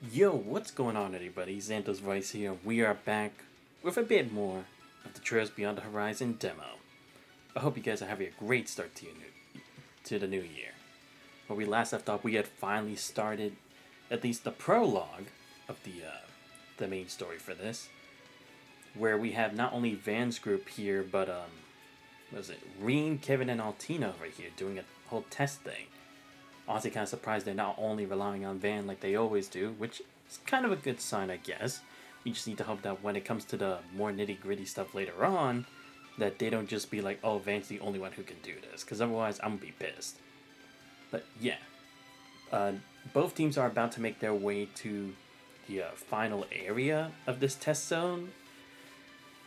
Yo, what's going on, everybody? Xanthos Vice here. We are back with a bit more of the Trails Beyond the Horizon demo. I hope you guys are having a great start to the new year. Where we last left off, we had finally started at least the prologue of the main story for this, where we have not only Van's group here, but what is it? Reen, Kevin, and Altina over here doing a whole test thing. Honestly, kind of surprised they're not only relying on Van like they always do, which is kind of a good sign, I guess. We just need to hope that when it comes to the more nitty-gritty stuff later on, that they don't just be like, oh, Van's the only one who can do this, because otherwise I'm gonna be pissed. But yeah, both teams are about to make their way to the final area of this test zone.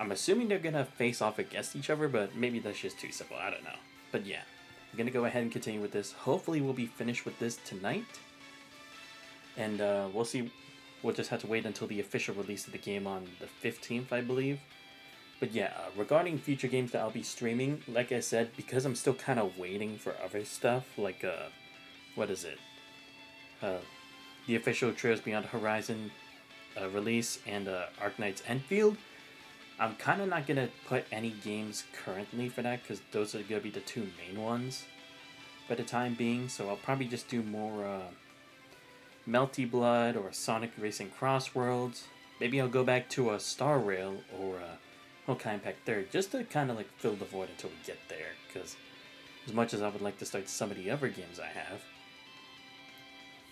I'm assuming they're gonna face off against each other, but maybe that's just too simple, I don't know. But yeah. I'm going to go ahead and continue with this. Hopefully we'll be finished with this tonight. And we'll see. We'll just have to wait until the official release of the game on the 15th, I believe. But yeah, regarding future games that I'll be streaming, like I said, because I'm still kind of waiting for other stuff, like, what is it? The official Trails Beyond the Horizon release and Arknight's Enfield. I'm kind of not going to put any games currently for that because those are going to be the two main ones for the time being. So I'll probably just do more Melty Blood or Sonic Racing Cross Worlds. Maybe I'll go back to a Star Rail or Honkai Impact 3 just to kind of like fill the void until we get there. Because as much as I would like to start some of the other games I have,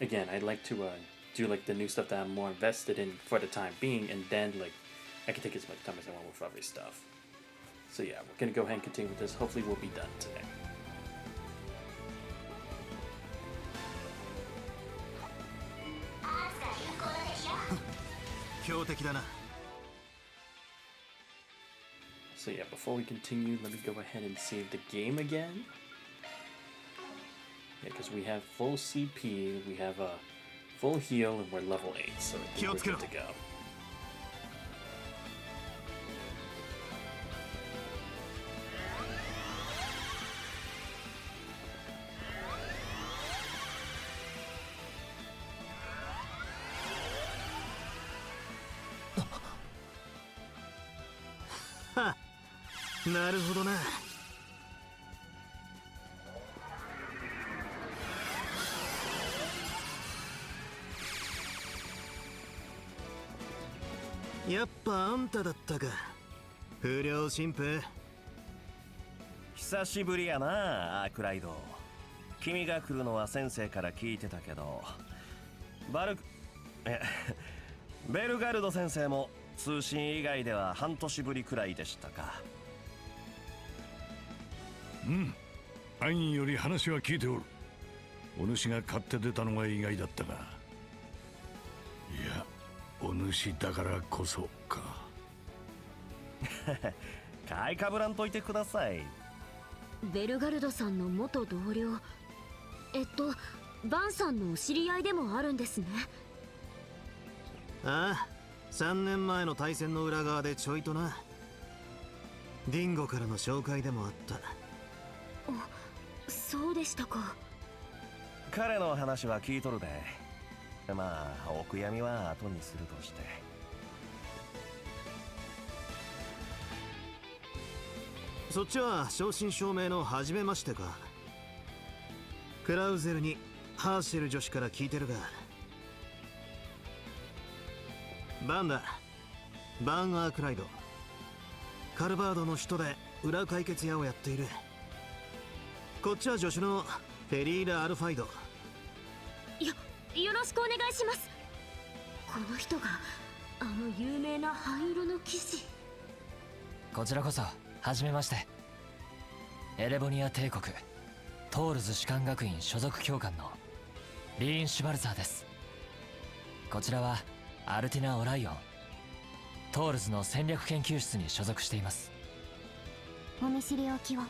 again, I'd like to do like the new stuff that I'm more invested in for the time being, and then like I can take as much time as I want with other stuff. So yeah, we're gonna go ahead and continue with this. Hopefully we'll be done today. So yeah, before we continue, let me go ahead and save the game again. Yeah, because we have full CP, we have a full heal, and we're level 8, so I think we're good to go. Ha! なるほどな。やっぱあんただったか。不良神父。久しぶりやな、アークライド。君が来るのは先生から聞いてたけど、ベルガルド先生も通信以外では半年ぶりくらいでしたか。うん、アインより話は聞いておる。お主が買って出たのが意外だったが、いや、お主だからこそか。買いかぶらんといてください。ベルガルドさんの元同僚、バンさんのお知り合いでもあるんですね。ああ、3年前の対戦の裏側でちょいとな。ディンゴからの紹介でもあった。そうでしたか。彼の話は聞いとるで。まあお悔やみは後にするとして。そっちは正真正銘の初めましてか。クラウゼルにハーシェル女子から聞いてるが。バンだ。バン・アークライド。カルバードの首都で裏解決屋をやっている。こっちは助手のフェリーラ・アルファイド。よろしくお願いします。この人があの有名な灰色の騎士。こちらこそはじめまして。エレボニア帝国トールズ士官学院所属教官のリーン・シュバルザーです。こちらはアルティナ・オライオン、トールズの戦略研究室に所属しています。お見知りおきを。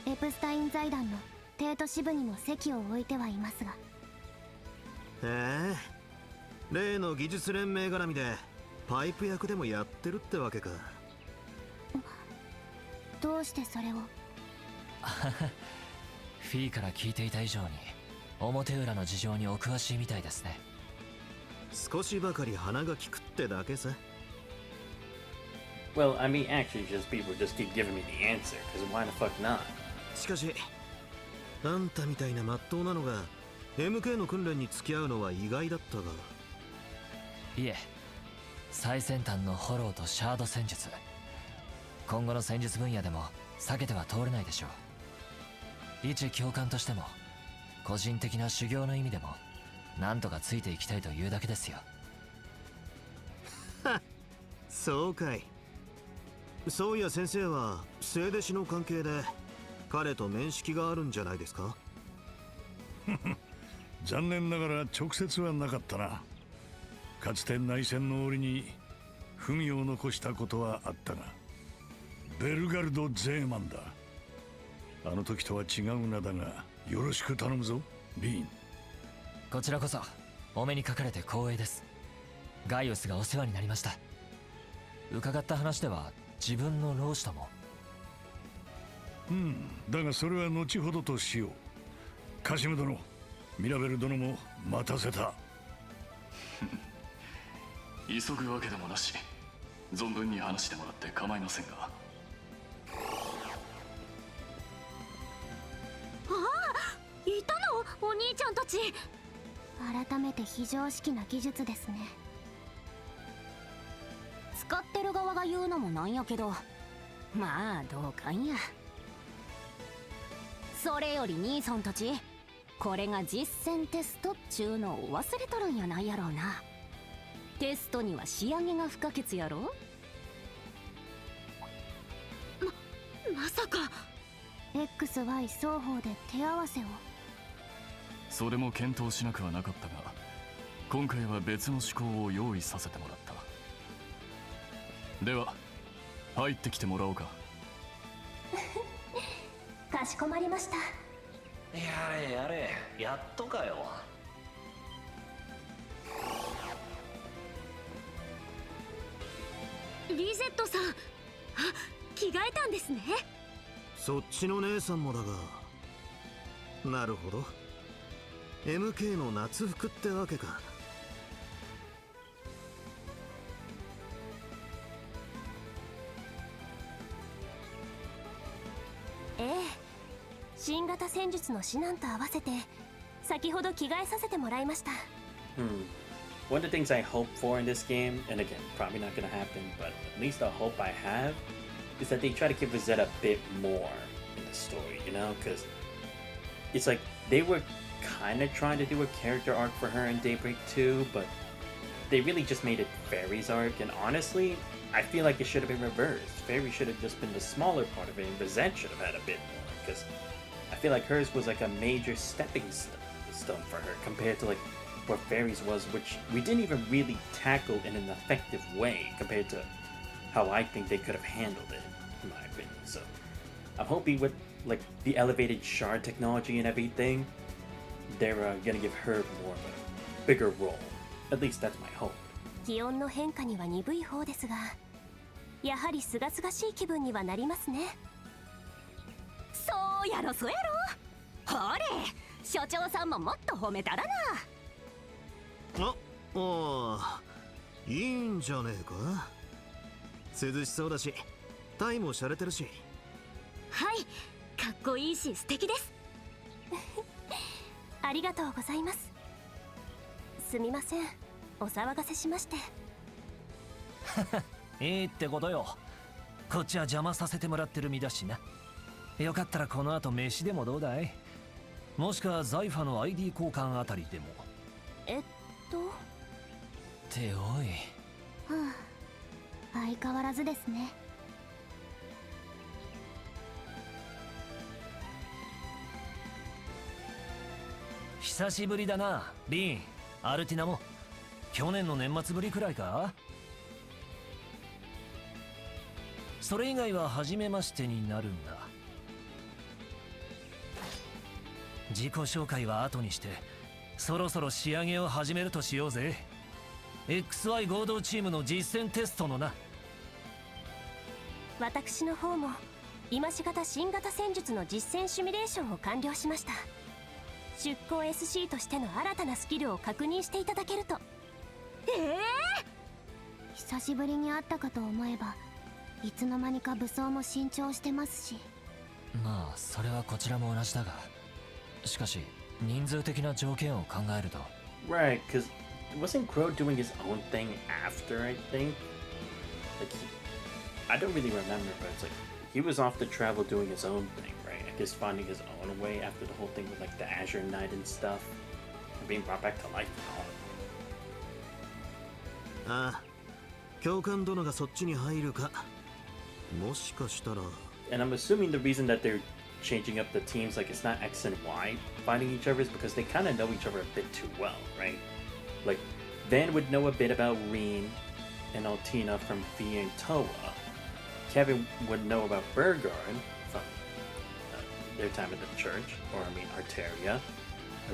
エプスタイン財団の帝都支部にも席を置いてはいますが。へえ、例の技術連盟絡みでパイプ役でもやってるってわけか。どうしてそれを。フィーから聞いていた以上に表裏の事情にお詳しいみたいですね。少しばかり鼻が利くってだけさ。 Well, I mean, actually, just people just keep giving me the answer, because why the fuck not? しかしあんたみたいな真っ当なのが MK の訓練に付き合うのは意外だったが。いえ、最先端のフォローとシャード戦術、今後の戦術分野でも避けては通れないでしょう。一教官としても個人的な修行の意味でもなんとかついていきたいというだけですよ。そうかい。そういや先生は聖弟子の関係で彼と面識があるんじゃないですか？残念ながら直接はなかったな。かつて内戦の折に文を残したことはあったが、ベルガルド・ゼーマンだ。あの時とは違う名だが、よろしく頼むぞ、リーン。こちらこそお目にかかれて光栄です。ガイオスがお世話になりました。伺った話では自分の老師とも。だがそれは後ほどとしよう。カシム殿、ミラベル殿も待たせた。急ぐわけでもなし、存分に話してもらって構いませんが。ああ、いたのお兄ちゃんたち。改めて非常識な技術ですね。使ってる側が言うのもなんやけど、まあどうかんや。それより兄さんたち、これが実戦テストっちゅうのを忘れとるんやないやろうな。テストには仕上げが不可欠やろ。まさか XY 双方で手合わせを。それも検討しなくはなかったが、今回は別の思考を用意させてもらった。では入ってきてもらおうか。かしこまりました。やれやれ、やっとかよ。リゼットさん、あ、着替えたんですね。そっちの姉さんもだが。なるほど、 MK の夏服ってわけか。ええ、新型戦術の指南と合わせて先ほど着替えさせてもらいました。One of the things I hope for in this game, and again, probably not gonna happen, but at least the hope I have, is that they try to give Rosetta a bit more in the story, you know? Because it's like they were kind of trying to do a character arc for her in Daybreak 2, but they really just made it Fairy's arc, and honestly, I feel like it should have been reversed. Fairy should have just been the smaller part of it, and Rosette should have had a bit more, because I feel like hers was like a major stepping stone for her compared to like what Fairy's was, which we didn't even really tackle in an effective way compared to how I think they could have handled it, in my opinion. So I'm hoping with like the elevated shard technology and everything, they're gonna give her more of a bigger role. At least that's my hope. 気温の変化には鈍い方ですが、やはり清々しい気分にはなりますね。そうやろそうやろ。ほれ、所長さんももっと褒めたらな。あ、いいんじゃねえか。涼しそうだし、タイも洒落てるし。はい、かっこいいし素敵です。ありがとうございます。すみません、お騒がせしまして。いいってことよ。こっちは邪魔させてもらってる身だしな。よかったらこの後飯でもどうだい？もしくはザイファの ID 交換あたりでも。っておい。相変わらずですね。久しぶりだな、リーン、アルティナも。去年の年末ぶりくらいか？それ以外は初めましてになるんだ。自己紹介は後にして、そろそろ仕上げを始めるとしようぜ。XY 合同チームの実践テストのな。私の方も今しがた新型戦術の実践シミュレーションを完了しました。出向 SC としての新たなスキルを確認していただけると。久しぶりに会ったかと思えば、いつの間にか武装も新調してますし。まあそれはこちらも同じだが、しかし人数的な条件を考えると。 Right, because wasn't Crow doing his own thing after, I think? Like, I don't really remember, but it's like he was off to travel doing his own thing, right? I guess finding his own way after the whole thing with like the Azure Knight and stuff, and being brought back to life and all. ああ、教官殿がそっちに入るか。もしかしたら。 And I'm assuming the reason that they're changing up the teams, like it's not X and Y fighting each other, is because they kind of know each other a bit too well, right? Like, Van would know a bit about Reen and Altina from V and Toa. Kevin would know about Burgard from their time in the church, or I mean Arteria.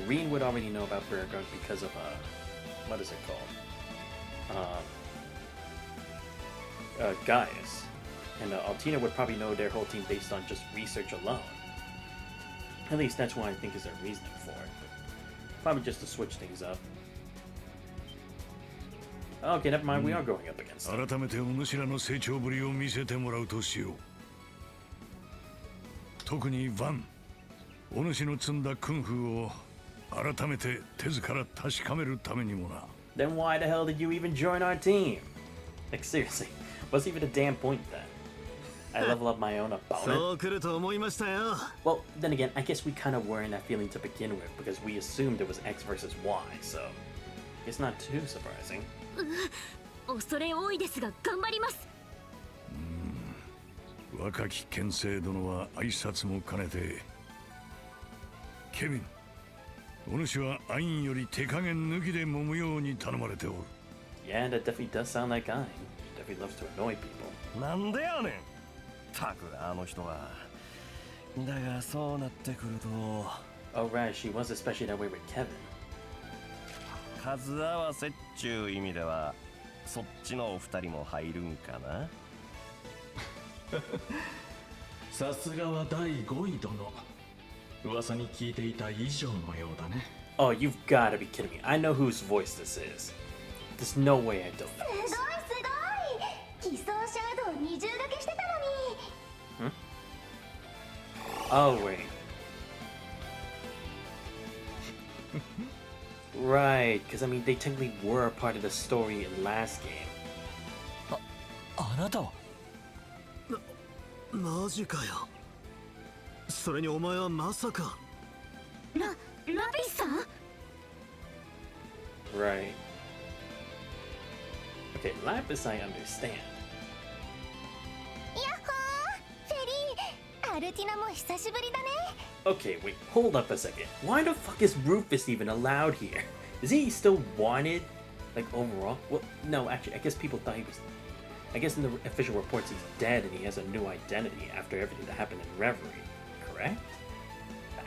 Reen would already know about Burgard because of what is it called? Gaius. And Altina would probably know their whole team based on just research alone. At least that's what I think is their reasoning for it. But probably just to switch things up. Okay, never mind, we are going up against them. 改めてお主らの成長ぶりを見せてもらうとしよう。特にヴァン、お主の積んだ訓風を改めて手ずから確かめるためにもな。Then why the hell did you even join our team? Like seriously, what's even a damn point then? I level up my own opponent. そう来ると思いましたよ。 Well, then again, I guess we kind of were in that feeling to begin with because we assumed it was X versus Y, so it's not too surprising. 恐れ多いですが頑張ります。若き剣聖殿は挨拶も兼ねて。ケビン、お主はアインより手加減抜きで揉むように頼まれておる。Yeah, that definitely does sound like Guy. He definitely loves to annoy people. なんでやねん。たくあの人は。だがそうなってくると。Oh right, she was especially that way with Kevin. 数合わせっちゅう意味では、そっちのお二人も入るんかな。さすがは第5位殿。噂に聞いていた以上のようだね。Oh, you've gotta be kidding me. I know whose voice this is. There's no way I don't know this. すごい。偽装シャドウ20掛けしてたのに。Oh, wait. Right, because I mean, they technically were a part of the story in last game. あなたはマジかよ。それにお前はまさか。ラピスさん？ Right. Okay, Lapis I understand. やっほー、フェリー、アルティナも久しぶりだね。Okay, wait, hold up a second. Why the fuck is Rufus even allowed here? Is he still wanted? Like, overall? Well, no, actually, I guess people thought he was... I guess in the official reports he's dead and he has a new identity after everything that happened in Reverie. Correct?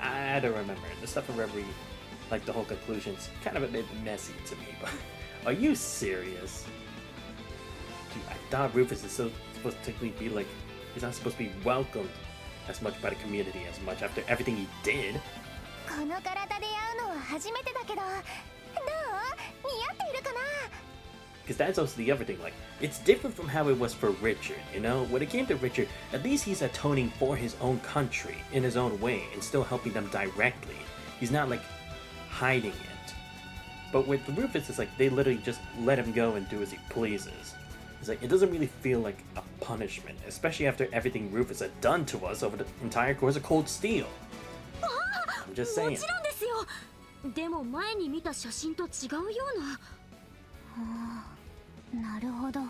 I don't remember. The stuff in Reverie, like the whole conclusion's kind of a bit messy to me, but... Are you serious? Dude, I thought Rufus is so supposed to technically be like... He's not supposed to be welcomed as much by the community as much after everything he did. この体で会うのは初めてだけど、どう？似合っているかな？ Because that's also the other thing, like, it's different from how it was for Richard, you know? When it came to Richard, at least he's atoning for his own country in his own way and still helping them directly. He's not, like, hiding it. But with Rufus, it's like they literally just let him go and do as he pleases. It's like, it doesn't really feel like a punishment, especially after everything Rufus had done to us over the entire course of Cold Steel. I'm just も saying. ちろんですよ。でも前に見た写真と違うような。なるほど。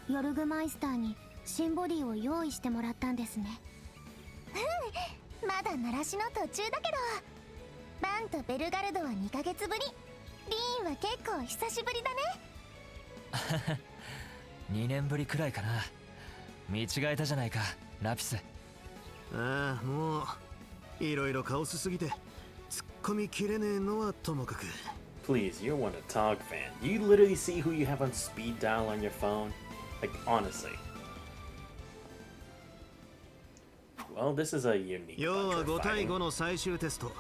ヨルグマイスターに新ボディを用意してもらったんですね。まだ鳴らしの途中だけど、バンとベルガルドは2ヶ月ぶり、リーンは結構久しぶりだね。2年ぶりくらいかな。見違えたじゃないか、ラピス。ああ、もういろいろカオスすぎて突っ込みきれねえのはともかく。 Please, you're one a Tog fan. Do you literally see who you have on speed dial on your phone? Like, honestly. Well, this is a unique 要は bunch 5 we're 対 fighting. 5の最終テスト。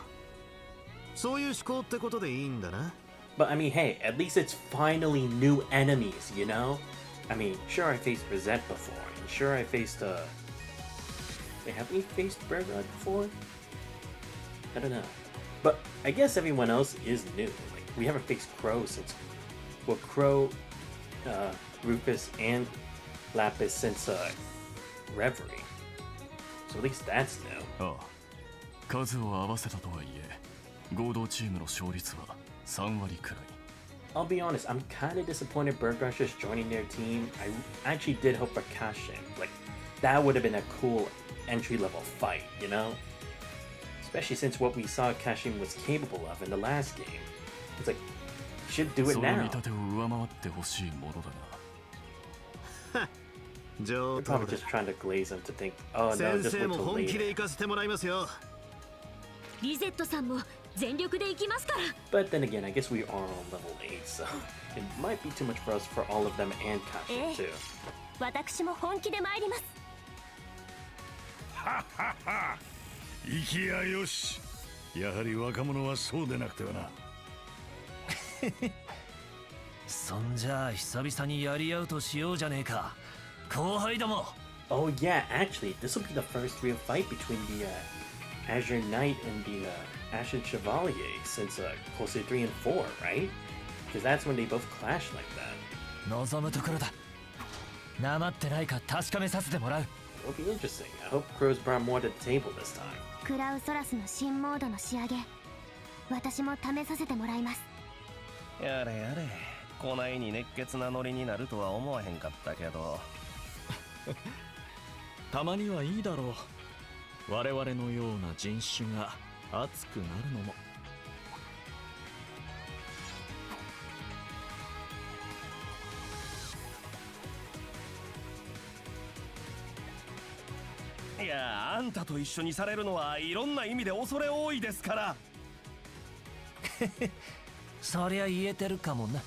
そういう思考ってことでいいんだな。But I mean, hey, at least it's finally new enemies, you know? I mean, sure I faced Rosette before, and sure I faced, wait, have we faced Bergard before? I don't know. But I guess everyone else is new. Like, we haven't faced Crow since, well, Crow, Rufus, and Lapis since, Reverie. So at least that's new. ああ、数を合わせたとはいえ、合同チームの勝率は3割くらい。I'll be honest, I'm kind of disappointed Bergard's just joining their team. I actually did hope for Kashin. Like, that would have been a cool entry-level fight, you know? Especially since what we saw Kashin was capable of in the last game. It's like, you should do it その now. 見立てを上回ってほしいものだが。They're 上等 probably だ just trying to glaze them to think, oh no, 先 just 生 wait も till 本気で later. 行かせてもらいますよ。リゼットさんも全力で行きますから。 But then again, I guess we are on level 8, so it might be too much for us for all of them and Kashin too. 私も本気で参ります。ははは行きやよし。やはり若者はそうでなくてはな。そんじゃあ久々にやり合うとしようじゃねえか。後輩ども。Oh yeah, actually, this will be the first real fight between the Azure Knight and the Ashen Chevalier since closer 3 and 4, right? Because that's when they both clashed like that. 望むところだ。なまってないか確かめさせてもらう。 It'll be interesting. I hope Crow's brought more to the table this time. クラウソラスの新モードの仕上げ、私も試させてもらいます。やれやれ、こないに熱血なノリになるとは思わへんかったけど。たまにはいいだろう。我々のような人種が熱くなるのも。いや、あんたと一緒にされるのはいろんな意味で恐れ多いですから。そりゃ言えてるかもな。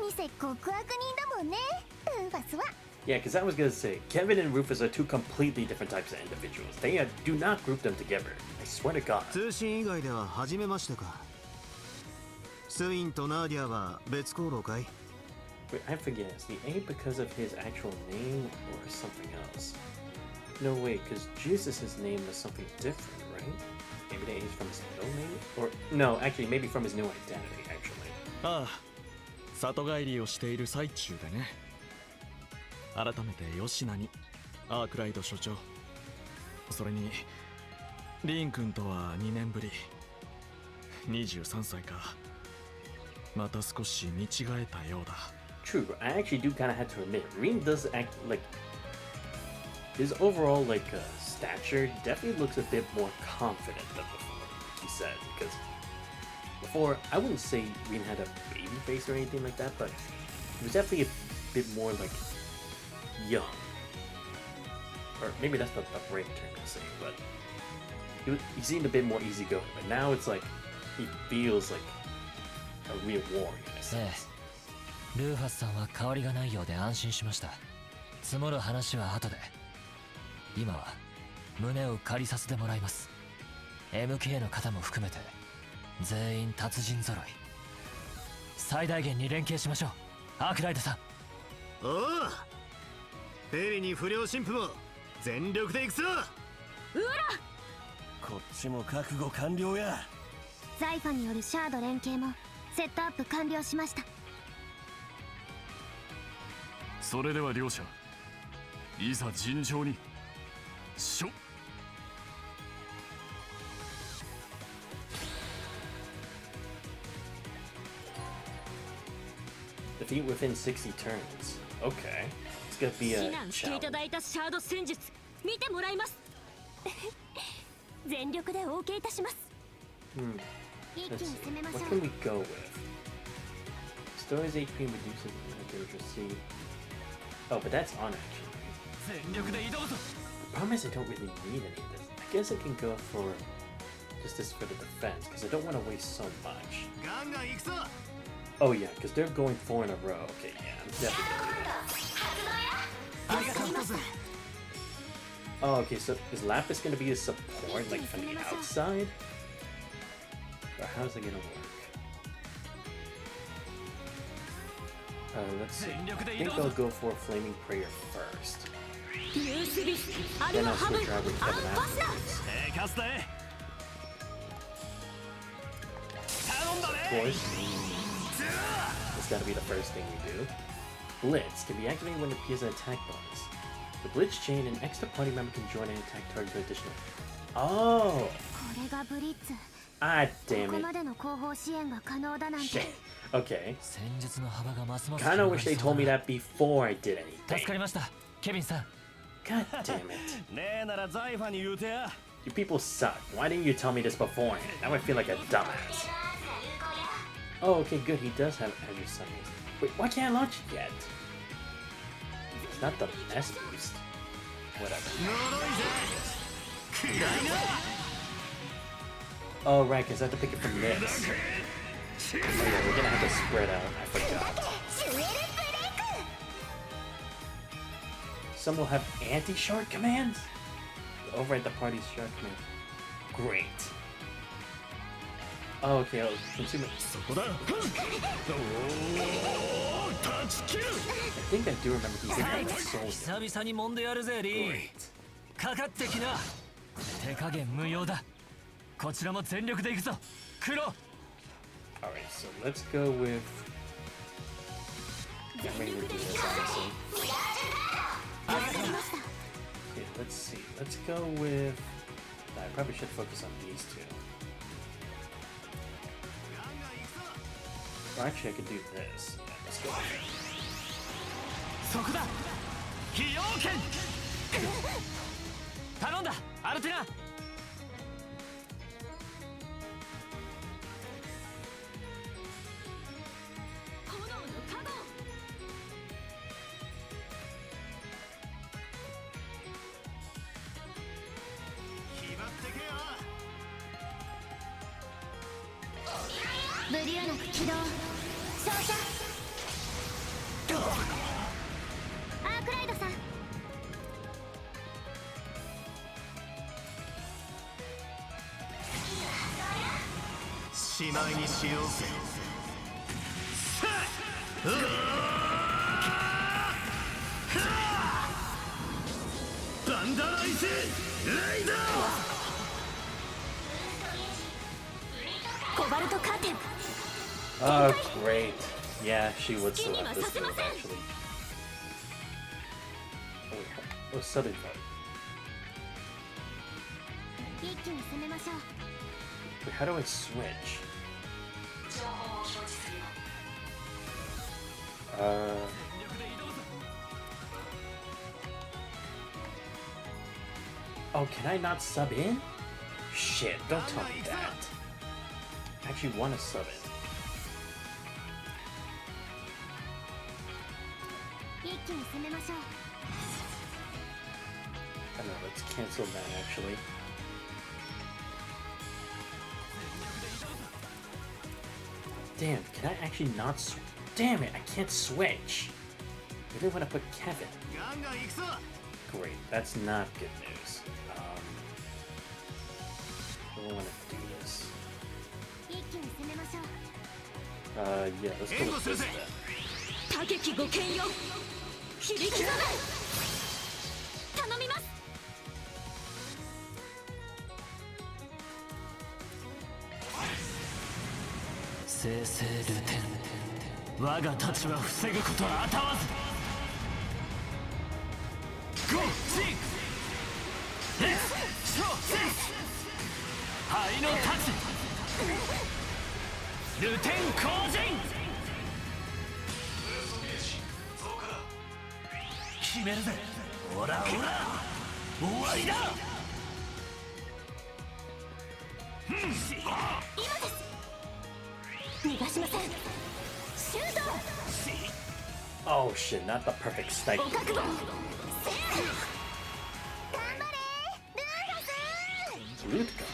何せ極悪人だもんね、ルーファスは。 Yeah, because I was gonna say, Kevin and Rufus are two completely different types of individuals. They do not group them together. I swear to God. 通信以外では初めましてか。スウィンとナーディアは別行動かい？ Wait, I forget. Is the A because of his actual name or something else? No, wait, because Jesus' name was something different, right? Maybe the A is from his middle name? Or, no, actually, maybe from his new identity, actually. ああ、里帰りをしている最中でね。改めて吉名にアークライド所長、それにリーン君とは2年ぶり。23歳か。また少し見違えたようだ。 True, I actually do kind of have to admit, Reem does act like his overall stature definitely looks a bit more confident than before. He said because before I wouldn't say Reem had a baby face or anything like that, but he was definitely a bit more like young, or maybe that's the right term to say, but he seemed a bit more easygoing. But now it's like he feels like a real warrior. ええ、ルーファスさんは変わりがないようで安心しました。積もる話は後で。今は胸を借りさせてもらいます。 MK の方も含めて全員達人揃い。最大限に連携しましょう、アークライドさん。おお、フェリに不良神父も全力で行くぞ。こっちも覚悟完了や。ザイファによるシャード連携もセットアップ完了しました。それでは両者、いざ尋常に。しょ。 Defeat within 60 turns. Okay. It's gonna be 指 a 南していた challenge. だいたシャード戦術見てもらいます。全力でお受けいたします。一 Let's 気に see. 攻めまし What ょ can う。 we go with? Stories HP reduces damage received. Oh, but that's on action. 全力で挑むぞ。 The problem is I don't really need any of this. I guess I can go for just this for the defense because I don't want to waste so much. ガンガン行くぞ。 Oh yeah, because they're going 4 in a row. Okay, yeah, I'm definitely gonna do that. ありがとう。 Oh, okay, so is Lapis gonna be a support like from the outside? Or how's it gonna work? Let's see. I think I'll go for Flaming Prayer first. ユースビスアル Then マ I'll ハブ switch around with アン Kevin パスナ afterwards. かすで頼んだ Of ね course, it's gotta be the first thing we do. Blitz can be activated when it appears an attack bonus. The Blitz chain, an extra party member can join an attack target for additional. Oh! これがブリッツ Ah, こ damn こ it. までの後方支援が可能だなん Shit. て Okay. 戦術の幅がますます Kinda 広が wish り they そう told me だ that before I did 助か anything. りましたケビンさん God damn it. ねえならザイファに言うてや You people suck. Why didn't you tell me this beforehand? Now I feel like a dumbass. Oh, okay, good. He does have Azure Sundays. Wait, why can't I launch it yet? It's not the best boost. Whatever. Oh, right, because I have to pick it from this. Oh, yeah, we're gonna have to spread out. I forgot. Some will have anti-shard commands? Override the party's shard command. Great. Oh, okay, I'll consume it. そこだ断ち切る I think I do remember he hit that soul. 久々に揉んでやるぜリー Great. かかってきな手加減無用だこちらも全力で行くぞ黒 Alright, so let's go with... I'm ready to do this, honestly. Okay, let's see. Let's go with... I probably should focus on these two. Well, actually, I could do this. Yeah, let's go with it. そこだ費用権頼んだアルティナブリューナク起動照射アークライドさんしまいにしようぜバンダライズライダーコバルトカーテン Oh, great. Yeah, she would still have this move, actually. Oh, wait. Oh, sudden vote. 一気に攻めましょう Wait, how do I switch? Oh, can I not sub in? Shit, don't tell me that. I actually want to sub in. 一気に攻めましょう I don't know, let's cancel that actually. Damn, can I actually not Damn it, I can't switch. I really want to put Kevin. ガンガン行くぞ Great, that's not good news. I don't want to do this. 一気に攻めましょう Yeah, let's go with this then. 多撃ご剣よ響きぞ頼みます生成ルテン我が太刀は防ぐことは当たわずゴーシーレッツショーセンス灰の太刀ルテン降陣決めるぜオラオラ終わりだ逃がしませんシュート Oh shit, not the perfect snipe. お覚悟 Loot gun?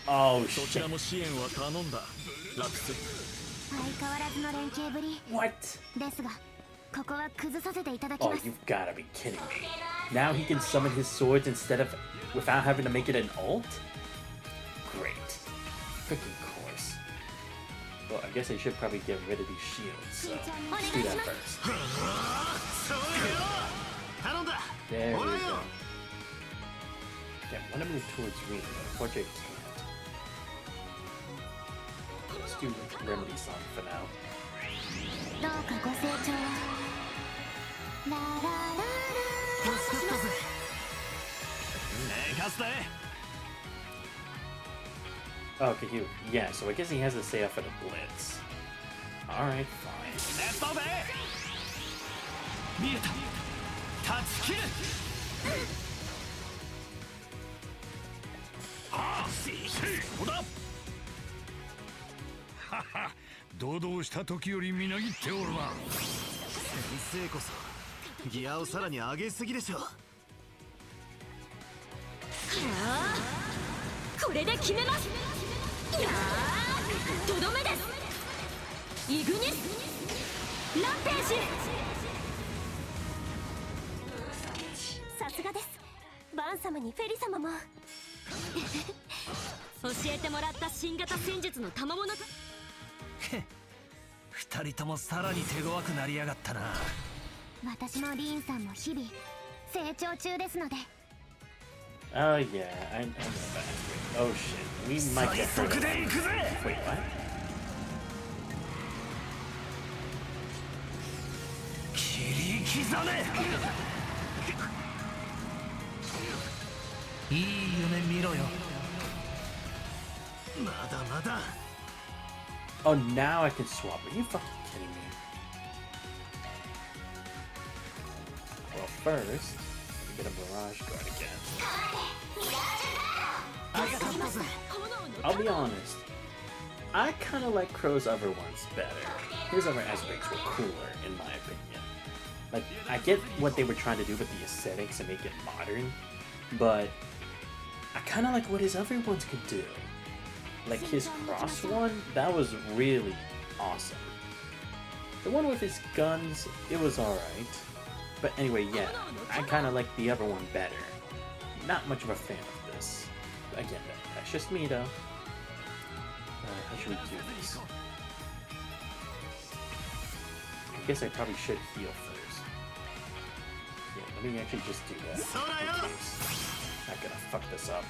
Oh どちら shit. も支援は頼んだラプス相変わらずの連携ぶり What? ですがここは崩させていただき Oh, ます you've gotta be kidding me. Now he can summon his swords instead of without having to make it an ult? Great. Freaking course. Well, I I guess I should probably get rid of these shields. So let's do that first. There we go. Okay, I want to move towards Reno, but unfortunately I can't. Let's do Remedy Song for now. Okay, yeah, so I guess he has to stay up for the blitz. Alright, fine. Haha, 堂々した時よりみなぎっておるな。先生こそギアをさらに上げすぎでしょ。これで決めます。いやー、とどめです。イグニスランページ。さすがです。バン様にフェリ様も教えてもらった新型戦術の賜物と。二人ともさらに手強くなりやがったな。私もリーンさんも日々成長中ですので。Oh yeah, I know that. Oh shit, we might get hurt. Wait, what? 切り刻め。いい夢見ろよ。まだまだ。Oh, now I can swap. Are you fucking kidding me? Well, first, we get a barrage guard again. I'll be honest. I kind of like Crow's other ones better. His other aspects were cooler, in my opinion. Like, I get what they were trying to do with the aesthetics and make it modern, but I kind of like what his other ones could do. Like his cross one, that was really awesome. The one with his guns, it was alright. But anyway, yeah, I kind of like the other one better. Not much of a fan of this. Again, that's just me though. How should we do this? I guess I probably should heal first. Yeah, let me actually just do that. In case. Not gonna fuck this up.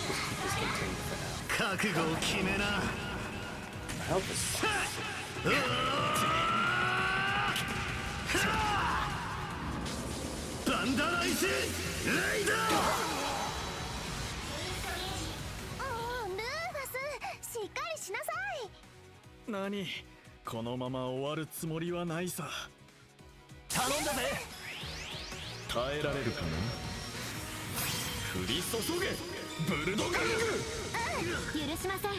Just keep this contained for now. My health is fine.何、このまま終わるつもりはないさ。頼んだぜ。耐えられるかな。降り注げブルドガルグ。許しません。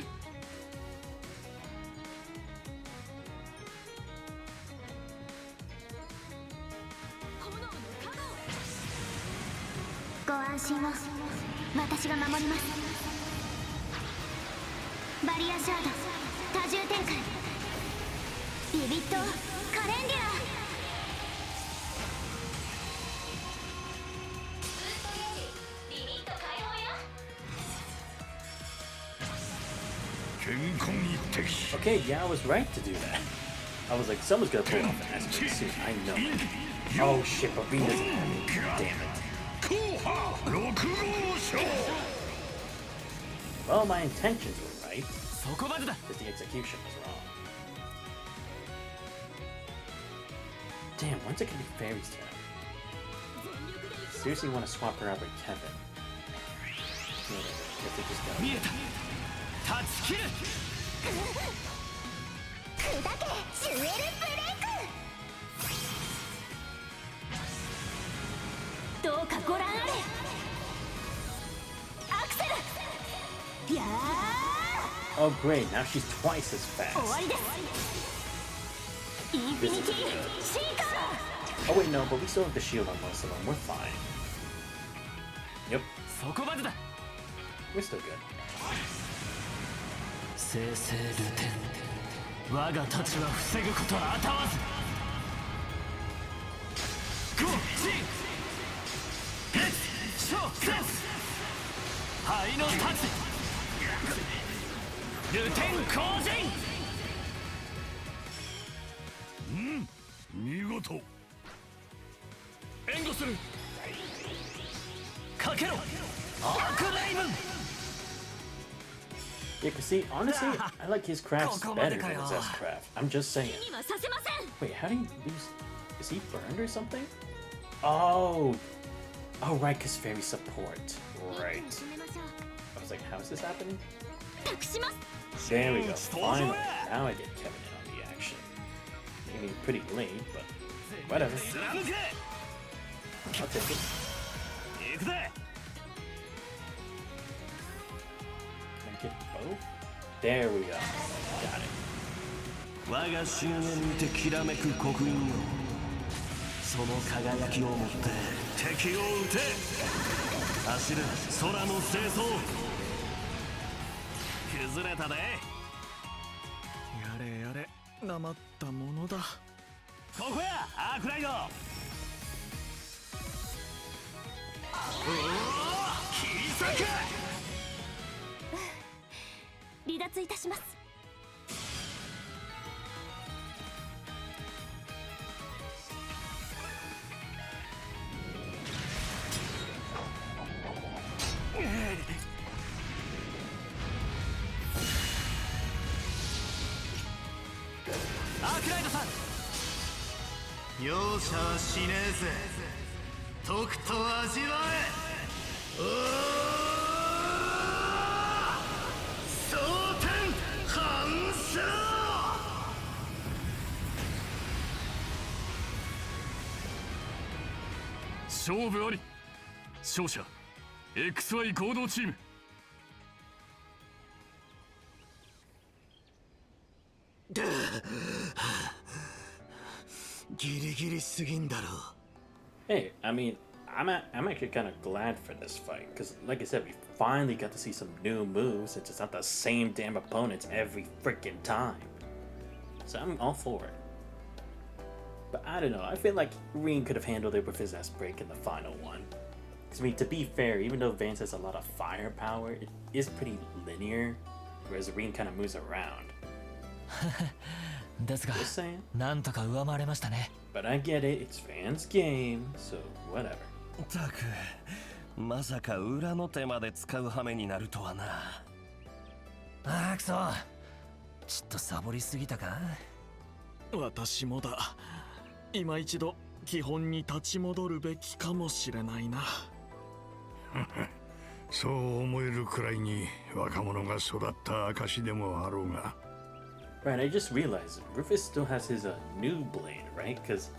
ご安心を。私が守ります。バリアシャード多重展開。ビビットカレンディア。Okay, yeah, I was right to do that. I was like, someone's gonna pull off an aspect soon. I know it. Oh shit, but Bean doesn't have it. Damn it. Well, my intentions were right. Just the execution was wrong. Damn, when's it gonna be Fairy's turn? Seriously want to swap her out with Kevin. Whatever, guess they just gotta... 砕けジュエルブレイク。どうかご覧あれ。アクセル。やー。Oh great, now she's twice as fast. 終わりです。インフィニティシーカー。 Oh wait, no, but we still have the shield on most of them. We're fine. Yep. そこまでだ。 We're still good. 生々流転、我が太刀は防ぐことはあたわず。ゴーチンヘッショーセンス灰の太刀。ルテン降陣。見事。援護する。かけろアークレイブン。 Yeah, cause see, honestly, I like his crafts better than his S craft. I'm just saying. にはさせません。 Wait, how do you lose? Is he burned or something? Oh, oh right, cause fairy support. Right. I was like, how is this happening? 託します。 There we go. Finally, now I get Kevin in on the action. Maybe pretty late, but whatever. I'll take it. Can I get both? There we go. Got it. 我が深淵にてきらめく刻印よ、その輝きを持って敵を撃て。走る空の清掃。崩れたで。やれやれ、なまったものだ。ここやアークライド。切り裂け。離脱いたします。アークライドさん。容赦はしねえぜ。とくと味わえ。蒼天反射。勝負あり。勝者 XY 合同チーム。ギリギリすぎんだろ。 Hey, I mean, I'm actually kind of glad for this fight because, like I said, we finally got to see some new moves since it's not the same damn opponents every freaking time. So I'm all for it. But I don't know. I feel like Reen could have handled it with his S break in the final one. 'Cause, I mean, to be fair, even though Vance has a lot of firepower, it is pretty linear, whereas Reen kind of moves around. ですが Just saying. なんとか上回れましたね。 But I get it. It's Van's game, so whatever. たく、まさか裏の手まで使う羽目になるとはな。ああくそ、ちょっとサボりすぎたか。私もだ。今一度基本に立ち戻るべきかもしれないな。そう思えるくらいに若者が育った証でもあろうが。 Right, I just realized Rufus still has his new blade, right? Because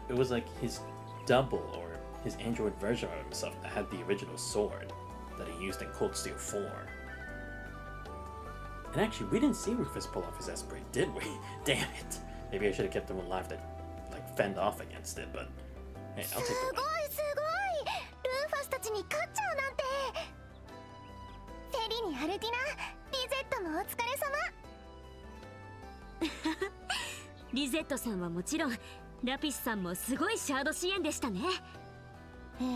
it was like his double or his android version of himself that had the original sword that he used in Cold Steel 4. And actually, we didn't see Rufus pull off his S blade, did we? Damn it! Maybe I should have kept him alive to like fend off against it, but hey, I'll take the す win. ごいすごい。ルーファスたちに勝っちゃうなんて。フェリにアルティナ、リゼットもお疲れ様。リゼットさんはもちろん、ラピスさんもすごいシャード支援でしたね。ええ、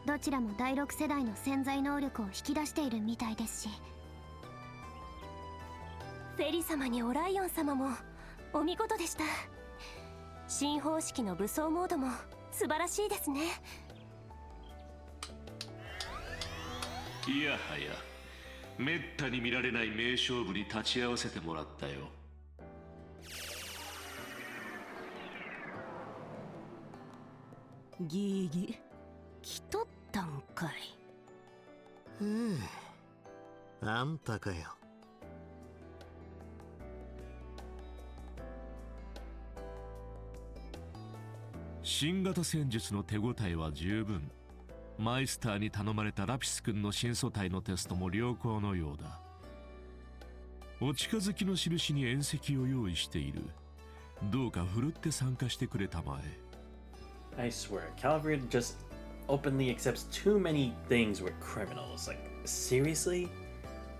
どちらも第6世代の潜在能力を引き出しているみたいですし。フェリ様にオライオン様もお見事でした。新方式の武装モードも素晴らしいですね。いやはや、めったに見られない名勝負に立ち会わせてもらったよ。ギーギ来とったんかい。あんたかよ。新型戦術の手応えは十分。マイスターに頼まれたラピス君の新素体のテストも良好のようだ。お近づきの印に縁石を用意している。どうかふるって参加してくれたまえ。I swear, Calvary just openly accepts too many things with criminals. Like, seriously?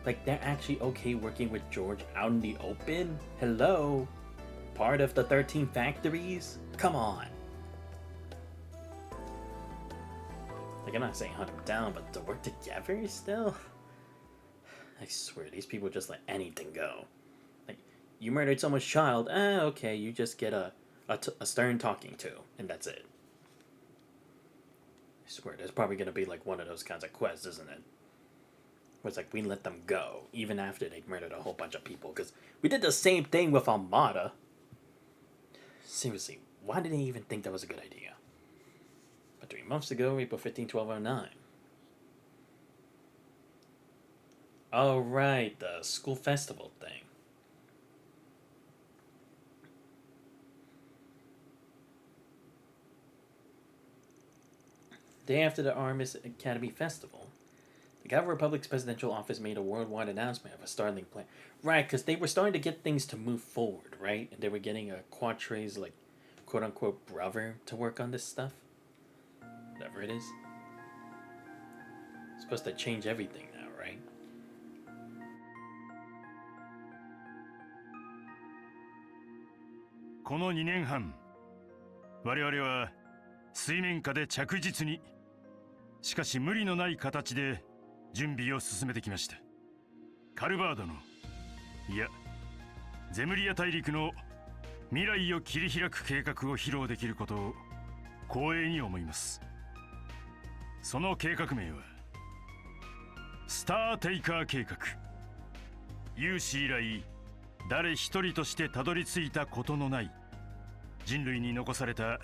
Like, they're actually okay working with George out in the open? Hello? Part of the 13 factories? Come on. Like, I'm not saying hunt him down, but to work together still? I swear, these people just let anything go. Like, you murdered someone's child, okay, you just get a stern talking to, and that's it. I swear, there's probably gonna be like one of those kinds of quests, isn't it? Where it's like, we let them go, even after they murdered a whole bunch of people, because we did the same thing with Armada. Seriously, why did they even think that was a good idea? But 3 months ago, April 15, 1209. Oh, right, the school festival thing. Day after the Armis Academy Festival, the Galva Republic's presidential office made a worldwide announcement of a startling plan. Right, because they were starting to get things to move forward, right? And they were getting a Quatre's, like, quote-unquote brother to work on this stuff. Whatever it is. It's supposed to change everything now, right?この2年半、我々は水面下で着実に、しかし無理のない形で準備を進めてきました。カルバードの、いや、ゼムリア大陸の未来を切り開く計画を披露できることを光栄に思います。その計画名はスターテイカー計画。有史以来誰一人としてたどり着いたことのない人類に残された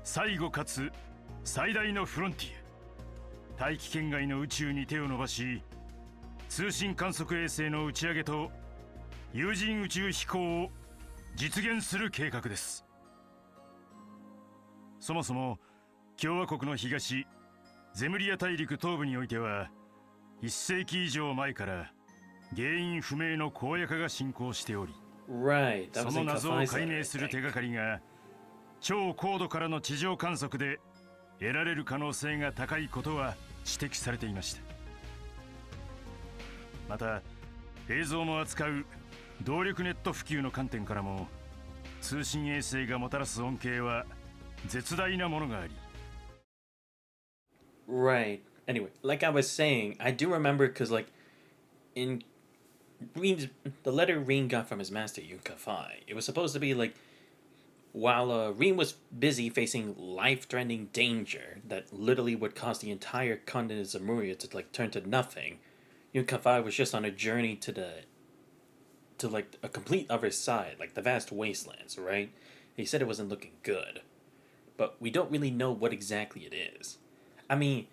最後かつ最大のフロンティア、大気圏外の宇宙に手を伸ばし、通信観測衛星の打ち上げと有人宇宙飛行を実現する計画です。そもそも共和国の東ゼムリア大陸東部においては1世紀以上前から原因不明の荒野化が進行しており、その謎を解明する手がかりが超高度からの地上観測で得られる可能性が高いことは指摘されていました。また映像も扱う動力ネット普及の観点からも通信衛星がもたらす恩恵は絶大なものがあり。Right. Anyway, like I was saying, I do remember because, like, in Reen's, the letter Reen got from his master, Yun-Ka-Fai, it was supposed to be, like, while Reen was busy facing life-threatening danger that literally would cause the entire continent of Zemuria to, like, turn to nothing, Yun-Ka-Fai was just on a journey to, like, a complete other side, like the vast wastelands, right? He said it wasn't looking good. But we don't really know what exactly it is. I mean,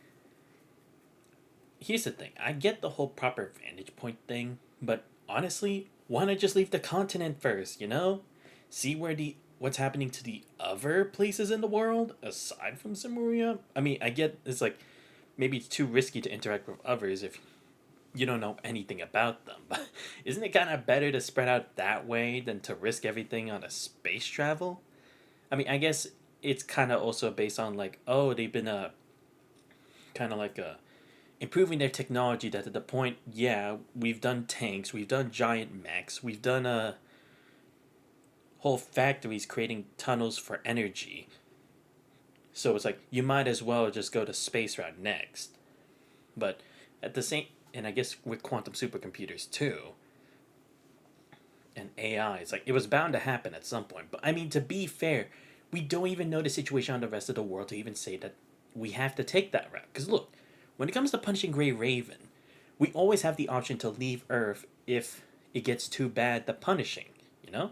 here's the thing. I get the whole proper vantage point thing, but honestly, why not just leave the continent first, you know? See what's happening to the other places in the world, aside from Zemuria? I mean, I get it's like, maybe it's too risky to interact with others if you don't know anything about them, but isn't it kind of better to spread out that way than to risk everything on a space travel? I mean, I guess it's kind of also based on, like, oh, they've been kind of like improving their technology that to the point, yeah, we've done tanks, we've done giant mechs, we've done whole factories creating tunnels for energy. So it's like, you might as well just go to space route next. But at the same, and I guess with quantum supercomputers too, and AI, it's like, it was bound to happen at some point. But I mean, to be fair, we don't even know the situation on the rest of the world to even say that we have to take that route. Because look, when it comes to punching Grey Raven, we always have the option to leave Earth if it gets too bad the punishing, you know?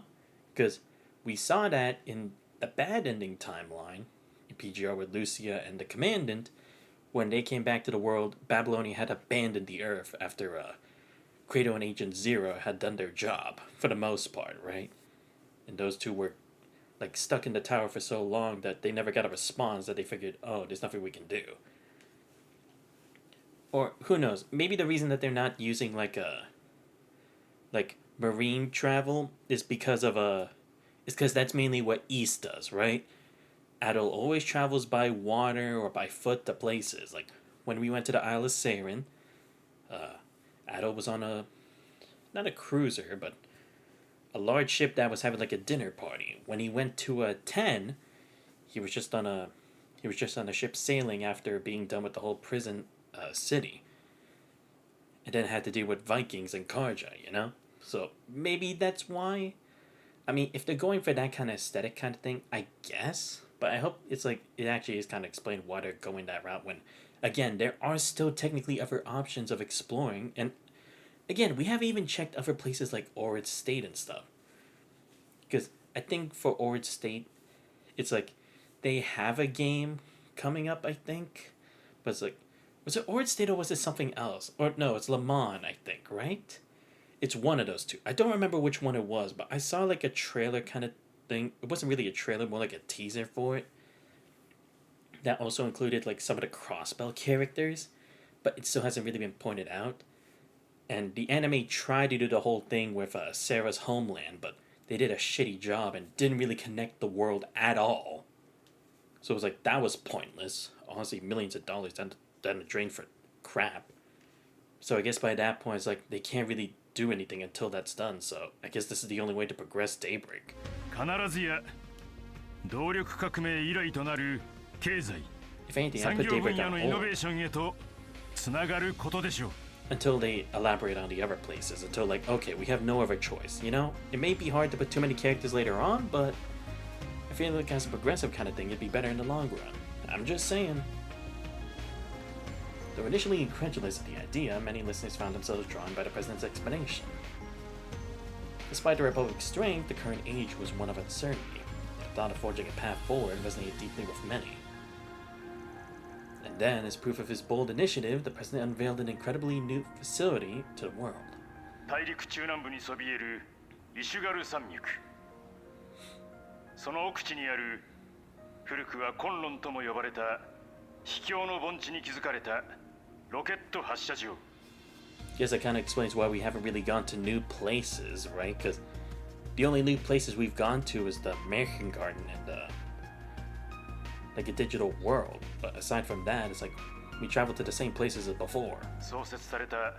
Because we saw that in the bad ending timeline, in PGR with Lucia and the Commandant, when they came back to the world, Babylonia had abandoned the Earth after Kratos and Agent Zero had done their job, for the most part, right? And those two were like stuck in the tower for so long that they never got a response that they figured, oh, there's nothing we can do. Or who knows, maybe the reason that they're not using like marine travel is because of is because that's mainly what East does, right? Adol always travels by water or by foot to places. Like when we went to the Isle of Saren, Adol was on not a cruiser, but a large ship that was having like a dinner party. When he went to a 10, he was just on a ship sailing after being done with the whole prison city. and then had to deal with Vikings and Karja, you know? So maybe that's why. I mean, if they're going for that kind of aesthetic kind of thing, I guess. But I hope it's like, it actually is kind of explained why they're going that route when, again, there are still technically other options of exploring. And again, we haven't even checked other places like Orid State and stuff. Because I think for Orid State, it's like, they have a game coming up, I think. But it's like, was it Orid State or was it something else? Or no, it's Le Mans, I think, right? It's one of those two. I don't remember which one it was, but I saw like a trailer kind of thing. It wasn't really a trailer, more like a teaser for it. That also included like some of the Crossbell characters, but it still hasn't really been pointed out. And the anime tried to do the whole thing with Sarah's homeland, but they did a shitty job and didn't really connect the world at all. So it was like, that was pointless. Honestly, millions of dollars down the drain for crap. So I guess by that point, it's like, they can't really do anything until that's done, so I guess this is the only way to progress Daybreak. If anything, I put Daybreak on hold. Until they elaborate on the other places, until like, okay, we have no other choice, you know? It may be hard to put too many characters later on, but I feel like as a progressive kind of thing, it'd be better in the long run. I'm just saying. Though initially incredulous at the idea, many listeners found themselves drawn by the president's explanation. Despite the Republic's strength, the current age was one of uncertainty. The thought of forging a path forward resonated deeply with many. And then, as proof of his bold initiative, the president unveiled an incredibly new facility to the world. 大陸中南部にそびえるイシュガル山脈。その奥地にある古くはコンロンとも呼ばれた秘境の盆地に築かれた Guess that kind of explains why we haven't really gone to new places, right? Because the only new places we've gone to is the American Garden and like a digital world. But aside from that, it's like we traveled to the same places as before. 創設された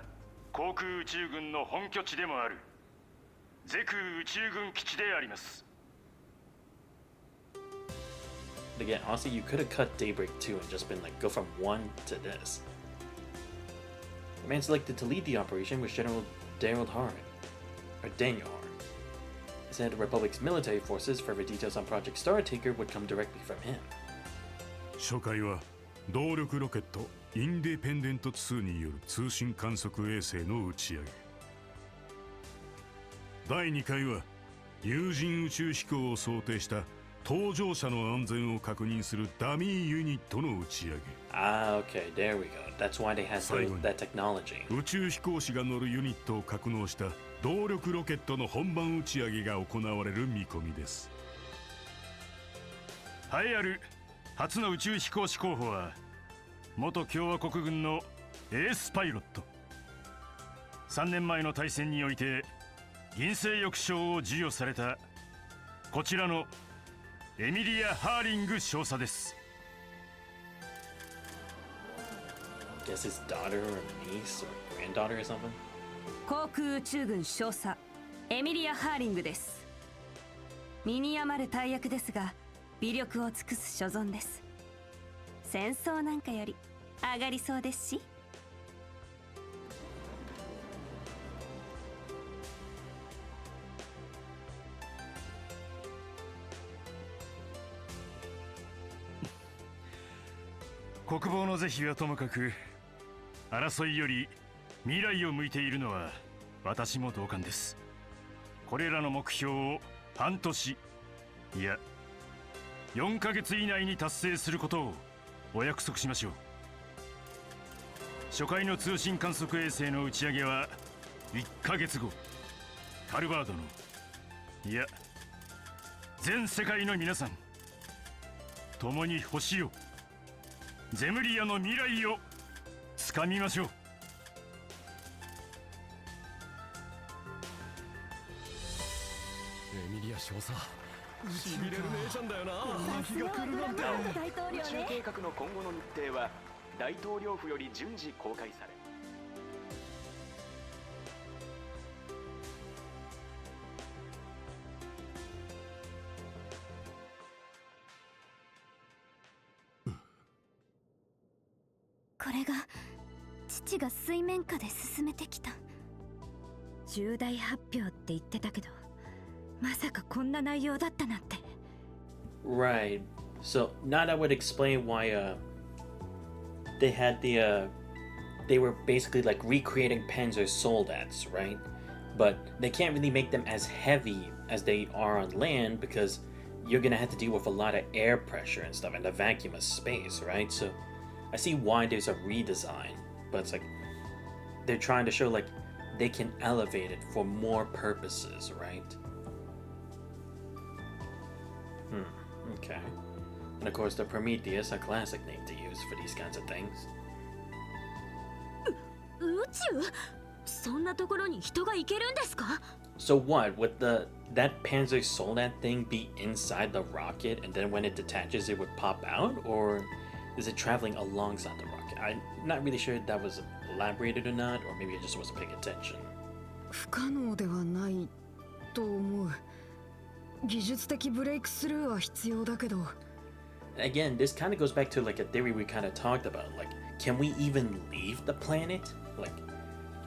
航空宇宙軍の本拠地でもあるゼ空宇宙軍基地であります。Again, honestly, you could have cut Daybreak 2 and just been like, go from 1 to this. The man selected to lead the operation was General Daniel Harn. He said the Republic's military forces, further details on Project Startaker would come directly from him. 初回は動力ロケットインディペンデント2による通信観測衛星の打ち上げ。第2回は有人宇宙飛行を想定した搭乗者の安全を確認するダミーユニットの打ち上げ。Ah, okay, there we go. That's why they had that technology. 宇宙飛行士が乗るユニットを格納した動力ロケットの本番打ち上げが行われる見込みです。栄えある初の宇宙飛行士候補は元共和国軍のエースパイロット。3年前の大戦において銀星翼賞を授与されたこちらのエミリア・ハーリング少佐です。Guess his daughter or niece or granddaughter or something? 航空宇宙軍少佐エミリア・ハーリングです。身に余る大役ですが微力を尽くす所存です。戦争なんかより上がりそうですし。国防の是非はともかく争いより未来を向いているのは私も同感です。これらの目標を半年いや4ヶ月以内に達成することをお約束しましょう。初回の通信観測衛星の打ち上げは1ヶ月後、カルバードのいや全世界の皆さん共に星をゼムリアの未来をつかみましょう。エミリア少佐、しびれる姉ちゃんだよな。日が来るなんて。宇宙計画の今後の日程は大統領府より順次公開され。これが地父が水面下で進めてきた。重大発表って言ってたけど、まさかこんな内容だったなんて。Right. So now that would explain why they had they were basically like recreating Panzer Soldats, right? But they can't really make them as heavy as they are on land because you're gonna have to deal with a lot of air pressure and stuff and the vacuum of space, right? So I see why there's a redesign, but it's like they're trying to show like they can elevate it for more purposes, right? Okay. And of course the Prometheus, a classic name to use for these kinds of things. 宇宙？そんなところに人が行けるんですか？ So what? Would that Panzer Soldat thing be inside the rocket and then when it detaches it would pop out? Or is it traveling alongside the rocket? I'm not really sure if that was elaborated or not, or maybe I just wasn't paying attention. 不可能ではないと思う。技術的ブレイクスルーは必要だけど。Again, this kind of goes back to like a theory we kind of talked about. Like, can we even leave the planet? Like,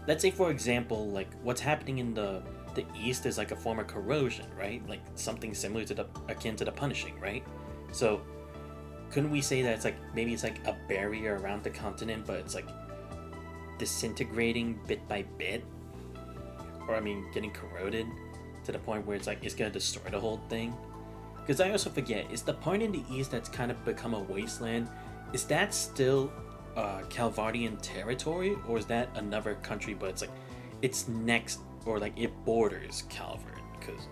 let's say for example, like what's happening in the east is like a form of corrosion, right? Like something similar to akin to the punishing, right? So couldn't we say that it's like maybe it's like a barrier around the continent, but it's like disintegrating bit by bit, or I mean getting corroded to the point where it's like it's gonna destroy the whole thing? Because I also forget, is the part in the east that's kind of become a wasteland, is that still Calvardian territory, or is that another country but it's like it's next or like it borders Calvard? Because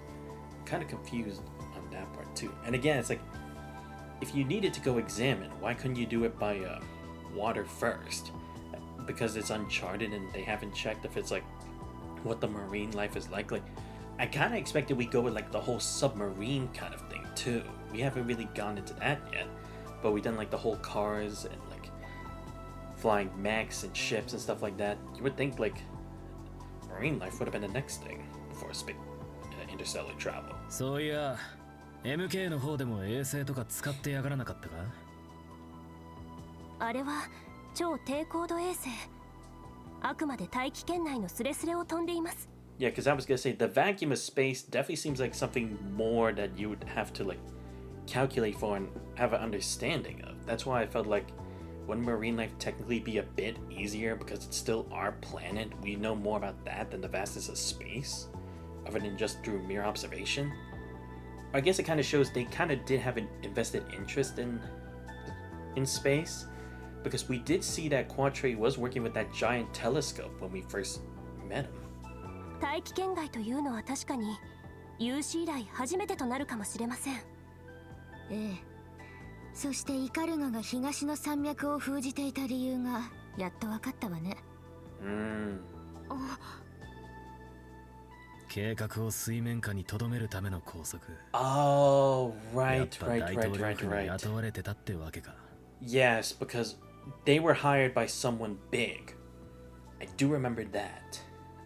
I'm kind of confused on that part too. And again, it's like if you needed to go examine, why couldn't you do it by water first? Because it's uncharted and they haven't checked if it's like what the marine life is like. Like I kind of expected we go with like the whole submarine kind of thing too. We haven't really gone into that yet, but we done like the whole cars and like flying mechs and ships and stuff like that. You would think like marine life would have been the next thing before interstellar travel. そういや MK の方でも衛星とか使ってやがらなかったか？あれは超低高度衛星。あくまで大気圏内のスレスレを飛んでいます。Yeah, because I was gonna say the vacuum of space definitely seems like something more that you would have to like calculate for and have an understanding of. That's why I felt like wouldn't marine life technically be a bit easier because it's still our planet? We know more about that than the vastness of space, other than just through mere observation. I guess it kind of shows they kind of did have an invested interest in space, because we did see that Quatre was working with that giant telescope when we first met him. 大気圏外というのは確かに有史以来初めてとなるかもしれません。ええ。そしてイカルガが東の山脈を封じていた理由がやっと分かったわね。計画を水面下に留めるための拘束。Oh, right. やっぱ大統領府に雇われてたってわけか。Yes, because they were hired by someone big. I do remember that.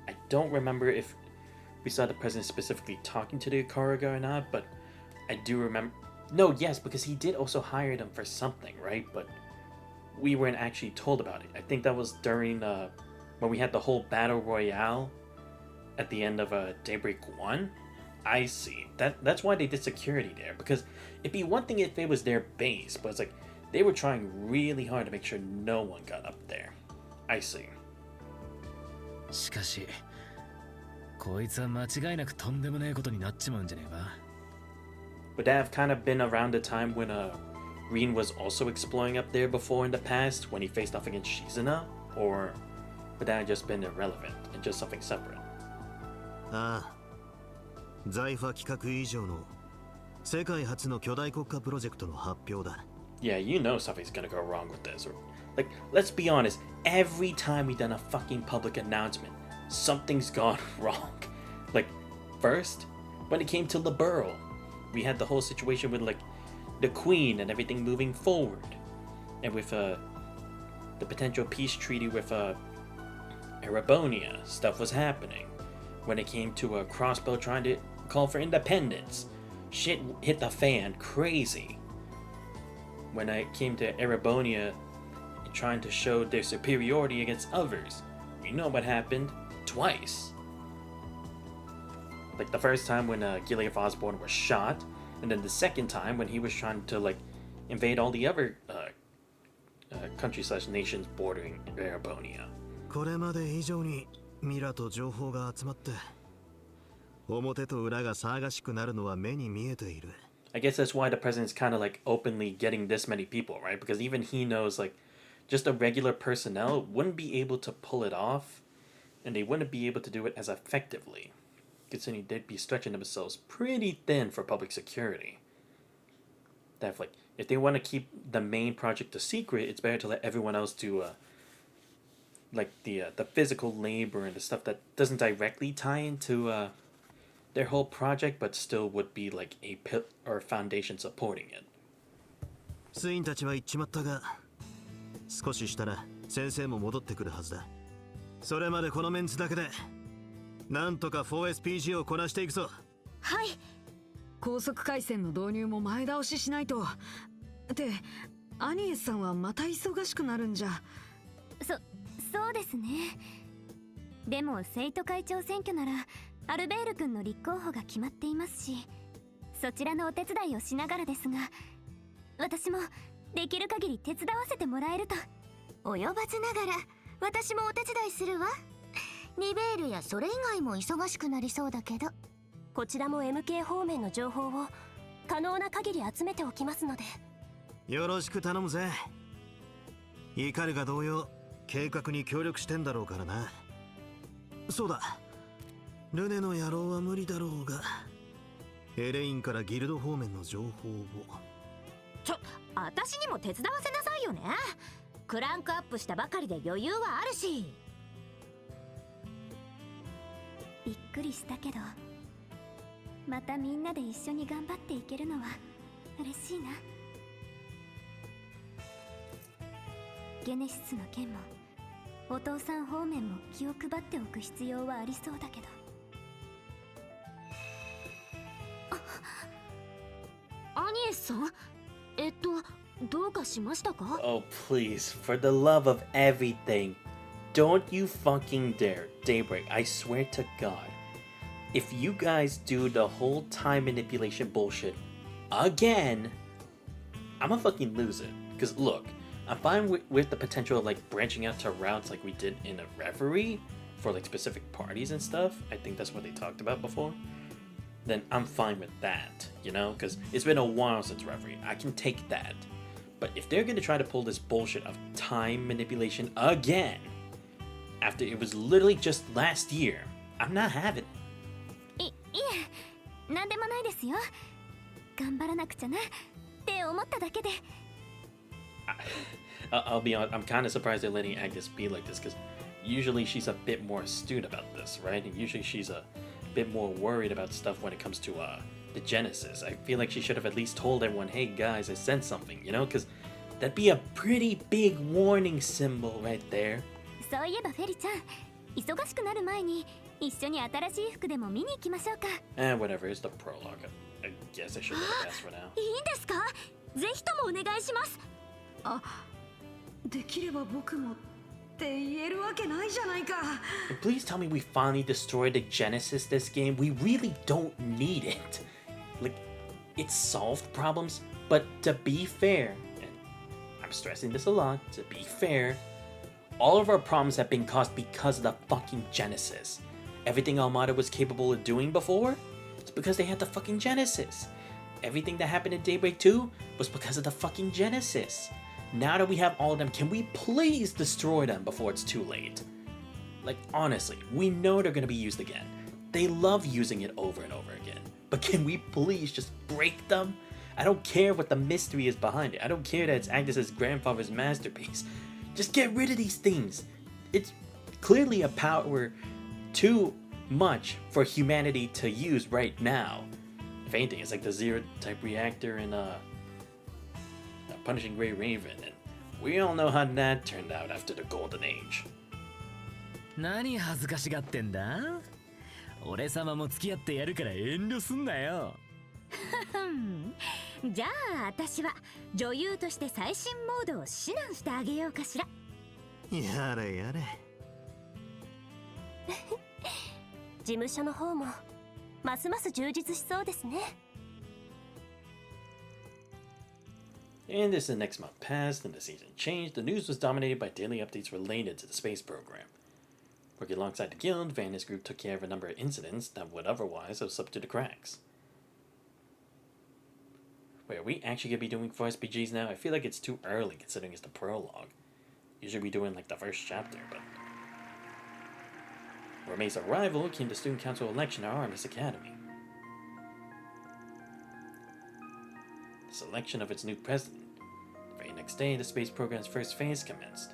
I don't remember if we saw the president specifically talking to the Ikaruga or not, but I do remember. No, yes, because he did also hire them for something, right? But we weren't actually told about it. I think that was during when we had the whole battle royale at the end of Daybreak 1. I see. That's why they did security there, because it'd be one thing if it was their base, but it's like they were trying really hard to make sure no one got up there. I see. しかしこいつは間違いなくとんでもねえことになっちまうんじゃねえか。Would that have kind of been around the time when Rin was also exploring up there before in the past when he faced off against Shizuna? Or would that have just been irrelevant and just something separate? ああ、財閥企画以上の世界初の巨大国家プロジェクトの発表だ。Yeah, you know something's gonna go wrong with this. Like, let's be honest, every time we've done a fucking public announcement, something's gone wrong. Like, first, when it came to Liberl, we had the whole situation with, like, the Queen and everything moving forward. And with, the potential peace treaty with, Erebonia, stuff was happening. When it came to, Crossbow trying to call for independence, shit hit the fan crazy. When it came to Erebonia trying to show their superiority against others. We know what happened twice. Like the first time when Gilead Osborne was shot, and then the second time when he was trying to like invade all the other country/nations bordering Erabonia. これまで以上にミラと情報が集まって表と裏が騒がしくなるのは目に見えている。I guess that's why the president's kind of like openly getting this many people, right? Because even he knows like just a regular personnel wouldn't be able to pull it off, and they wouldn't be able to do it as effectively, considering they'd be stretching themselves pretty thin for public security. That if they want to keep the main project a secret, it's better to let everyone else do the physical labor and the stuff that doesn't directly tie into their whole project, but still would be like a pit or foundation supporting it. スインたちは行っちまったが、少ししたら先生も戻ってくるはずだ。それまでこのメンツだけでなんとか 4SPG をこなしていくぞ。はい。高速回線の導入も前倒ししないと。ってアニエスさんはまた忙しくなるんじゃ。そうですね。でも生徒会長選挙ならアルベール君の立候補が決まっていますし、そちらのお手伝いをしながらですが、私もできる限り手伝わせてもらえると。及ばずながら私もお手伝いするわ。リベールやそれ以外も忙しくなりそうだけど、こちらも MK 方面の情報を可能な限り集めておきますので。よろしく頼むぜ。イカルが同様計画に協力してんだろうからな。そうだ、ルネの野郎は無理だろうが、エレインからギルド方面の情報を。私にも手伝わせなさいよね。クランクアップしたばかりで余裕はあるし。びっくりしたけど、またみんなで一緒に頑張っていけるのは嬉しいな。ゲネシスの件もお父さん方面も気を配っておく必要はありそうだけど。アニエスさん、どうかしましたか？ Oh please, for the love of everything, don't you fucking dare, Daybreak, I swear to God, if you guys do the whole time manipulation bullshit again, I'ma fucking lose it. Cause look, I'm fine with the potential of like branching out to routes like we did in a Reverie for like specific parties and stuff. I think that's what they talked about before. Then I'm fine with that, you know? Because it's been a while since Reverie. I can take that. But if they're going to try to pull this bullshit of time manipulation again, after it was literally just last year, I'm not having it. いえ、なんでもないですよ。頑張らなくちゃなって思っただけで。I'll be honest, I'm kind of surprised they're letting Agnes be like this, because usually she's a bit more astute about this, right? And usually she's a bit more worried about stuff when it comes to the Genesis. I feel like she should have at least told everyone, hey guys, I sent something, you know? Because that'd be a pretty big warning symbol right there. そういえばフェリちゃん、忙しくなる前に一緒に新しい服でも見に行きましょうか。Whatever, it's the prologue. I guess I should let it pass for now. いいんですか？ぜひともお願いします。できれば僕もって言えるわけないじゃないか。Please tell me we finally destroyed the Genesis this game. We really don't need it. Like, it solved problems, but to be fair, and I'm stressing this a lot, to be fair, all of our problems have been caused because of the fucking Genesis. Everything Armada was capable of doing before, it's because they had the fucking Genesis. Everything that happened in Daybreak 2 was because of the fucking Genesis. Now that we have all of them, can we please destroy them before it's too late? Like, honestly, we know they're gonna be used again. They love using it over and over again. But can we please just break them? I don't care what the mystery is behind it. I don't care that it's Agnes's grandfather's masterpiece. Just get rid of these things. It's clearly a power too much for humanity to use right now. If anything, it's like the Zero type reactor in Punishing Grey Raven, and we all know how that turned out after the Golden Age. 何恥ずかしがってんだ？俺様も付き合ってやるから遠慮すんなよ。じゃあ私は女優として最新モードを指南してあげようかしら。やれやれ。事務所の方もますます充実しそうですね。 And as the next month passed and the season changed, the news was dominated by daily updates related to the space program. Working alongside the guild, Van and his group took care of a number of incidents that would otherwise have slipped through the cracks. Wait, are we actually going to be doing 4 SPGs now? I feel like it's too early considering it's the prologue. Usually we doing like the first chapter, but... With May's arrival came the student council election at Artemis Academy. The selection of its new president. The very next day, the space program's first phase commenced.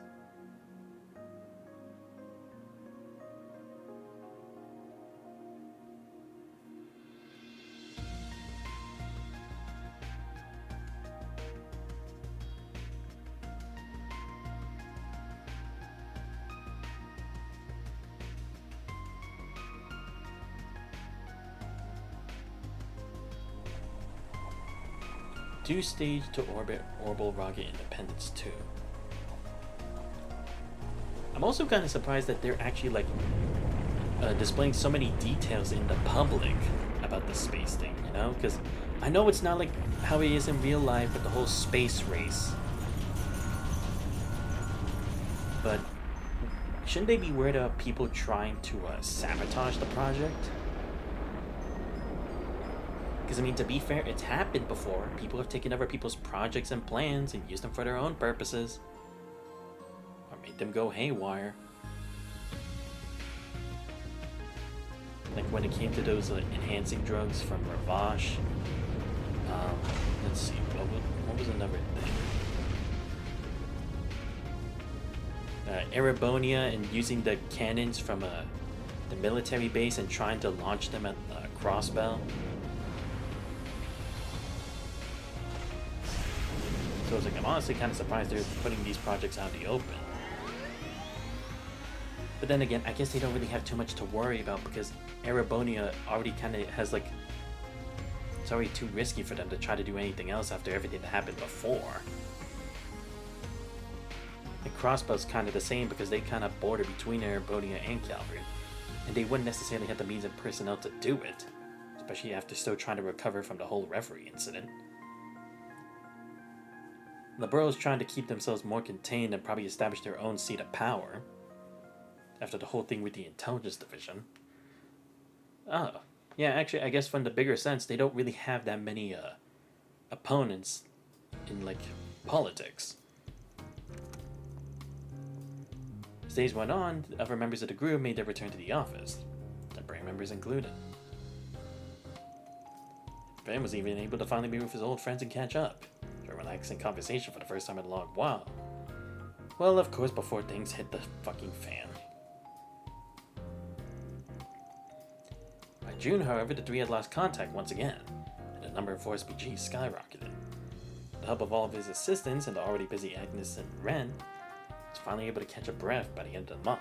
Two-stage to orbit orbital rocket Independence 2. I'm also kind of surprised that they're actually like displaying so many details in the public about the space thing, you know? Because I know it's not like how it is in real life with the whole space race. But shouldn't they be worried about people trying to sabotage the project? Because, I mean, to be fair, it's happened before. People have taken over people's projects and plans and used them for their own purposes. Or made them go haywire. Like when it came to those enhancing drugs from Ravash. Let's see, what was another thing? Erebonia and using the cannons from the military base and trying to launch them at Crossbell. So I was like, I'm honestly kind of surprised they're putting these projects out in the open. But then again, I guess they don't really have too much to worry about because Erebonia already kind of has like... It's already too risky for them to try to do anything else after everything that happened before. And Crossbow's kind of the same because they kind of border between Erebonia and Calvary. And they wouldn't necessarily have the means and personnel to do it. Especially after still trying to recover from the whole referee incident. The boroughs trying to keep themselves more contained and probably establish their own seat of power. After the whole thing with the intelligence division. Oh, yeah, actually, I guess from the bigger sense, they don't really have that many opponents in, like, politics. As days went on, other members of the group made their return to the office, temporary members included. Ben was even able to finally be with his old friends and catch up. A relaxing conversation for the first time in a long while. Well, of course, before things hit the fucking fan. By June, however, the three had lost contact once again, and the number of 4SPGs skyrocketed. With the help of all of his assistants and the already busy Agnes and Ren, he was finally able to catch a breath by the end of the month.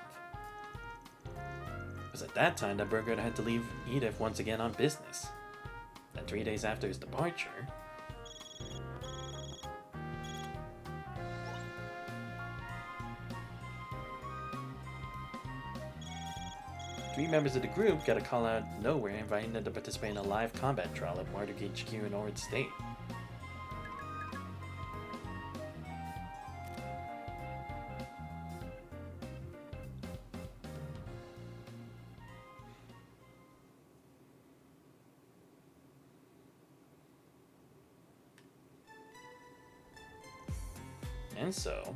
It was at that time that Burger had to leave Edith once again on business. Then 3 days after his departure, three members of the group got a call out of nowhere inviting them to participate in a live combat trial at Marduk HQ in Ord State. And so,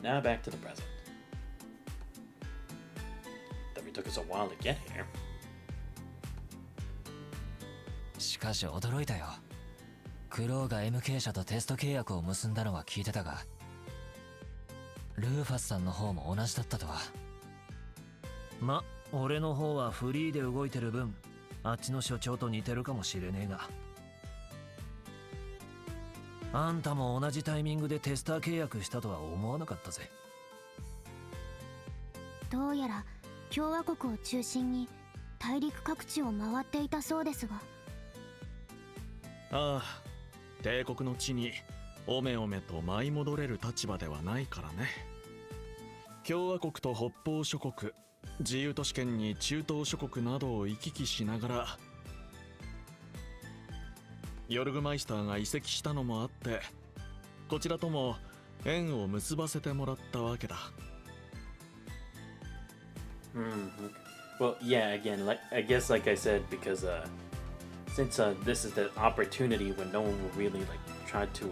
now back to the present. It took us a while to get here. しかし驚いたよ。クロウが MK 社とテスト契約を結んだのは聞いてたが、ルーファスさんの方も同じだったとは。ま、俺の方はフリーで動いてる分、あっちの所長と似てるかもしれねえが。あんたも同じタイミングでテスター契約したとは思わなかったぜ。どうやら共和国を中心に大陸各地を回っていたそうですが。ああ、帝国の地におめおめと舞い戻れる立場ではないからね。共和国と北方諸国、自由都市圏に中東諸国などを行き来しながら、ヨルグマイスターが移籍したのもあって、こちらとも縁を結ばせてもらったわけだ。Well, yeah, again, like I guess like I said, because since this is the opportunity when no one will really like try to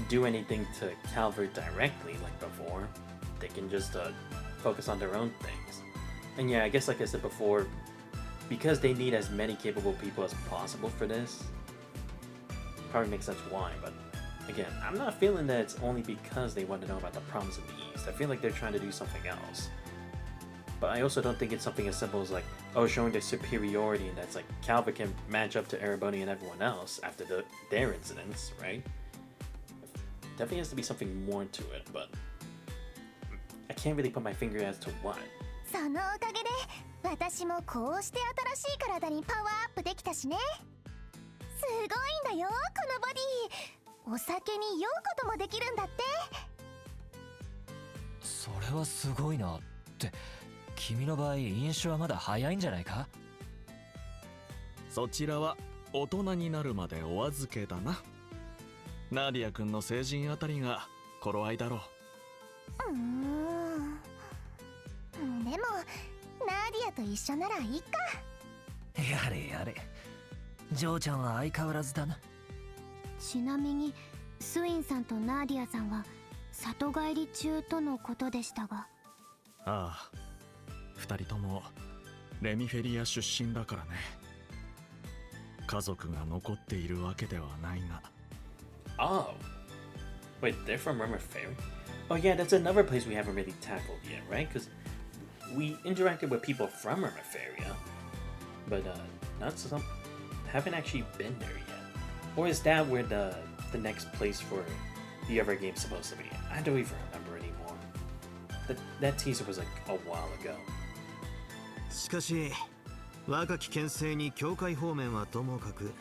do anything to Calvert directly like before, they can just focus on their own things. And yeah, I guess like I said before, because they need as many capable people as possible for this, probably makes sense why, but again, I'm not feeling that it's only because they want to know about the problems of the East. I feel like they're trying to do something else. But I also don't think it's something as simple as like, oh, showing their superiority, and that's like Calvert can match up to Erebony and everyone else after their incidents, right? Definitely has to be something more to it, but I can't really put my finger as to what. そのおかげで私もこうして新しい体にパワーアップできたしね。すごいんだよこのボディ。お酒に酔うこともできるんだって。それはすごいなって。君の場合飲酒はまだ早いんじゃないか。そちらは大人になるまでお預けだな。ナディア君の成人あたりが頃合いだろう。でもナディアと一緒ならいいか。やれやれ、ジョーちゃんは相変わらずだな。ちなみにスウィンさんとナディアさんは里帰り中とのことでしたが。ああ、二人ともレミフェリア出身だからね。家族が残っているわけではないが。Oh, wait, they're from Rimmer Ferry? Oh yeah, that's another place we haven't really tackled yet, right? Because we interacted with people from Rimmer Ferry, but haven't actually been there yet. Or is that where the next place for the other game's supposed to be? I don't even remember anymore. That teaser was like a while ago. しかし若き剣聖に教会方面はともかく、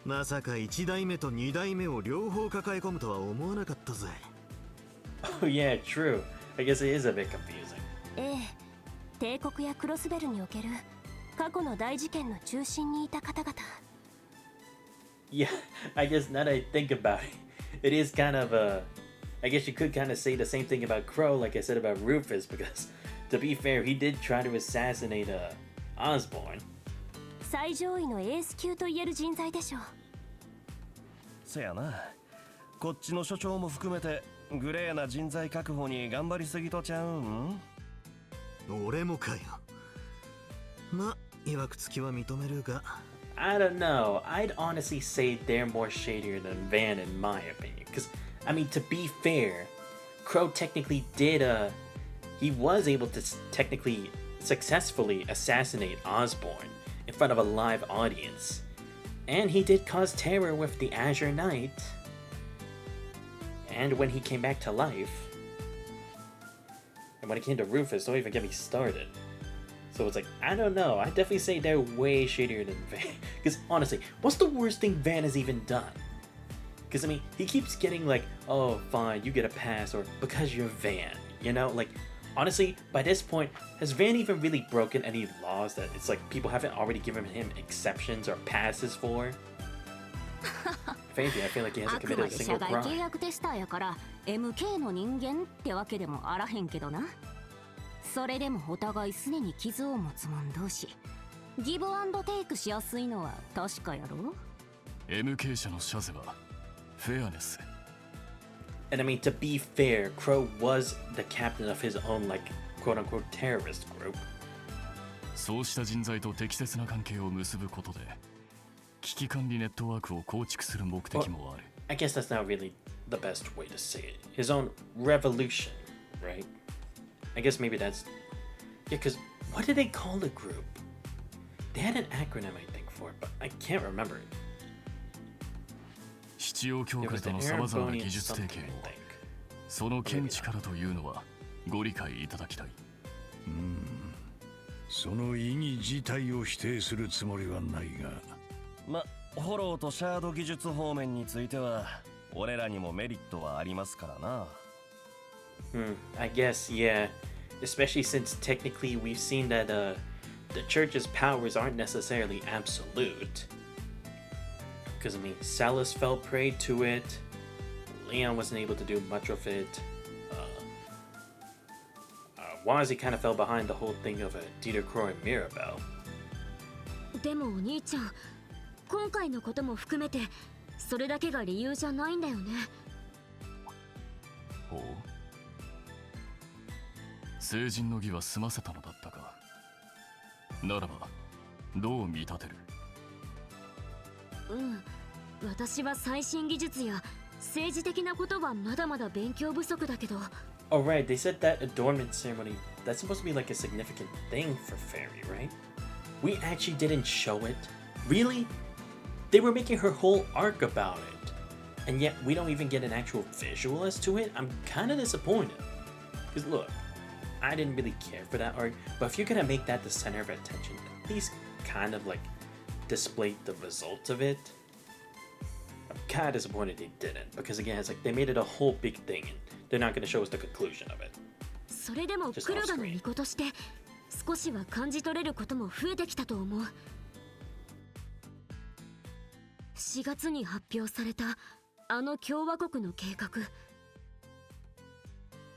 まさか1代目と2代目を両方抱え込むとは思わなかったぜ。Oh yeah, true. I guess it is a bit confusing. ええ、帝国やクロスベルにおける過去の大事件の中心にいた方々。Yeah, I guess now that I think about it, it is kind of I guess you could kind of say the same thing about Crow, like I said about Rufus, because to be fair, he did try to assassinate Osborn. 最上位のエース級と言える人材でしょう。せやな。こっちの所長も含めてグレーな人材確保に頑張りすぎとちゃうん？俺もかよ。ま、いわくつきは認めるが。I don't know. I'd honestly say they're more shadier than Van in my opinion. Because, I mean, to be fair, Crow technically did, he was able to technically successfully assassinate Osborn in front of a live audience. And he did cause terror with the Azure Knight. And when he came back to life. And when it came to Rufus, don't even get me started. So it's like, I don't know. I definitely say they're way shadier than Van. Because honestly, what's the worst thing Van has even done? Because I mean, he keeps getting like, oh, fine, you get a pass, or because you're Van. You know, like, honestly, by this point, has Van even really broken any laws that it's like people haven't already given him exceptions or passes for? If anything, I feel like he hasn't committed a single あくまで社外契 crime. 約テスターやから MK の人間ってわけでもあらへんけどな。それでもお互いすでに傷を持つ者同士、ギブアンドテイクしやすいのは確かやろ。 MK 社のシャゼはフェアネス。 And I mean, to be fair, Crow was the captain of his own, like, quote-unquote terrorist group. そうした人材と適切な関係を結ぶことで危機管理ネットワークを構築する目的もある。 I guess that's not really the best way to say it. His own revolution, right? I guess maybe that's... Yeah, because what did they call the group? They had an acronym, I think, for it, but I can't remember it. 七曜協会とのさまざまな技術提携をその見地からというのはご理解いただきたい。その意義自体を否定するつもりはないが、ま、フォローとシャード技術方面については俺らにもメリットはありますからな。I guess, yeah. Especially since technically we've seen that the church's powers aren't necessarily absolute. Because, I mean, Salus fell prey to it. Leon wasn't able to do much of it. Wazi kind of fell behind the whole thing of Dieter Crow and Mirabelle. でもお兄ちゃん、今回のことも含めてそれだけが理由じゃないんだよね。ほう。聖人の儀は済ませたのだったか。ならばどう見立てる？私は最新技術や政治的なことはまだまだ勉強不足だけど。Oh right, they said that adornment ceremony, that's supposed to be like a significant thing for Fairy, right? We actually didn't show it. Really? They were making her whole arc about it. And yet we don't even get an actual visual as to it? I'm kind of disappointed. Because look, I didn't really care for that arc, but if you're gonna make that the center of attention, at least kind of like display the results of it. I'm kind of disappointed they didn't, because again, it's like they made it a whole big thing and they're not going to show us the conclusion of it. それでも黒田の巫女として少しは感じ取れることも増えてきたと思う。4月に発表されたあの共和国の計画、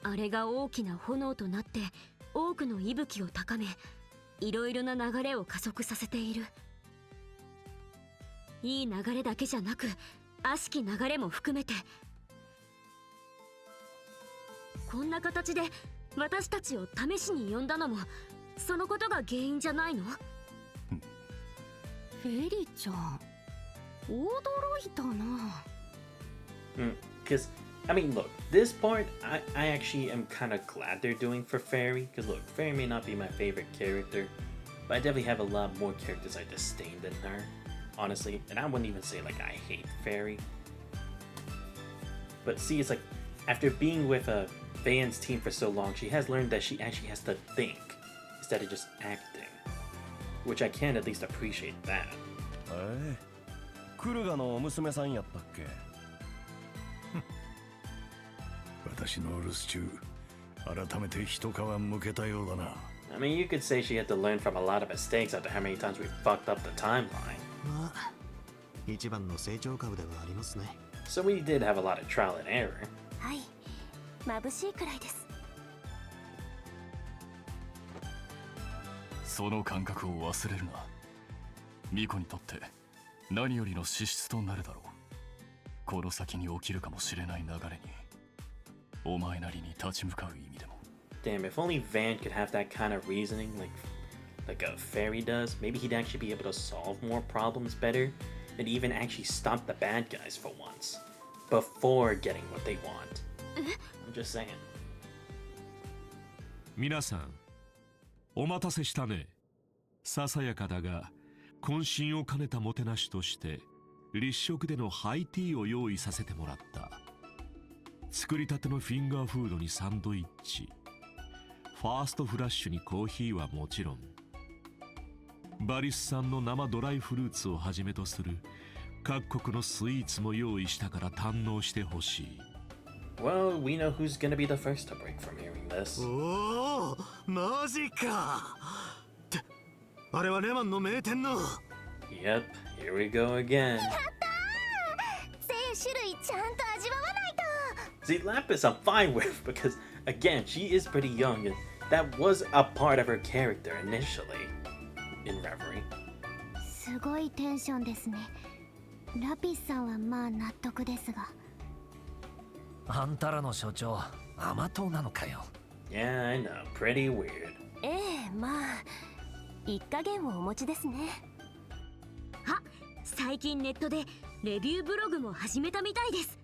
あれが大きな炎となって多くの息吹を高め、いろいろな流れを加速させている。いい流れだけじゃなく悪しき流れも含めて、こんな形で私たちを試しに呼んだのもそのことが原因じゃないの？フェリちゃん、驚いたな。Because, I mean, look, this part, I actually am kind of glad they're doing for Fairy. Because look, Fairy may not be my favorite character, but I definitely have a lot more characters I disdain than her, honestly. And I wouldn't even say, like, I hate Fairy. But see, it's like, after being with Van's team for so long, she has learned that she actually has to think instead of just acting. Which I can at least appreciate that. クルガの娘さんやったっけ？私の留守中、改めて一皮むけたようだな。I mean, you could say she had to learn from a lot of mistakes after how many times we fucked up the timeline. まあ、一番の成長株ではありますね。So we did have a lot of trial and error. はい、眩しいくらいです。その感覚を忘れるな。ミコにとって何よりの資質となるだろう。この先に起きるかもしれない流れに、お前なりに立ち向かう意味でも。Damn, if only Van could have that kind of reasoning like a fairy does, maybe he'd actually be able to solve more problems better and even actually stop the bad guys for once before getting what they want. I'm just saying. 皆さん、お待たせしたね。ささやかだが渾身を兼ねたもてなしとして立食でのハイティーを用意させてもらった。作りたてのフィンガーフードにサンドイッチ、ファーストフラッシュにコーヒーはもちろん、バリス産の生ドライフルーツをはじめとする各国のスイーツも用意したから堪能してほしい。Well, we know who's gonna be the first to break from hearing this. おお、マジか。ってあれはレマンの名店の。Yep, here we go again. やったー！全種類ちゃんと味わわないと。 See, Lapis I'm fine with because again, she is pretty young and that was a part of her character initially in Reverie. すごいテンションですね。ラピスさんはまあ納得ですが。あんたらの所長、甘党なのかよ。Yeah, I know, pretty weird. ええ、まあ一加減をお持ちですね。あ、最近ネットでレビューブログも始めたみたいです。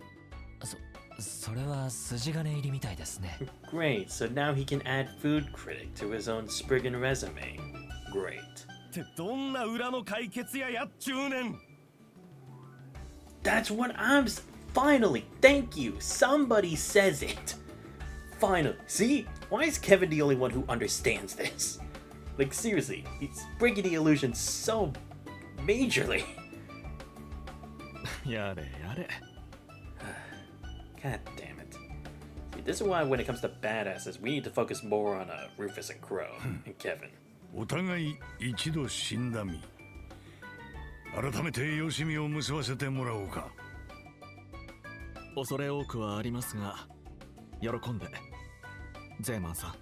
それは筋金入りみたいですね。Great, so now he can add food critic to his own Spriggan resume. Great. ってどんな裏の解決やっちゅうねん。 That's what Finally, thank you. Somebody says it. Finally. See? Why is Kevin the only one who understands this? Like, seriously, he's breaking the illusion so majorly. やれやれ God damn it. See, this is why when it comes to badasses, we need to focus more on Rufus and Crow and Kevin. お互い一度死んだ身。改めてよしみを結ばせてもらおうか。恐れ多くはありますが喜んでゼーマンさん。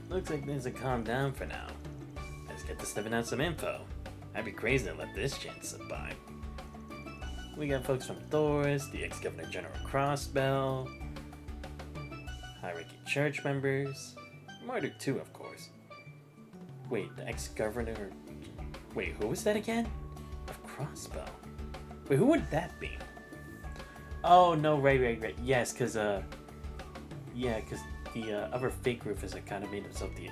Looks like things have calmed down for now. Let's get to sniffing out some info. I'd be crazy to let this chance slip by. We got folks from Thor's, the ex-Governor General Crossbell, high-ranking church members, Martyr too, of course. Wait, the ex-Governor... Wait, who was that again? Of Crossbell. Wait, who would that be? Oh, no, right. Yes, because, yeah, because the other fake Rufus had kind of made himself the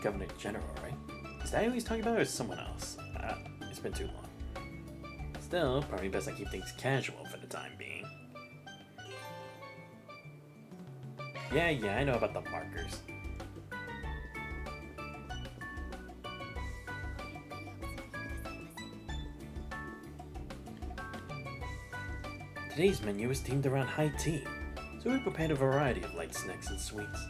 Governor General, right? Is that who he's talking about, or is someone else? It's been too long. Still, probably best I keep things casual for the time being. Yeah, I know about the markers. Today's menu is themed around high tea, so we prepared a variety of light snacks and sweets.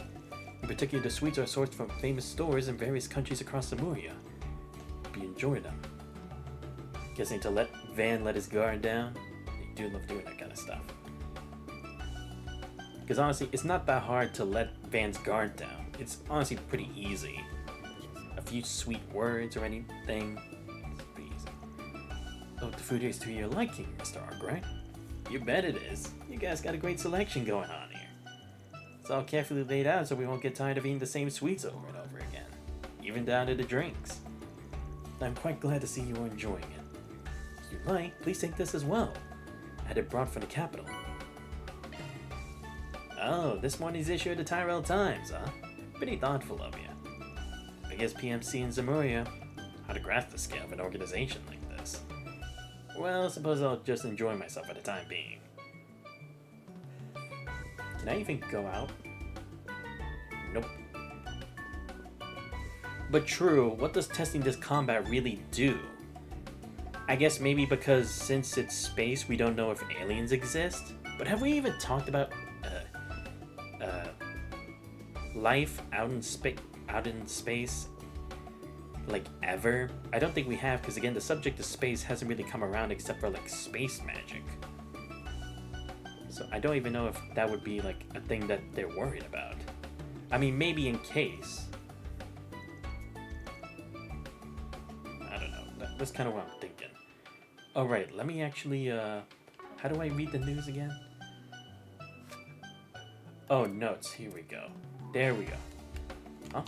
In particular, the sweets are sourced from famous stores in various countries across Lemuria. Hope you enjoy them. Guessing to let Van let his guard down? They do love doing that kind of stuff. Because honestly, it's not that hard to let Van's guard down. It's honestly pretty easy. A few sweet words or anything. It's pretty easy. Oh, the food is to your liking, Mr. Arkwright. You bet it is. You guys got a great selection going on here. It's all carefully laid out so we won't get tired of eating the same sweets over and over again. Even down to the drinks. I'm quite glad to see you are enjoying it. If you'd like, please take this as well. I had it brought from the capital. Oh, this morning's issue of the Tyrell Times, huh? Pretty thoughtful of you. Biggest PMC in Zemuria. How to grasp the scale of an organization like this. Well, I suppose I'll just enjoy myself for the time being. Can I even go out? Nope. But true, what does testing this combat really do? I guess maybe because since it's space, we don't know if aliens exist? But have we even talked about life out in space? Like, ever? I don't think we have, because again, the subject of space hasn't really come around except for, like, space magic. So I don't even know if that would be, like, a thing that they're worried about. I mean, maybe in case. I don't know. That's kind of what I'm thinking. Alright, let me actually, how do I read the news again? Oh, notes. Here we go. There we go. Huh?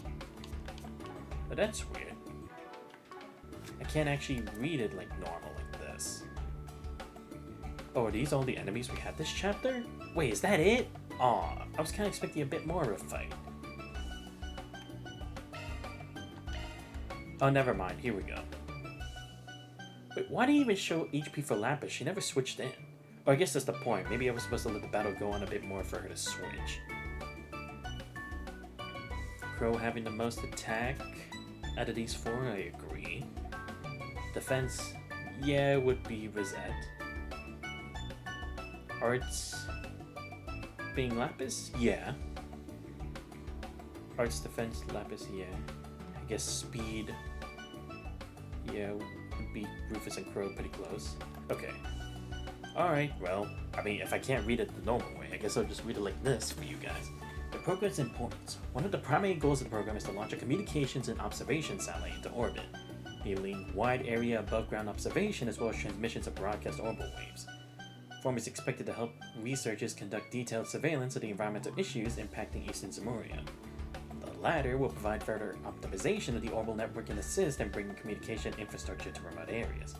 But that's weird. I can't actually read it like normal like this. Oh, are these all the enemies we had this chapter? Wait, is that it? Aw, I was kind of expecting a bit more of a fight. Oh, never mind. Here we go. Wait, why do you even show HP for Lapis? She never switched in. Or I guess that's the point. Maybe I was supposed to let the battle go on a bit more for her to switch. Crow having the most attack out of these four, I agree. Defense, yeah, would be Rosette. Arts being Lapis, yeah. Arts, defense, Lapis, yeah. I guess speed, yeah, would be Rufus and Crow pretty close. Okay. Alright, well, I mean, if I can't read it the normal way, I guess I'll just read it like this for you guys. The program's importance. One of the primary goals of the program is to launch a communications and observation satellite into orbit, enabling wide area above ground observation as well as transmissions of broadcast orbital waves. The form is expected to help researchers conduct detailed surveillance of the environmental issues impacting Eastern Zemuria. The latter will provide further optimization of the orbital network and assist in bringing communication infrastructure to remote areas.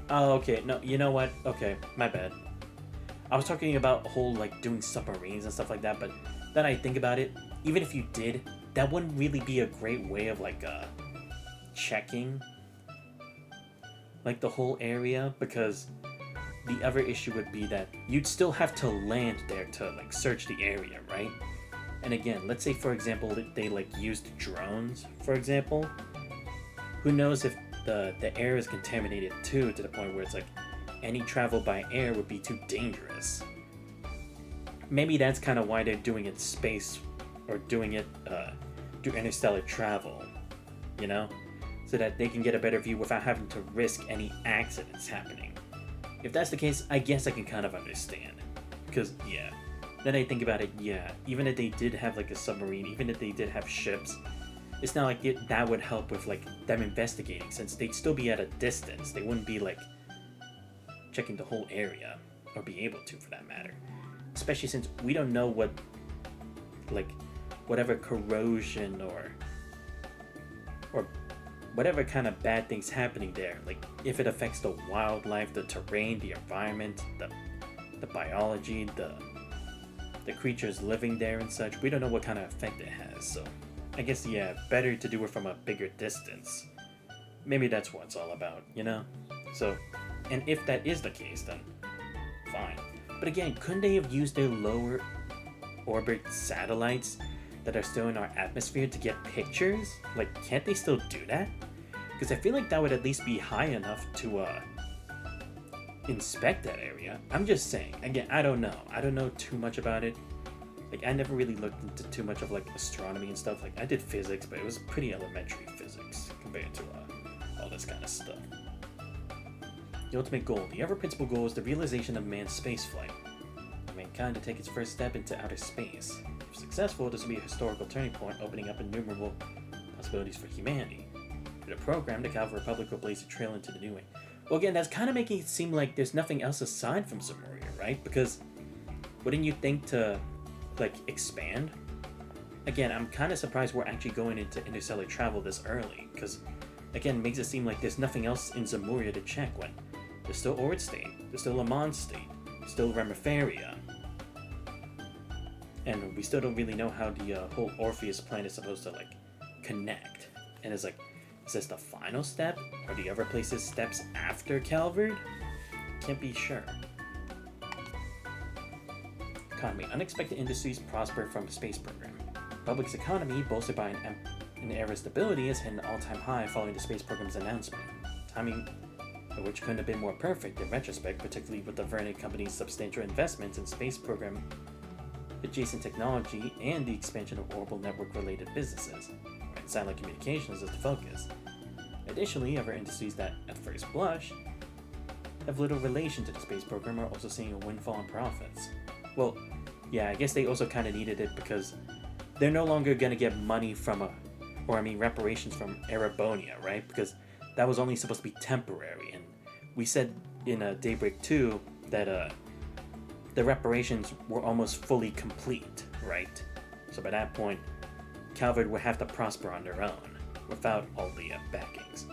Oh, okay, no, you know what? Okay, my bad. I was talking about whole, like, doing submarines and stuff like that, but that I think about it, even if you did, that wouldn't really be a great way of like checking like the whole area, because the other issue would be that you'd still have to land there to like search the area, right? And again, let's say for example they like used drones, for example. Who knows if the air is contaminated too, to the point where it's like any travel by air would be too dangerous. Maybe that's kind of why they're doing it space, or doing it through interstellar travel, you know? So that they can get a better view without having to risk any accidents happening. If that's the case, I guess I can kind of understand. Because, yeah, then I think about it, yeah, even if they did have like a submarine, even if they did have ships, it's not like that would help with like them investigating, since they'd still be at a distance. They wouldn't be like checking the whole area, or be able to for that matter. Especially since we don't know what, like, whatever corrosion or whatever kind of bad things happening there, like if it affects the wildlife, the terrain, the environment, the biology, the creatures living there and such. We don't know what kind of effect it has, so I guess, yeah, better to do it from a bigger distance. Maybe that's what it's all about, you know? So, and if that is the case, then fine. But again, couldn't they have used their lower orbit satellites that are still in our atmosphere to get pictures? Like, can't they still do that? Because I feel like that would at least be high enough to inspect that area. I'm just saying. Again, I don't know. I don't know too much about it. Like, I never really looked into too much of like astronomy and stuff. Like, I did physics, but it was pretty elementary physics compared to all this kind of stuff. The ultimate goal. The ever-principal goal is the realization of man's spaceflight. For mankind to take its first step into outer space. If successful, this will be a historical turning point, opening up innumerable possibilities for humanity. Through the program, the Calvary Republic will blaze a trail into the new age. Well, again, that's kind of making it seem like there's nothing else aside from Zemuria, right? Because wouldn't you think to, like, expand? Again, I'm kind of surprised we're actually going into interstellar travel this early, because, again, it makes it seem like there's nothing else in Zemuria to check when there's still Ord State, there's still Lamont State, still Remiferia. And we still don't really know how the whole Orpheus plan is supposed to, like, connect. And it's like, is this the final step? Are the other places steps after Calvard? Can't be sure. Economy. Unexpected industries prosper from the space program. Public's economy, bolstered by an era of stability, has hit an all-time high following the space program's announcement. Timing of which couldn't have been more perfect in retrospect, particularly with the Verne Company's substantial investments in space program adjacent technology and the expansion of orbital network-related businesses. Satellite communications is the focus. Additionally, other industries that, at first blush, have little relation to the space program are also seeing a windfall in profits. Well, yeah, I guess they also kind of needed it because they're no longer going to get money from reparations from Erebonia, right? Because that was only supposed to be temporary, and we said in Daybreak 2 that the reparations were almost fully complete, right? So by that point, Calvard would have to prosper on their own, without all the backings.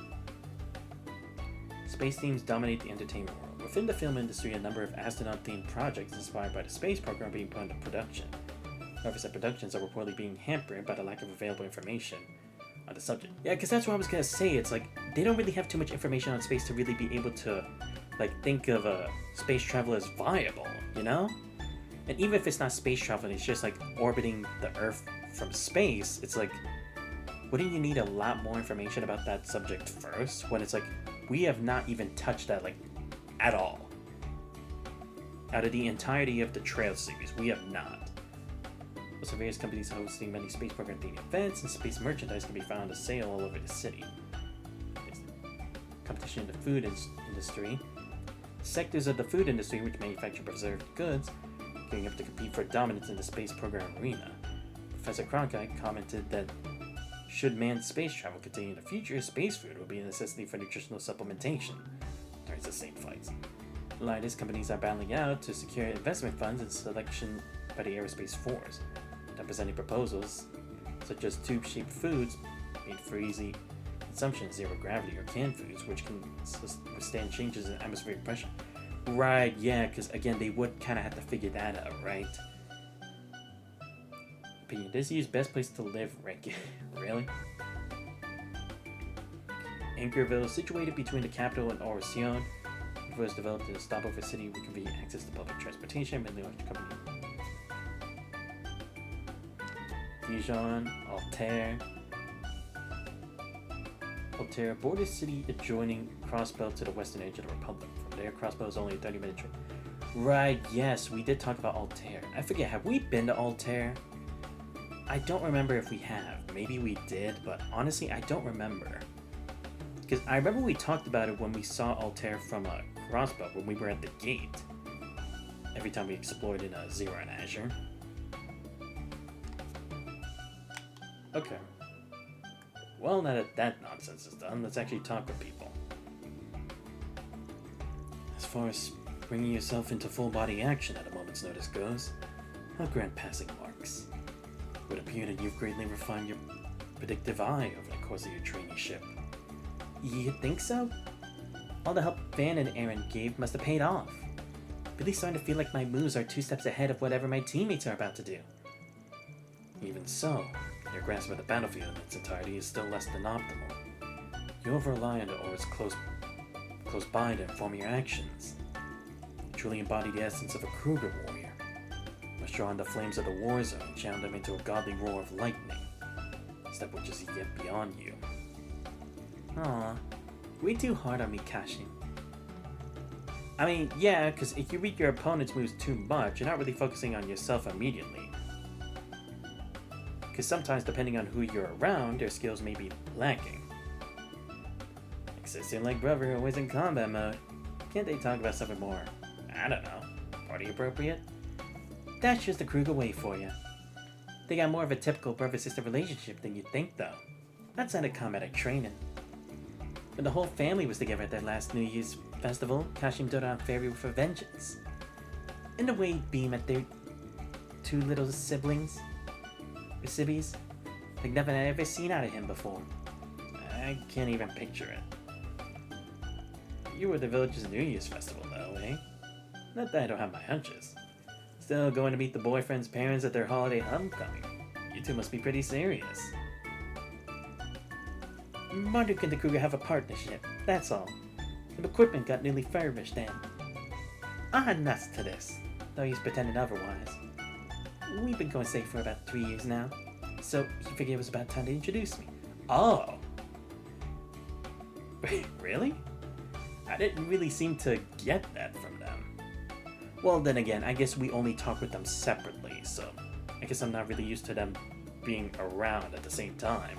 Space themes dominate the entertainment world. Within the film industry, a number of astronaut-themed projects inspired by the space program are being put into production. However, said productions are reportedly being hampered by the lack of available information on the subject. Yeah, because that's what I was gonna say. It's like, they don't really have too much information on space to really be able to, like, think of space travel as viable, you know? And even if it's not space travel, it's just like orbiting the Earth from space, it's like, wouldn't you need a lot more information about that subject first, when it's like, we have not even touched that, like, at all. Out of the entirety of the Trail series, we have not. Also, various companies hosting many space program themed events, and space merchandise can be found to sale all over the city. There's competition in the food industry. Sectors of the food industry, which manufacture preserved goods, gearing up to compete for dominance in the space program arena. Professor Cronkite commented that should manned space travel continue in the future, space food will be a necessity for nutritional supplementation during sustained flights. The latest companies are battling out to secure investment funds and selection by the Aerospace Force. They're presenting proposals such as tube-shaped foods made for easy consumption, zero gravity, or canned foods, which can withstand changes in atmospheric pressure. Right, yeah, because again, they would kind of have to figure that out, right? opinion, this is best place to live ranking. Really? Anchorville, situated between the capital and Oracion, it was developed in a stopover city with convenient access to public transportation and the electric company. Dijon, Altair. Altair, border city adjoining Crossbow to the western edge of the Republic. From there, Crossbow is only a 30-minute trip. Right, yes, we did talk about Altair. I forget, have we been to Altair? I don't remember if we have. Maybe we did, but honestly, I don't remember. Because I remember we talked about it when we saw Altair from a Crossbow, when we were at the gate. Every time we explored in Zero and Azure. Okay. Well, now that that nonsense is done, let's actually talk with people. As far as bringing yourself into full-body action at a moment's notice goes, I'll grant passing marks. It would appear that you've greatly refined your predictive eye over the course of your traineeship. You think so? All the help Van and Aaron gave must have paid off. Really starting to feel like my moves are 2 steps ahead of whatever my teammates are about to do. Even so, your grasp of the battlefield in its entirety is still less than optimal. You over-rely on the auras close by to inform your actions. You truly embody the essence of a Kruger warrior. You must draw on the flames of the war zone and channel them into a godly roar of lightning. Step which is yet beyond you. Aw, way too hard on me, Kashi. I mean, yeah, because if you read your opponent's moves too much, you're not really focusing on yourself immediately. Because sometimes, depending on who you're around, their skills may be lacking. Existing like brother, always in combat mode. Can't they talk about something more, I don't know, party appropriate? That's just the Kruger way for you. They got more of a typical brother-sister relationship than you'd think, though. Outside of combat training. When the whole family was together at their last New Year's festival, Kashim did on Fairy with a vengeance. And the way he'd beam at their 2 little siblings, or sibbies, like nothing I'd ever seen out of him before. I can't even picture it. You were the village's New Year's festival, though, eh? Not that I don't have my hunches. Still going to meet the boyfriend's parents at their holiday homecoming. You two must be pretty serious. Marduk and the Kruger have a partnership, that's all. The equipment got newly furbished and... I'll add nuts to this, though he's pretending otherwise. We've been going safe for about 3 years now, so he figured it was about time to introduce me. Oh! Wait, really? I didn't really seem to get that from them. Well, then again, I guess we only talk with them separately, so I guess I'm not really used to them being around at the same time.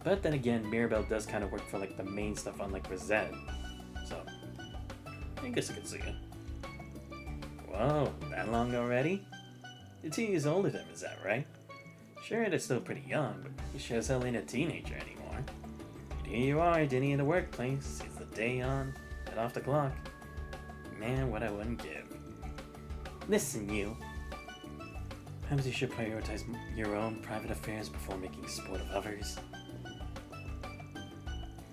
But then again, Mirabelle does kind of work for like the main stuff, unlike Rosette. So, I guess I could see it. Whoa, that long already? You're 2 years older than Rosette, right? Sure, they're still pretty young, but you sure as hell ain't a teenager anymore. But here you are, Denny in the workplace. It's the day on, and off the clock. Man, what I wouldn't give. Listen, you. Perhaps you should prioritize your own private affairs before making sport of others.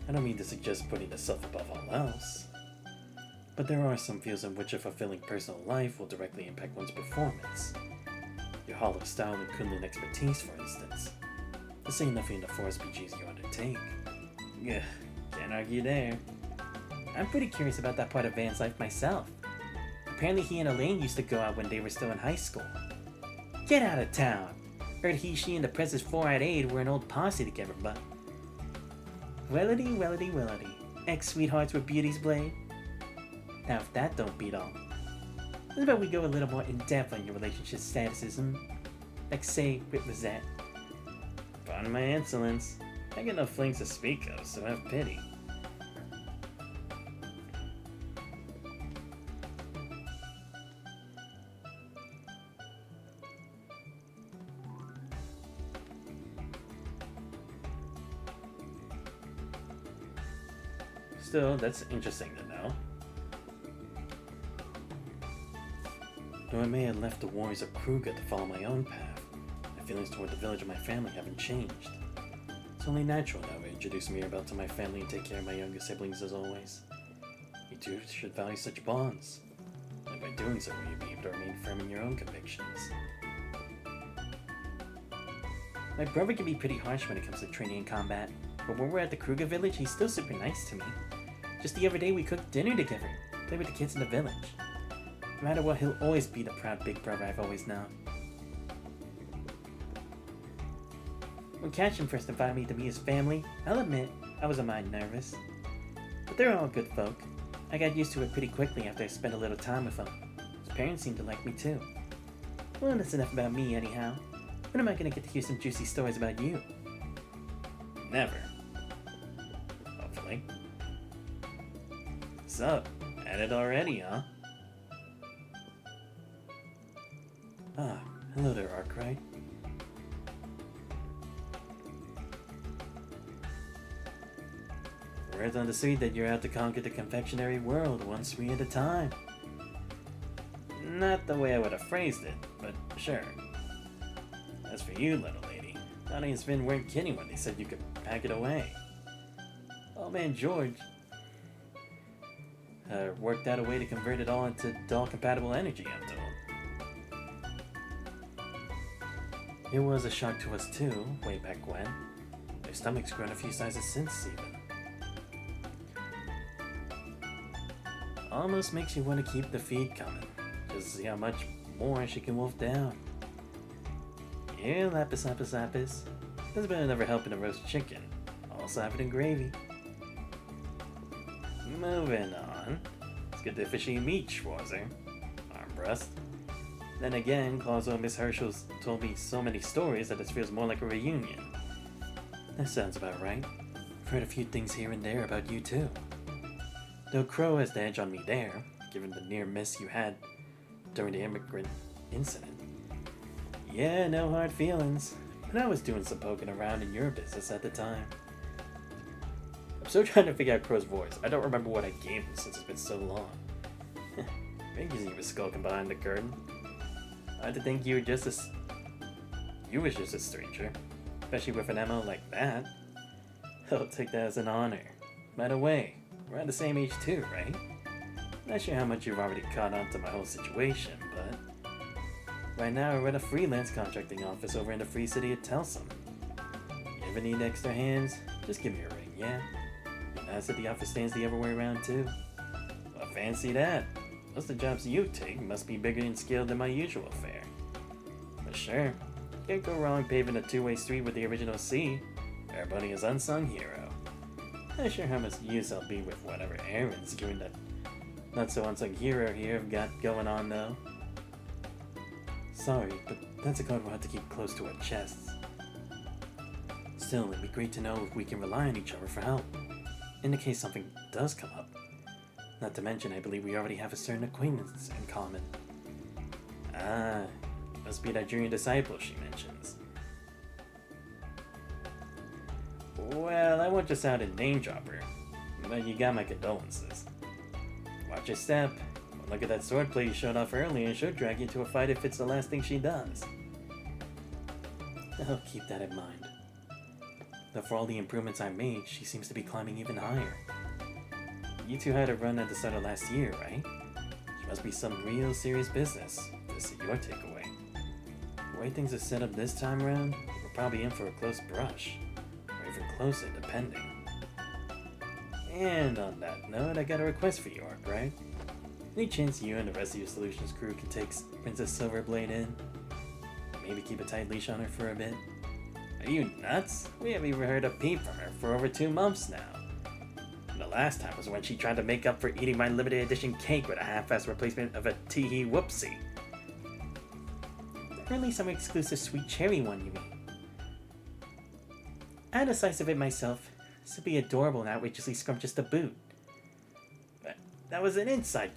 I don't mean to suggest putting the self above all else, but there are some fields in which a fulfilling personal life will directly impact one's performance. Your hollow style and Kunlun expertise, for instance. This ain't nothing in the forest BGs you undertake. Yeah, can't argue there. I'm pretty curious about that part of Van's life myself. Apparently he and Elaine used to go out when they were still in high school. Get out of town! Heard he, she, and the President's 4-eyed aide were an old posse together, but... Wellity, wellity, wellity. Ex-sweethearts with Beauty's Blade. Now if that don't beat all, how about we go a little more in-depth on your relationship statuses, like say with Rosette. Pardon my insolence. I get no flings to speak of, so have pity. Still, that's interesting to know. Though I may have left the warriors of Kruger to follow my own path, my feelings toward the village of my family haven't changed. It's only natural now to introduce Mirabelle to my family and take care of my younger siblings as always. You two should value such bonds, and by doing so will you be able to remain firm in your own convictions. My brother can be pretty harsh when it comes to training and combat, but when we're at the Kruger village, he's still super nice to me. Just the other day we cooked dinner together, played with the kids in the village. No matter what, he'll always be the proud big brother I've always known. When Cashin first invited me to meet his family, I'll admit, I was a mind nervous. But they're all good folk. I got used to it pretty quickly after I spent a little time with them. His parents seemed to like me too. Well, that's enough about me anyhow. When am I gonna get to hear some juicy stories about you? Never. Hopefully. So, at it already, huh? Ah, hello there, Arkwright. Word on the street that you're out to conquer the confectionery world one sweet at a time. Not the way I would have phrased it, but sure. As for you, little lady, Donnie and Sven weren't kidding when they said you could pack it away. Old man George worked out a way to convert it all into doll-compatible energy, I'm told. It was a shock to us too, way back when. Their stomachs grown a few sizes since, even. Almost makes you want to keep the feed coming, just to see how much more she can wolf down. Yeah, lapis lapis lapis. There's been another helping to roast chicken, all slapped in gravy. Moving on. Let's get the fishy meat, Schwarzer. Armbrust. Then again, Clauso and Miss Herschel's told me so many stories that this feels more like a reunion. That sounds about right. I've heard a few things here and there about you too. Though Crow has the edge on me there, given the near miss you had during the immigrant incident. Yeah, no hard feelings, but I was doing some poking around in your business at the time. I'm still trying to figure out Crow's voice. I don't remember what I gave him since it's been so long. Maybe he was skulking behind the curtain. I had to think you were just a stranger, especially with an MO like that. I'll take that as an honor. By the way, we're at the same age too, right? Not sure how much you've already caught on to my whole situation, but right now we're at a freelance contracting office over in the free city of Telsum. You ever need extra hands? Just give me a ring, yeah? Be nice if the office stands the other way around too. Well, fancy that. Most of the jobs you take must be bigger in scale than my usual fare. But sure, can't go wrong paving a two-way street with the original C. Everybody is unsung hero. Not sure how much use I'll be with whatever errands you and that not-so-unsung hero here have got going on, though. Sorry, but that's a code we'll have to keep close to our chests. Still, it'd be great to know if we can rely on each other for help, in the case something does come up. Not to mention, I believe we already have a certain acquaintance in common. Ah, must be that junior disciple she mentions. Well, I won't just sound a name dropper, but you got my condolences. Watch your step. One look at that swordplay you showed off earlier and she'll drag you into a fight if it's the last thing she does. I'll keep that in mind. Though for all the improvements I made, she seems to be climbing even higher. You two had a run at the start of last year, right? She must be some real serious business. This is your takeaway. The way things are set up this time around, we're probably in for a close brush. Even closer, depending. And on that note, I got a request for you, Arkwright. Any chance you and the rest of your solutions crew can take Princess Silverblade in? Maybe keep a tight leash on her for a bit? Are you nuts? We haven't even heard a peep from her for over 2 months now. And the last time was when she tried to make up for eating my limited edition cake with a half-assed replacement of a Teehee Whoopsie. Or at least some exclusive sweet cherry one, you mean? I had a slice of it myself. This would be adorable and outrageously scrumptious to boot. But that was an inside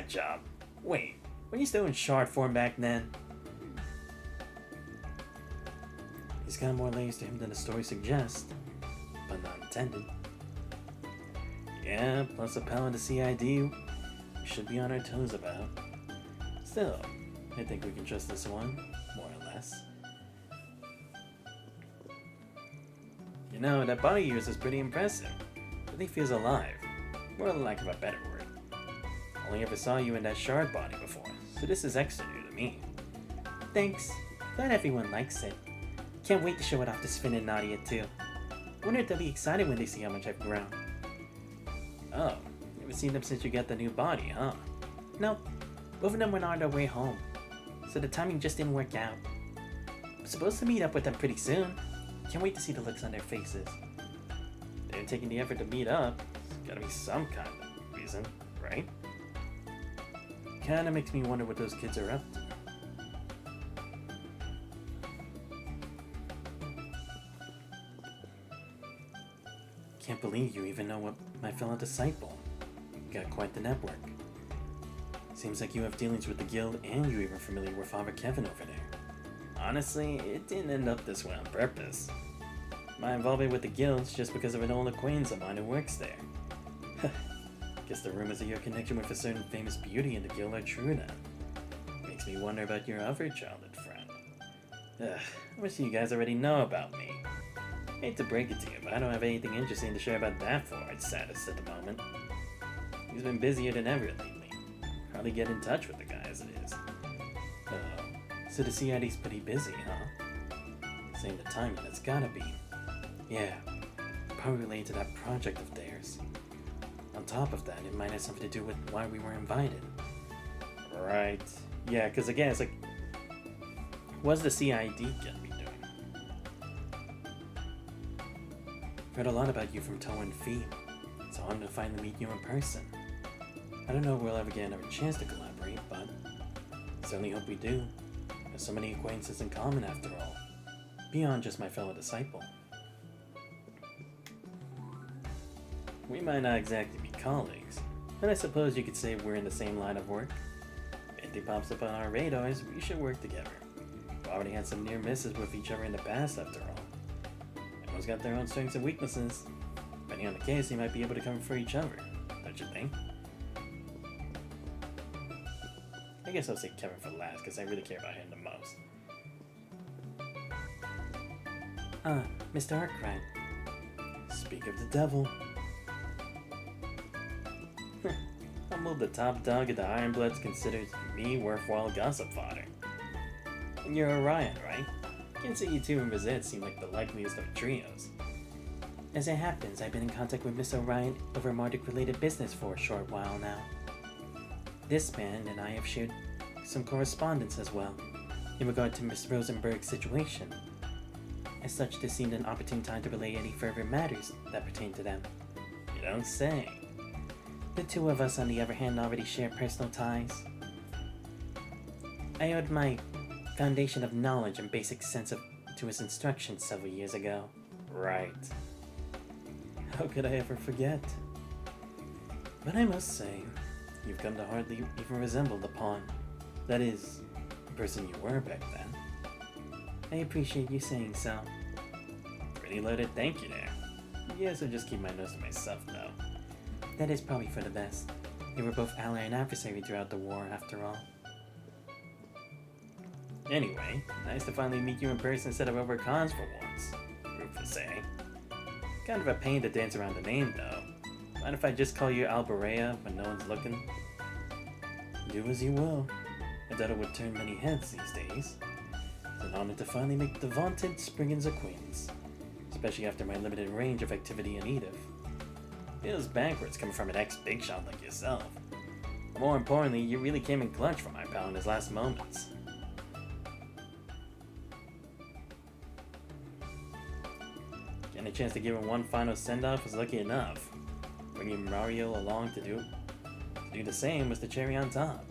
job. Wait, were you still in shard form back then? He's got more layers to him than the story suggests, but not intended. Yeah, plus a pal in the CID we should be on our toes about. Still, I think we can trust this one, more or less. You know, that body of yours is pretty impressive. Really feels alive. More than lack of a better word. Only ever saw you in that shard body before, so this is extra new to me. Thanks. Glad everyone likes it. Can't wait to show it off to Sven and Nadia too. Wonder if they'll be excited when they see how much I've grown. Oh, you haven't seen them since you got the new body, huh? Nope, both of them went on their way home, so the timing just didn't work out. I'm supposed to meet up with them pretty soon. Can't wait to see the looks on their faces. They're taking the effort to meet up. There's gotta be some kind of reason, right? Kinda makes me wonder what those kids are up to. Can't believe you even know what my fellow disciple. Got quite the network. Seems like you have dealings with the guild and you're even familiar with Father Kevin over there. Honestly, it didn't end up this way on purpose. My involvement with the guild's just because of an old acquaintance of mine who works there. Guess the rumors of your connection with a certain famous beauty in the guild are true now. Makes me wonder about your other childhood friend. Ugh, I wish you guys already know about me. Hate to break it to you, but I don't have anything interesting to share about that for its status at the moment. He's been busier than ever lately. Hardly get in touch with the guy as it is. So the CID's pretty busy, huh? Saying the timing, that's gotta be. Yeah, probably related to that project of theirs. On top of that, it might have something to do with why we were invited. Right. Yeah, because again, it's like, what's the CID gonna be doing? Heard a lot about you from Toe and Fee, so I'm gonna finally meet you in person. I don't know if we'll ever get another chance to collaborate, but certainly hope we do. There's so many acquaintances in common after all, beyond just my fellow disciple. We might not exactly be colleagues, but I suppose you could say we're in the same line of work. If anything pops up on our radars, we should work together. We already had some near misses with each other in the past after all. Everyone's got their own strengths and weaknesses. Depending on the case, you might be able to cover for each other, don't you think? I guess I'll say Kevin for last, because I really care about him the most. Mr. Arkwright. Speak of the devil. Humble the top dog of the Ironbloods considers me worthwhile gossip fodder. And you're Orion, right? Can't say you two and Rosette seem like the likeliest of trios. As it happens, I've been in contact with Miss Orion over Mardic-related business for a short while now. This man and I have shared some correspondence as well, in regard to Miss Rosenberg's situation. As such, this seemed an opportune time to relay any further matters that pertain to them. You don't say. The two of us, on the other hand, already share personal ties. I owed my foundation of knowledge and basic sense to his instructions several years ago. Right. How could I ever forget? But I must say, you've come to hardly even resemble the pawn. That is, the person you were back then. I appreciate you saying so. Pretty loaded thank you there. Yes, I'll just keep my nose to myself though. That is probably for the best. They were both ally and adversary throughout the war, after all. Anyway, nice to finally meet you in person instead of over cons for once. Rude to say. Kind of a pain to dance around the name though. Mind if I just call you Alberea when no one's looking? Do as you will. I doubt it would turn many heads these days. It's an honor to finally make the vaunted Spriggan's acquaintance, especially after my limited range of activity in Edith. Feels backwards coming from an ex-big shot like yourself. But more importantly, you really came in clutch for my pal in his last moments. Getting a chance to give him one final send-off was lucky enough. Bringing Mario along to do the same was the cherry on top.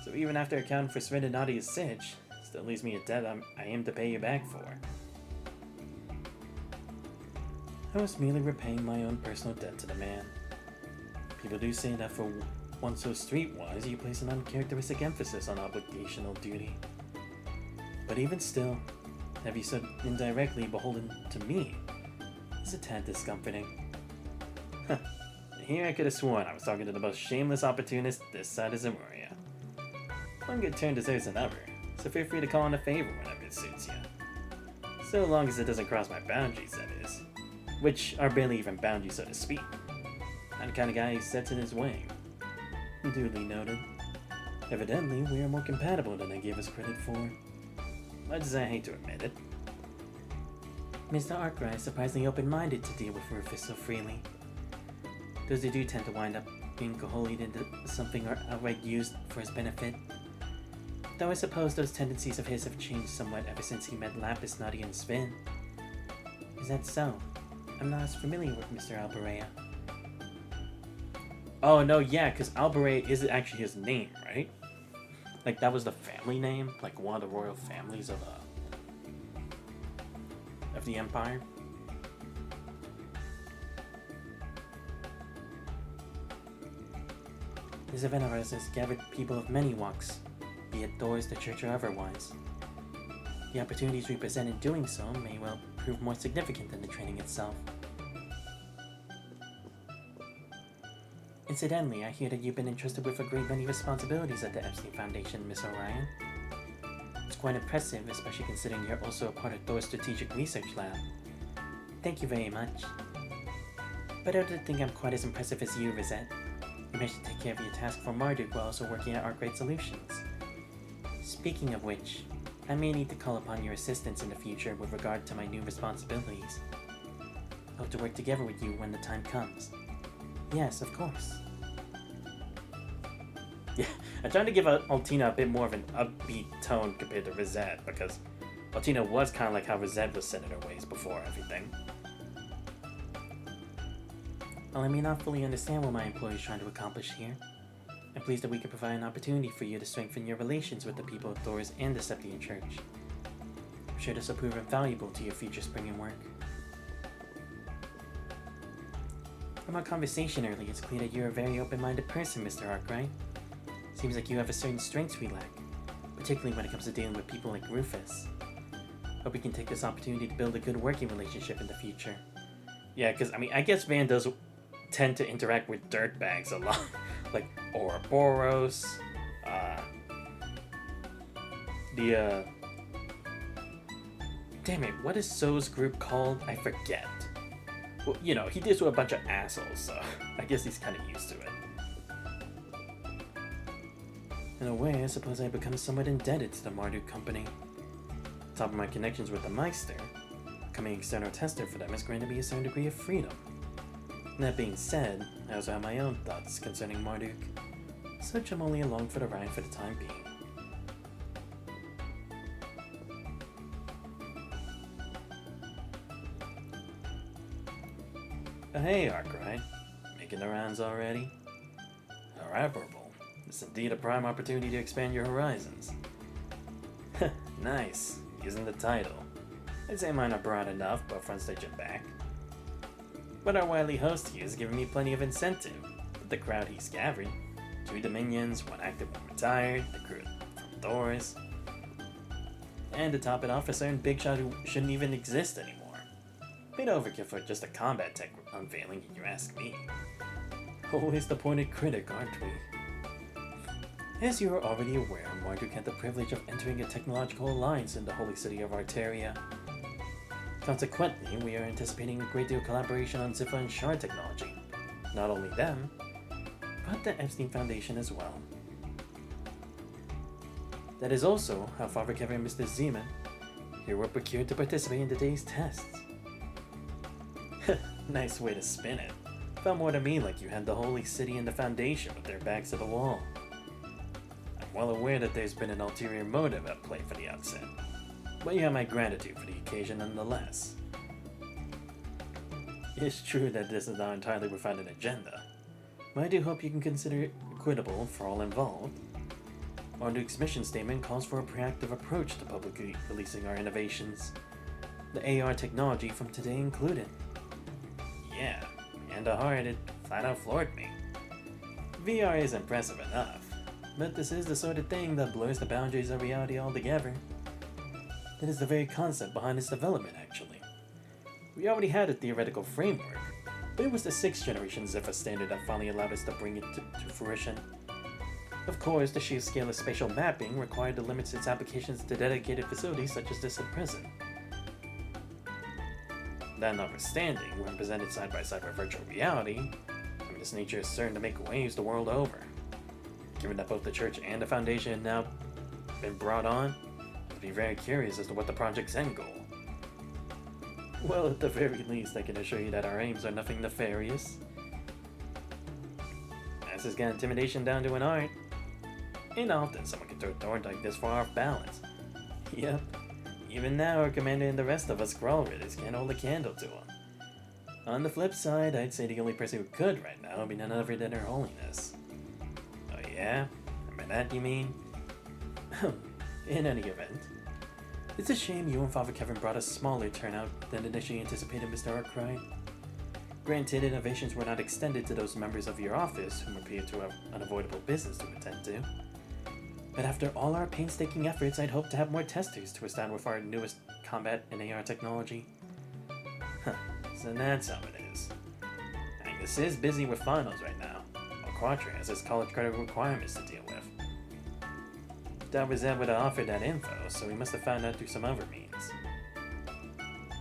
So even after accounting for Sven and Nadia's sitch, still leaves me a debt I aim to pay you back for. I was merely repaying my own personal debt to the man. People do say that for one so streetwise, you place an uncharacteristic emphasis on obligational duty. But even still, to have you so indirectly beholden to me is a tad discomforting. Here I could have sworn I was talking to the most shameless opportunist this side of Zemuria. One good turn deserves another, so feel free to call in a favor whenever it suits you. So long as it doesn't cross my boundaries, that is. Which are barely even boundaries, so to speak. I'm the kind of guy who sets in his way. Duly noted. Evidently, we are more compatible than I gave us credit for. much as I hate to admit it. Mr. Arkwright is surprisingly open-minded to deal with Rufus so freely. Those who do tend to wind up being coholied into something or outright used for his benefit. Though I suppose those tendencies of his have changed somewhat ever since he met Lapis, Naughty, and Sven. Is that so? I'm not as familiar with Mr. Alberea. Oh no, yeah, because Alberea is actually his name, right? Like, that was the family name? Like, one of the royal families of the Empire? This event of ours has gathered people of many walks, be it doors, the church, or otherwise. The opportunities we present in doing so may well prove more significant than the training itself. Incidentally, I hear that you've been entrusted with a great many responsibilities at the Epstein Foundation, Miss Orion. It's quite impressive, especially considering you're also a part of Thor's strategic research lab. Thank you very much. But I don't think I'm quite as impressive as you, Rosette. You managed to take care of your task for Marduk while also working at Arkwright Solutions. Speaking of which, I may need to call upon your assistance in the future with regard to my new responsibilities. I hope to work together with you when the time comes. Yes, of course. Yeah, I'm trying to give Altina a bit more of an upbeat tone compared to Rosette, because Altina was kind of like how Rosette was set in her ways before everything. Well, I may not fully understand what my employer is trying to accomplish here. I'm pleased that we can provide an opportunity for you to strengthen your relations with the people of Thor's and the Septian Church. I'm sure this will prove invaluable to your future springing work. From our conversation earlier, it's clear that you're a very open-minded person, Mr. Arkwright. Seems like you have a certain strengths we lack, particularly when it comes to dealing with people like Rufus. Hope we can take this opportunity to build a good working relationship in the future. Yeah, because, I mean, I guess Van does tend to interact with dirtbags a lot. Like Ouroboros, damn it, what is So's group called? I forget. Well, you know, he deals with a bunch of assholes, so I guess he's kind of used to it. In a way, I suppose I've become somewhat indebted to the Marduk company. On top of my connections with the Meister, becoming external tester for them has granted me a certain degree of freedom. And that being said, I also have my own thoughts concerning Marduk. Such I'm only along for the ride for the time being. Hey, Arkwright. Making the rounds already? Admirable. It's indeed a prime opportunity to expand your horizons. Nice. Using the title. I'd say mine are broad enough, but front stage and back. But our wily host here has given me plenty of incentive. With the crowd he's gathered, 2 Dominions, 1 active, 1 retired, the crew from Thor's. And to top it off, a certain big shot who shouldn't even exist anymore. Bit overkill for just a combat tech unveiling, if you ask me. Always the pointed critic, aren't we? As you are already aware, Marduk had the privilege of entering a technological alliance in the holy city of Arteria. Consequently, we are anticipating a great deal of collaboration on Ziffa and Shard technology. Not only them, but the Epstein Foundation as well. That is also how Father Kevin and Mr. Zeman here were procured to participate in today's tests. Nice way to spin it. Felt more to me like you had the holy city and the Foundation with their backs to the wall. I'm well aware that there's been an ulterior motive at play for the outset, but you have my gratitude for the occasion nonetheless. It's true that this is not entirely without an agenda, but I do hope you can consider it equitable for all involved. Marduk's mission statement calls for a proactive approach to publicly releasing our innovations, the AR technology from today included. Yeah, and to heart, it flat out floored me. VR is impressive enough, but this is the sort of thing that blurs the boundaries of reality altogether. That is the very concept behind its development, actually. We already had a theoretical framework, but it was the 6th generation Zephyr standard that finally allowed us to bring it to fruition. Of course, the sheer scale of spatial mapping required to limit its applications to dedicated facilities such as this at present. That notwithstanding, when presented side by side with virtual reality, this nature is certain to make waves the world over. Given that both the Church and the Foundation have now been brought on, must be very curious as to what the project's end goal. Well, at the very least, I can assure you that our aims are nothing nefarious. Masters got intimidation down to an art. Ain't often someone can throw a thorn like this far off balance. Yep. Even now, our commander and the rest of us scroll ridders can't hold a candle to him. On the flip side, I'd say the only person who could right now would be none other than Her Holiness. Oh yeah? By that you mean? In any event, it's a shame you and Father Kevin brought a smaller turnout than initially anticipated, Mr. Arkwright. Granted, innovations were not extended to those members of your office whom appeared to have unavoidable business to attend to. But after all our painstaking efforts, I'd hoped to have more testers to astound with our newest combat and AR technology. Huh, so that's how it is. Agnes is busy with finals right now, while Quattro has his college credit requirements to deal with. Doubt Zed would have offered that info, so he must have found out through some other means.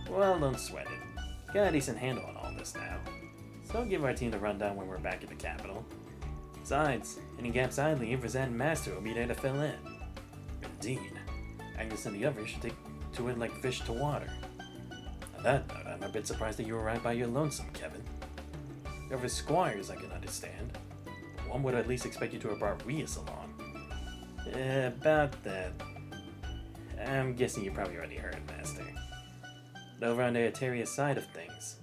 Well, don't sweat it. Got a decent handle on all this now, so I'll give our team the rundown when we're back at the capital. Besides, any gaps I leave, Rizet and Master will be there to fill in. Indeed, Agnes and the others should take to it like fish to water. On that note, I'm a bit surprised that you arrived by your lonesome, Kevin. You're of his squires, I can understand. But one would at least expect you to have brought Rias along. About that. I'm guessing you probably already heard, Master. But over on the Eteria side of things.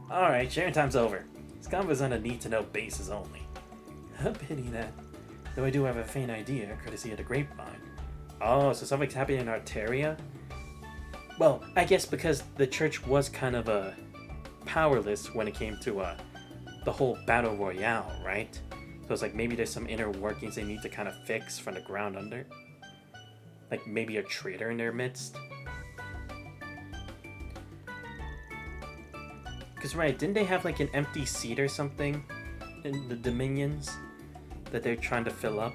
Alright, sharing time's over. This convo's on a need-to-know basis only. A pity that. Though I do have a faint idea, courtesy of the grapevine. Oh, so something's happening in Arteria? Well, I guess because the church was kind of powerless when it came to the whole battle royale, right? So it's like maybe there's some inner workings they need to kind of fix from the ground under. Like maybe a traitor in their midst. Because right, didn't they have like an empty seat or something in the Dominions that they're trying to fill up?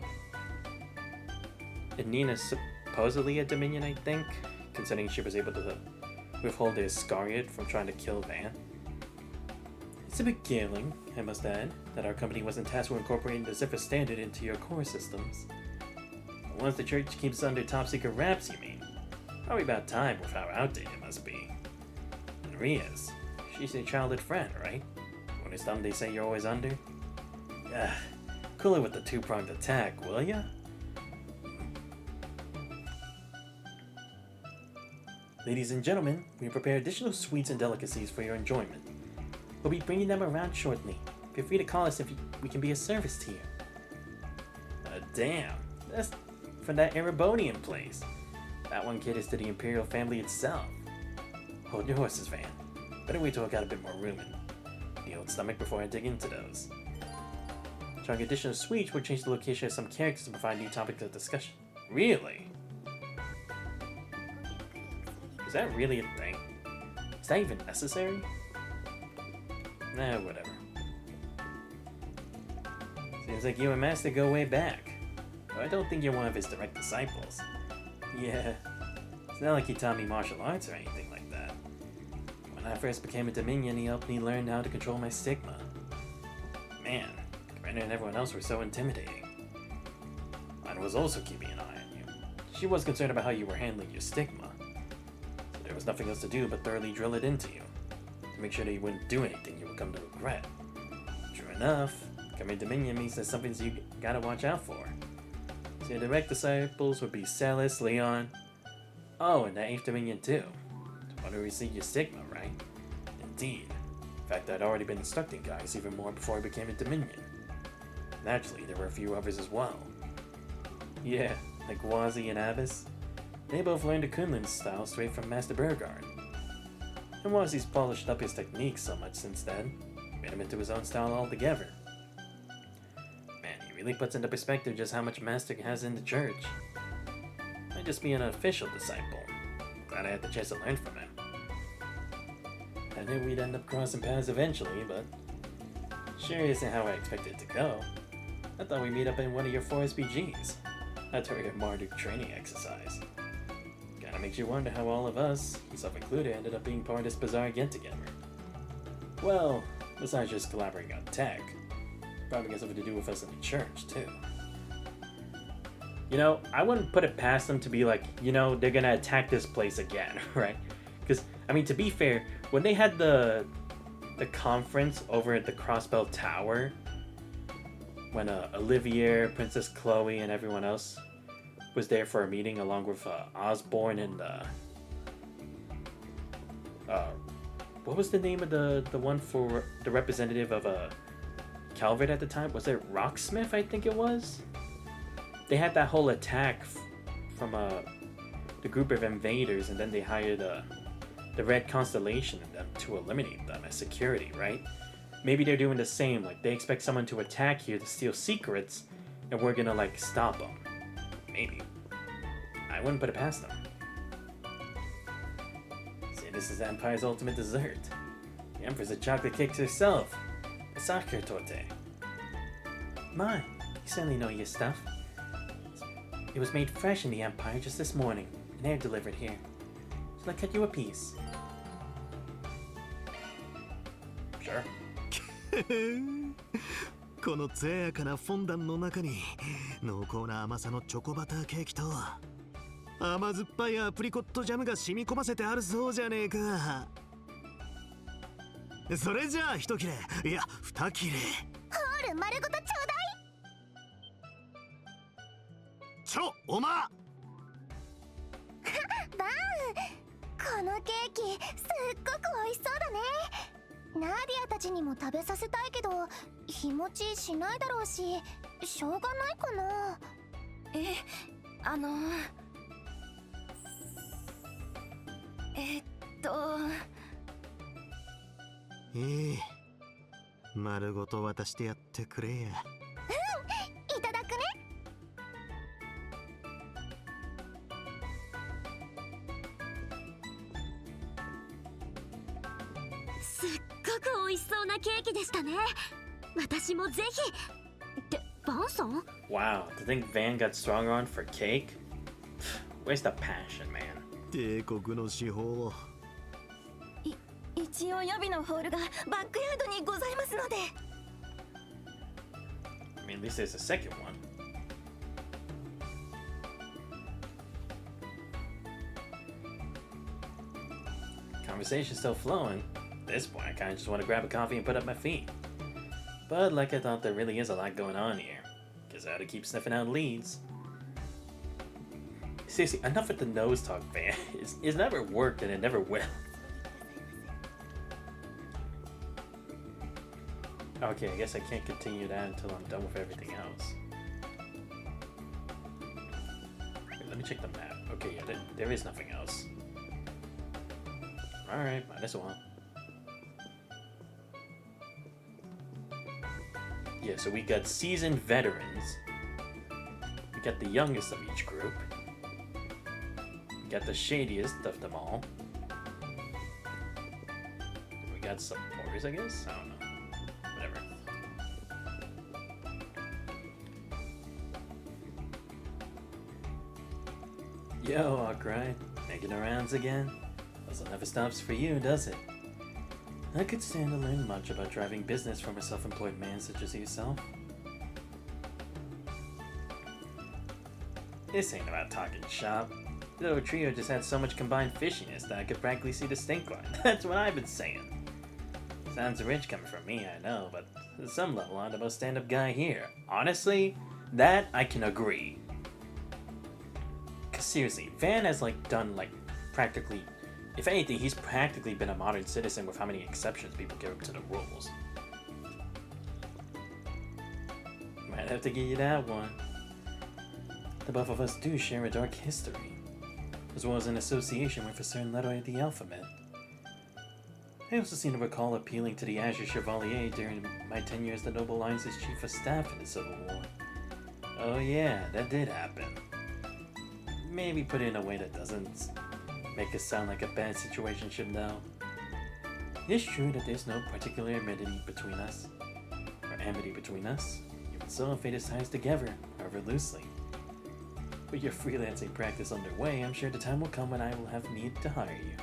And Nina's supposedly a Dominion, I think, considering she was able to withhold the Iscariot from trying to kill Van. It's a bit galling, I must add, that our company wasn't tasked with incorporating the Zephyr standard into your core systems. But once the church keeps under top secret wraps, you mean? Probably about time with how outdated it must be. And Rias, she's a childhood friend, right? When it's them they say you're always under? Cool it with the two-pronged attack, will ya? Ladies and gentlemen, we have prepared additional sweets and delicacies for your enjoyment. We'll be bringing them around shortly. Feel free to call us if we can be of service to you. Damn, that's from that Erebonian place. That one kid is to the Imperial family itself. Hold your horses, Van. Better wait till I got a bit more room in the old stomach before I dig into those. Trying additional sweets will change the location of some characters to provide new topics of discussion. Really? Is that really a thing? Is that even necessary? Nah, whatever. Seems like you and Master go way back. Though I don't think you're one of his direct disciples. Yeah, it's not like he taught me martial arts or anything like that. When I first became a Dominion, he helped me learn how to control my stigma. Man, Commander and everyone else were so intimidating. Mine was also keeping an eye on you. She was concerned about how you were handling your stigma. So there was nothing else to do but thoroughly drill it into you. To make sure that you wouldn't do anything you would come to regret. True enough, coming Dominion means there's something you gotta watch out for. So your direct disciples would be Celis, Leon, oh, and the 8th Dominion too. The one who received your stigma, right? Indeed. In fact, I'd already been instructing guys even more before I became a Dominion. Naturally, there were a few others as well. Yeah, like Wazi and Abbas. They both learned the Kunlun style straight from Master Burgard. And Wazi's polished up his techniques so much since then, made him into his own style altogether. Man, he really puts into perspective just how much Master has in the church. Might just be an unofficial disciple. Glad I had the chance to learn from him. I knew we'd end up crossing paths eventually, but sure isn't how I expected it to go. I thought we'd meet up in one of your 4 SPGs. That's where your Marduk training exercise. Kinda makes you wonder how all of us, yourself included, ended up being part of this bizarre get-together. Well, besides just collaborating on tech, probably got something to do with us in the church, too. You know, I wouldn't put it past them to be like, you know, they're gonna attack this place again, right? Because, I mean, to be fair, when they had the conference over at the Crossbell Tower, when Olivier, Princess Chloe, and everyone else was there for a meeting along with Osborne and what was the name of the one for the representative of Calvert at the time? Was it Rocksmith? I think it was. They had that whole attack from the group of invaders, and then they hired the Red Constellation and them to eliminate them as security, right? Maybe they're doing the same. Like, they expect someone to attack here to steal secrets, and we're gonna, like, stop them. Maybe. I wouldn't put it past them. See, this is Empire's ultimate dessert. The Empress of chocolate cakes herself. A sake torte. My, you certainly know your stuff. It was made fresh in the Empire just this morning, and air delivered here. Shall I cut you a piece? Sure. この艶やかなフォンダンの中に濃厚な甘さのチョコバターケーキと甘酸っぱいアプリコットジャムが染み込ませてあるそうじゃねえか。それじゃあ一切れ、いや二切れ。ホール丸ごとちょうだい。おま。バン、このケーキすっごく美味しそうだね。ナーディアたちにも食べさせたいけど日持ちしないだろうし、しょうがないかな。丸ごと渡してやってくれや。いただくね。すっごく美味しそうなケーキでしたね。私もぜひ。ってバンさん？ Wow, to think Van got stronger on for cake? Where's the passion, man? 帝国の司法。一応予備のホールがバックヤードにございますので。I mean, at least there's a second one. Conversation's still flowing. At this point, I kind of just want to grab a coffee and put up my feet. But like I thought, there really is a lot going on here. Guess I had to keep sniffing out leads. Seriously, enough with the nose talk, Van. It's never worked and it never will. Okay, I guess I can't continue that until I'm done with everything else. Wait, let me check the map. Okay, yeah, there is nothing else. Alright, might as well. Yeah, so we got seasoned veterans. We got the youngest of each group. We got the shadiest of them all. We got supporters, I guess? I don't know. Whatever. Yo, Arkwright. Making the rounds again? Hustle never stops for you, does it? I could stand to learn much about driving business from a self-employed man such as yourself. This ain't about talking shop. The little trio just had so much combined fishiness that I could practically see the stink line. That's what I've been saying. Sounds rich coming from me, I know, but at some level I'm the most stand-up guy here. Honestly, that I can agree. Cause seriously, Van has done practically, if anything, he's practically been a modern citizen with how many exceptions people give up to the rules. Might have to give you that one. The both of us do share a dark history, as well as an association with a certain letter of the alphabet. I also seem to recall appealing to the Azure Chevalier during my tenure as the Noble Alliance's Chief of Staff in the Civil War. Oh yeah, that did happen. Maybe put it in a way that doesn't make it sound like a bad situationship though. It's true that there's no particular amity between us. Even so, fate has ties together, however loosely. With your freelancing practice underway, I'm sure the time will come when I will have need to hire you.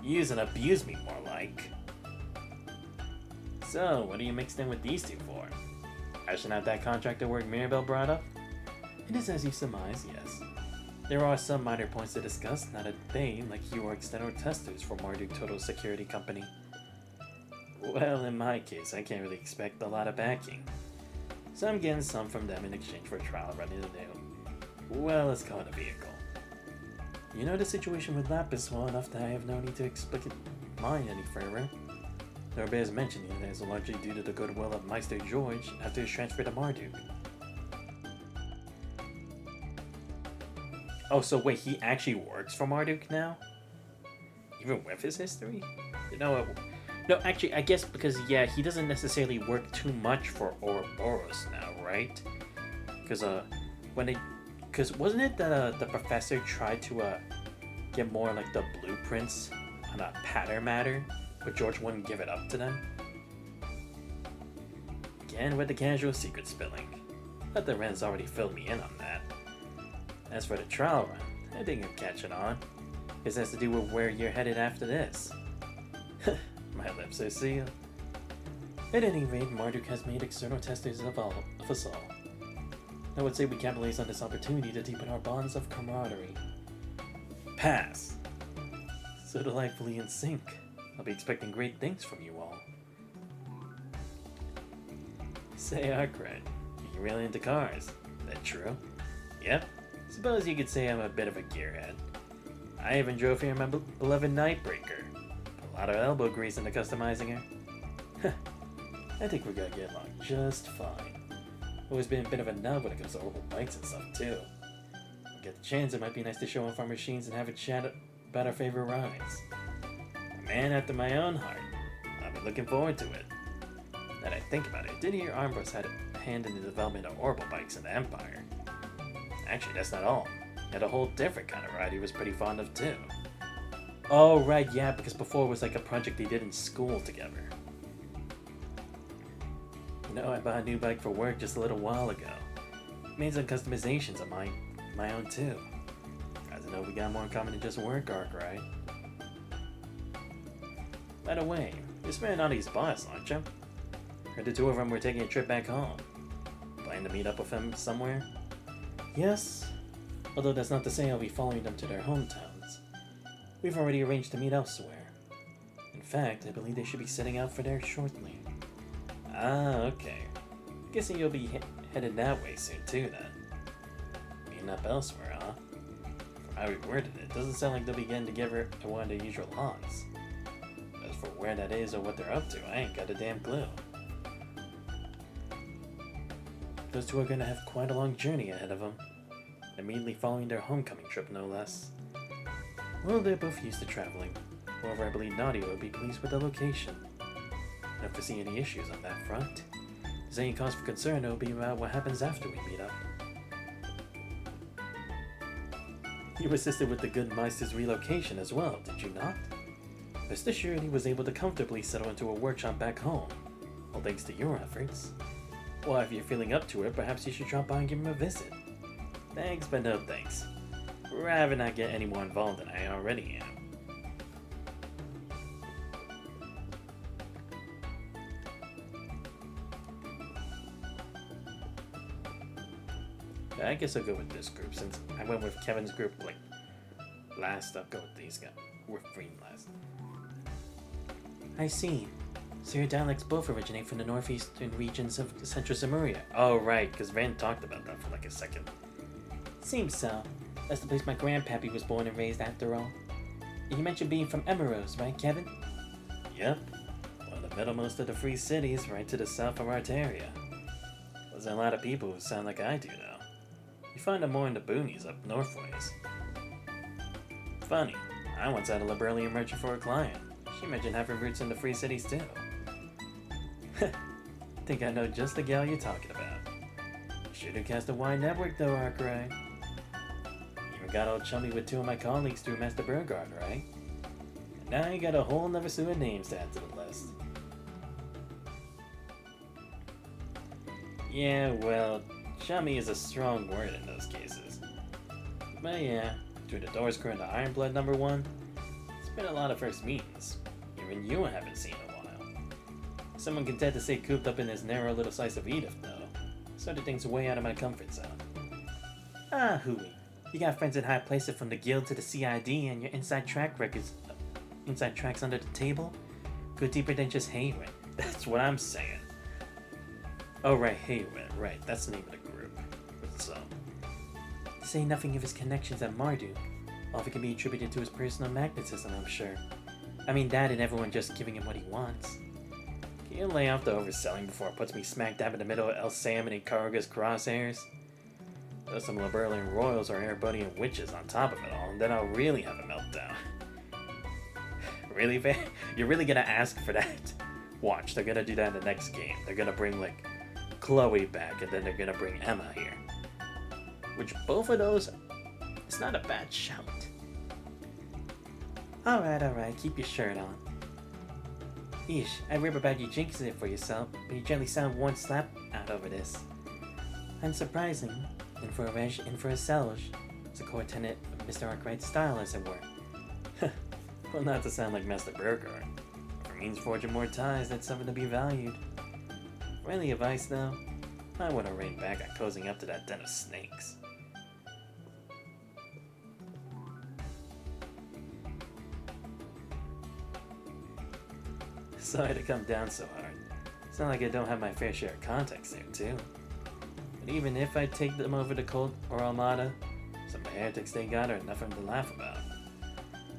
Use and abuse me, more like. So, what are you mixed in with these two for? Hashing out that contractor work Mirabelle brought up? It is as you surmise, yes. There are some minor points to discuss, not a they, like you, are external testers for Marduk Total Security Company. Well, in my case, I can't really expect a lot of backing. So I'm getting some from them in exchange for a trial running the new, well, let's call it a vehicle. You know the situation with Lapis well enough that I have no need to explain mine any further. Though it bears mentioning that it is largely due to the goodwill of Meister George after his transfer to Marduk. Oh, so wait, he actually works for Marduk now? Even with his history? No, actually, I guess because, yeah, he doesn't necessarily work too much for Ouroboros now, right? Because, wasn't it that the professor tried to get more like the blueprints on a pattern matter, but George wouldn't give it up to them? Again with the casual secret spilling. But the Ren's already filled me in on that. As for the trial run, I think I'm catching on. This has to do with where you're headed after this. My lips are sealed. At any rate, Marduk has made external testers of us all. I would say we capitalize on this opportunity to deepen our bonds of camaraderie. Pass! So delightfully in sync. I'll be expecting great things from you all. Say, Arkwright, you're really into cars. That true? Yep. Suppose you could say I'm a bit of a gearhead. I even drove here in my beloved Nightbreaker. A lot of elbow grease into customizing her. I think we're gonna get along just fine. Always been a bit of a nub when it comes to old bikes and stuff too. When we get the chance, it might be nice to show off our machines and have a chat about our favorite rides. A man after my own heart. I've been looking forward to it. Now that I think about it, I did hear Armbrust had a hand in the development of orbital bikes in the Empire. Actually, that's not all. He had a whole different kind of ride he was pretty fond of too. Oh right, yeah, because before it was like a project they did in school together. You know, I bought a new bike for work just a little while ago. Made some customizations of my own too. Guys, I know we got more in common than just work, right? By the way, you're Smirnotti's boss, aren't you? Heard the two of them were taking a trip back home. Plan to meet up with him somewhere? Yes, although that's not to say I'll be following them to their hometowns. We've already arranged to meet elsewhere. In fact, I believe they should be setting out for there shortly. Ah, okay. Guessing you'll be headed that way soon too then. Meeting up elsewhere, huh? From how we worded it, doesn't sound like they'll be getting together at one of their usual haunts. As for where that is or what they're up to, I ain't got a damn clue. Those two are gonna have quite a long journey ahead of them. Immediately following their homecoming trip, no less. Well, they're both used to traveling. However, I believe Nadia will be pleased with the location. I don't foresee any issues on that front. If there's any cause for concern, it'll be about what happens after we meet up. You assisted with the good Meister's relocation as well, did you not? Rest assured he was able to comfortably settle into a workshop back home, all thanks to your efforts. Well, if you're feeling up to it, perhaps you should drop by and give him a visit. Thanks, but no thanks. Rather not get any more involved than I already am. I guess I'll go with this group, since I went with Kevin's group, like, last. I'll go with these guys. With Green last. I see. So your dialects both originate from the northeastern regions of Central Samuria. Oh, right, because Van talked about that for like a second. Seems so. That's the place my grandpappy was born and raised after all. And you mentioned being from Emeros, right, Kevin? Yep. One of the middlemost of the free cities, right to the south of Arteria. There's a lot of people who sound like I do, though. You find them more in the boonies up northways. Funny, I once had a Liberalian merchant for a client. She mentioned having roots in the free cities, too. Think I know just the gal you're talking about. Should've cast a wide network though, Arkwright. Even got all chummy with two of my colleagues through Master Burgard, right? And now you got a whole nother slew of names to add to the list. Yeah, well, chummy is a strong word in those cases. But yeah, between the Doors Crew and the Ironblood #1, it's been a lot of first meetings. Even you haven't seen in a while. Someone content to stay cooped up in this narrow little slice of Edith, though. Sort of things way out of my comfort zone. Ah, Hui. You got friends in high places from the guild to the CID, and your inside tracks under the table? Go deeper than just Haywin. That's what I'm saying. Oh right, Haywin, right, that's the name of the group. So, to say nothing of his connections at Mardu, all of it can be attributed to his personal magnetism, I'm sure. I mean that and everyone just giving him what he wants. Can you lay off the overselling before it puts me smack dab in the middle of El Salmon and Karuga's crosshairs? There's some Liberalian royals or Erebonian witches on top of it all, and then I'll really have a meltdown. Really, Van? You're really gonna ask for that? Watch, they're gonna do that in the next game. They're gonna bring, like, Chloe back, and then they're gonna bring Emma here. Which, both of those, it's not a bad shout. Alright, keep your shirt on. Eesh, I rip about you jinxing it for yourself, but you gently sound one slap out over this. Unsurprising, and for a Selge, it's a core tenet of Mr. Arkwright's style, as it were. Well, not to sound like Master Burger. If it means forging more ties, that's something to be valued. For any advice, though, I wouldn't rein back on cozying up to that den of snakes. Sorry to come down so hard. It's not like I don't have my fair share of contacts there, too. But even if I take them over to Cult or Armada, some of the heretics they got are nothing to laugh about.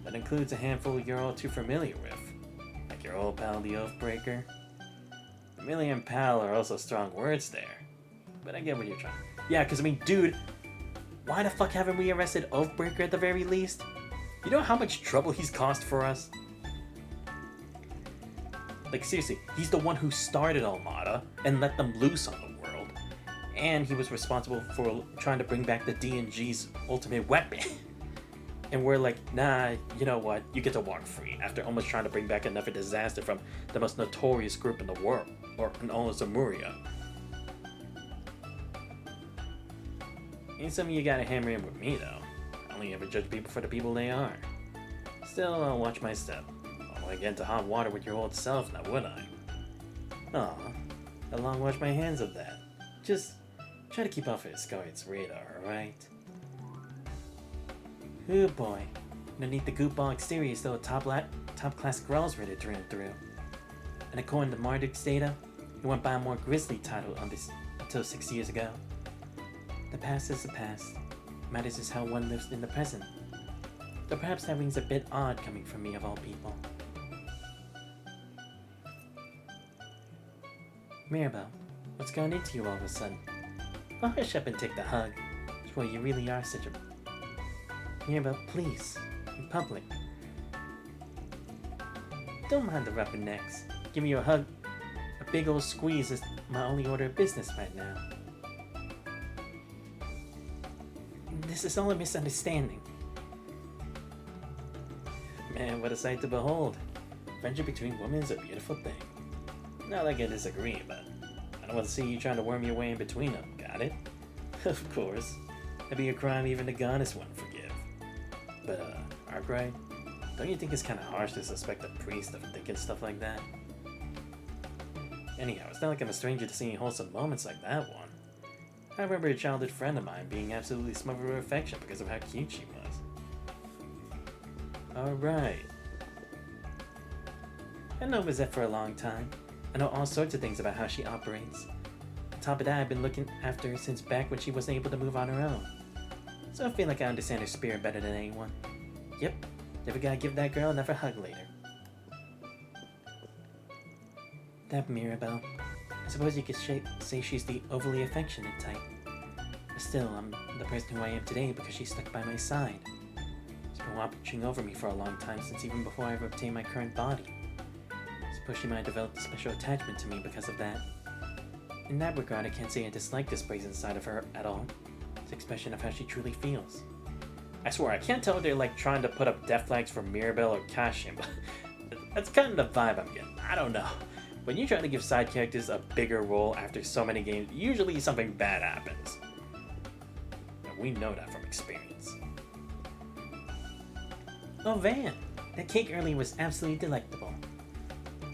That includes a handful you're all too familiar with, like your old pal the Oathbreaker. Familiar and pal are also strong words there, but I get what you're trying. Yeah, because I mean, dude, why the fuck haven't we arrested Oathbreaker at the very least? You know how much trouble he's caused for us? Like, seriously, he's the one who started Armada and let them loose on the world. And he was responsible for trying to bring back the D&G's ultimate weapon. And we're like, nah, you know what? You get to walk free after almost trying to bring back another disaster from the most notorious group in the world, or in all of Zamuria. Ain't something you gotta hammer in with me, though. I only ever judge people for the people they are. Still, I'll watch my step. I don't want to get into hot water with your old self, now would I? Aw, I'll long wash my hands of that. Just try to keep off of Scarlet's radar, alright? Ooh boy, underneath the goopball exterior is still a top-class growls ready to run through. And according to Marduk's data, he went by a more grisly title on this until 6 years ago. The past is the past. Matters is how one lives in the present. Though perhaps that rings a bit odd coming from me of all people. Mirabelle, what's going into you all of a sudden? Well, hush up and take the hug. Boy, you really are such a... Mirabelle, please. In public. Don't mind the rubbernecks. Giving you a hug, a big old squeeze is my only order of business right now. This is all a misunderstanding. Man, what a sight to behold. Friendship between women is a beautiful thing. Not like I disagree, but I don't want to see you trying to worm your way in between them, got it? Of course. That'd be a crime even the goddess wouldn't forgive. But, Arkwright, don't you think it's kind of harsh to suspect a priest of thinking stuff like that? Anyhow, it's not like I'm a stranger to seeing wholesome moments like that one. I remember a childhood friend of mine being absolutely smothered with affection because of how cute she was. Alright. I've known Bizette for a long time. I know all sorts of things about how she operates. On top of that, I've been looking after her since back when she wasn't able to move on her own. So I feel like I understand her spirit better than anyone. Yep, never gotta give that girl another hug later. That Mirabelle. I suppose you could say she's the overly affectionate type. But still, I'm the person who I am today because she stuck by my side. She's been watching over me for a long time, since even before I ever obtained my current body. I suppose she might have developed a special attachment to me because of that. In that regard, I can't say I dislike this brazen side of her at all. It's an expression of how she truly feels. I swear, I can't tell if they're like trying to put up death flags for Mirabelle or Kashin, but that's kind of the vibe I'm getting. I don't know. When you try to give side characters a bigger role after so many games, usually something bad happens. And we know that from experience. Oh, Van! That cake earlier was absolutely delectable.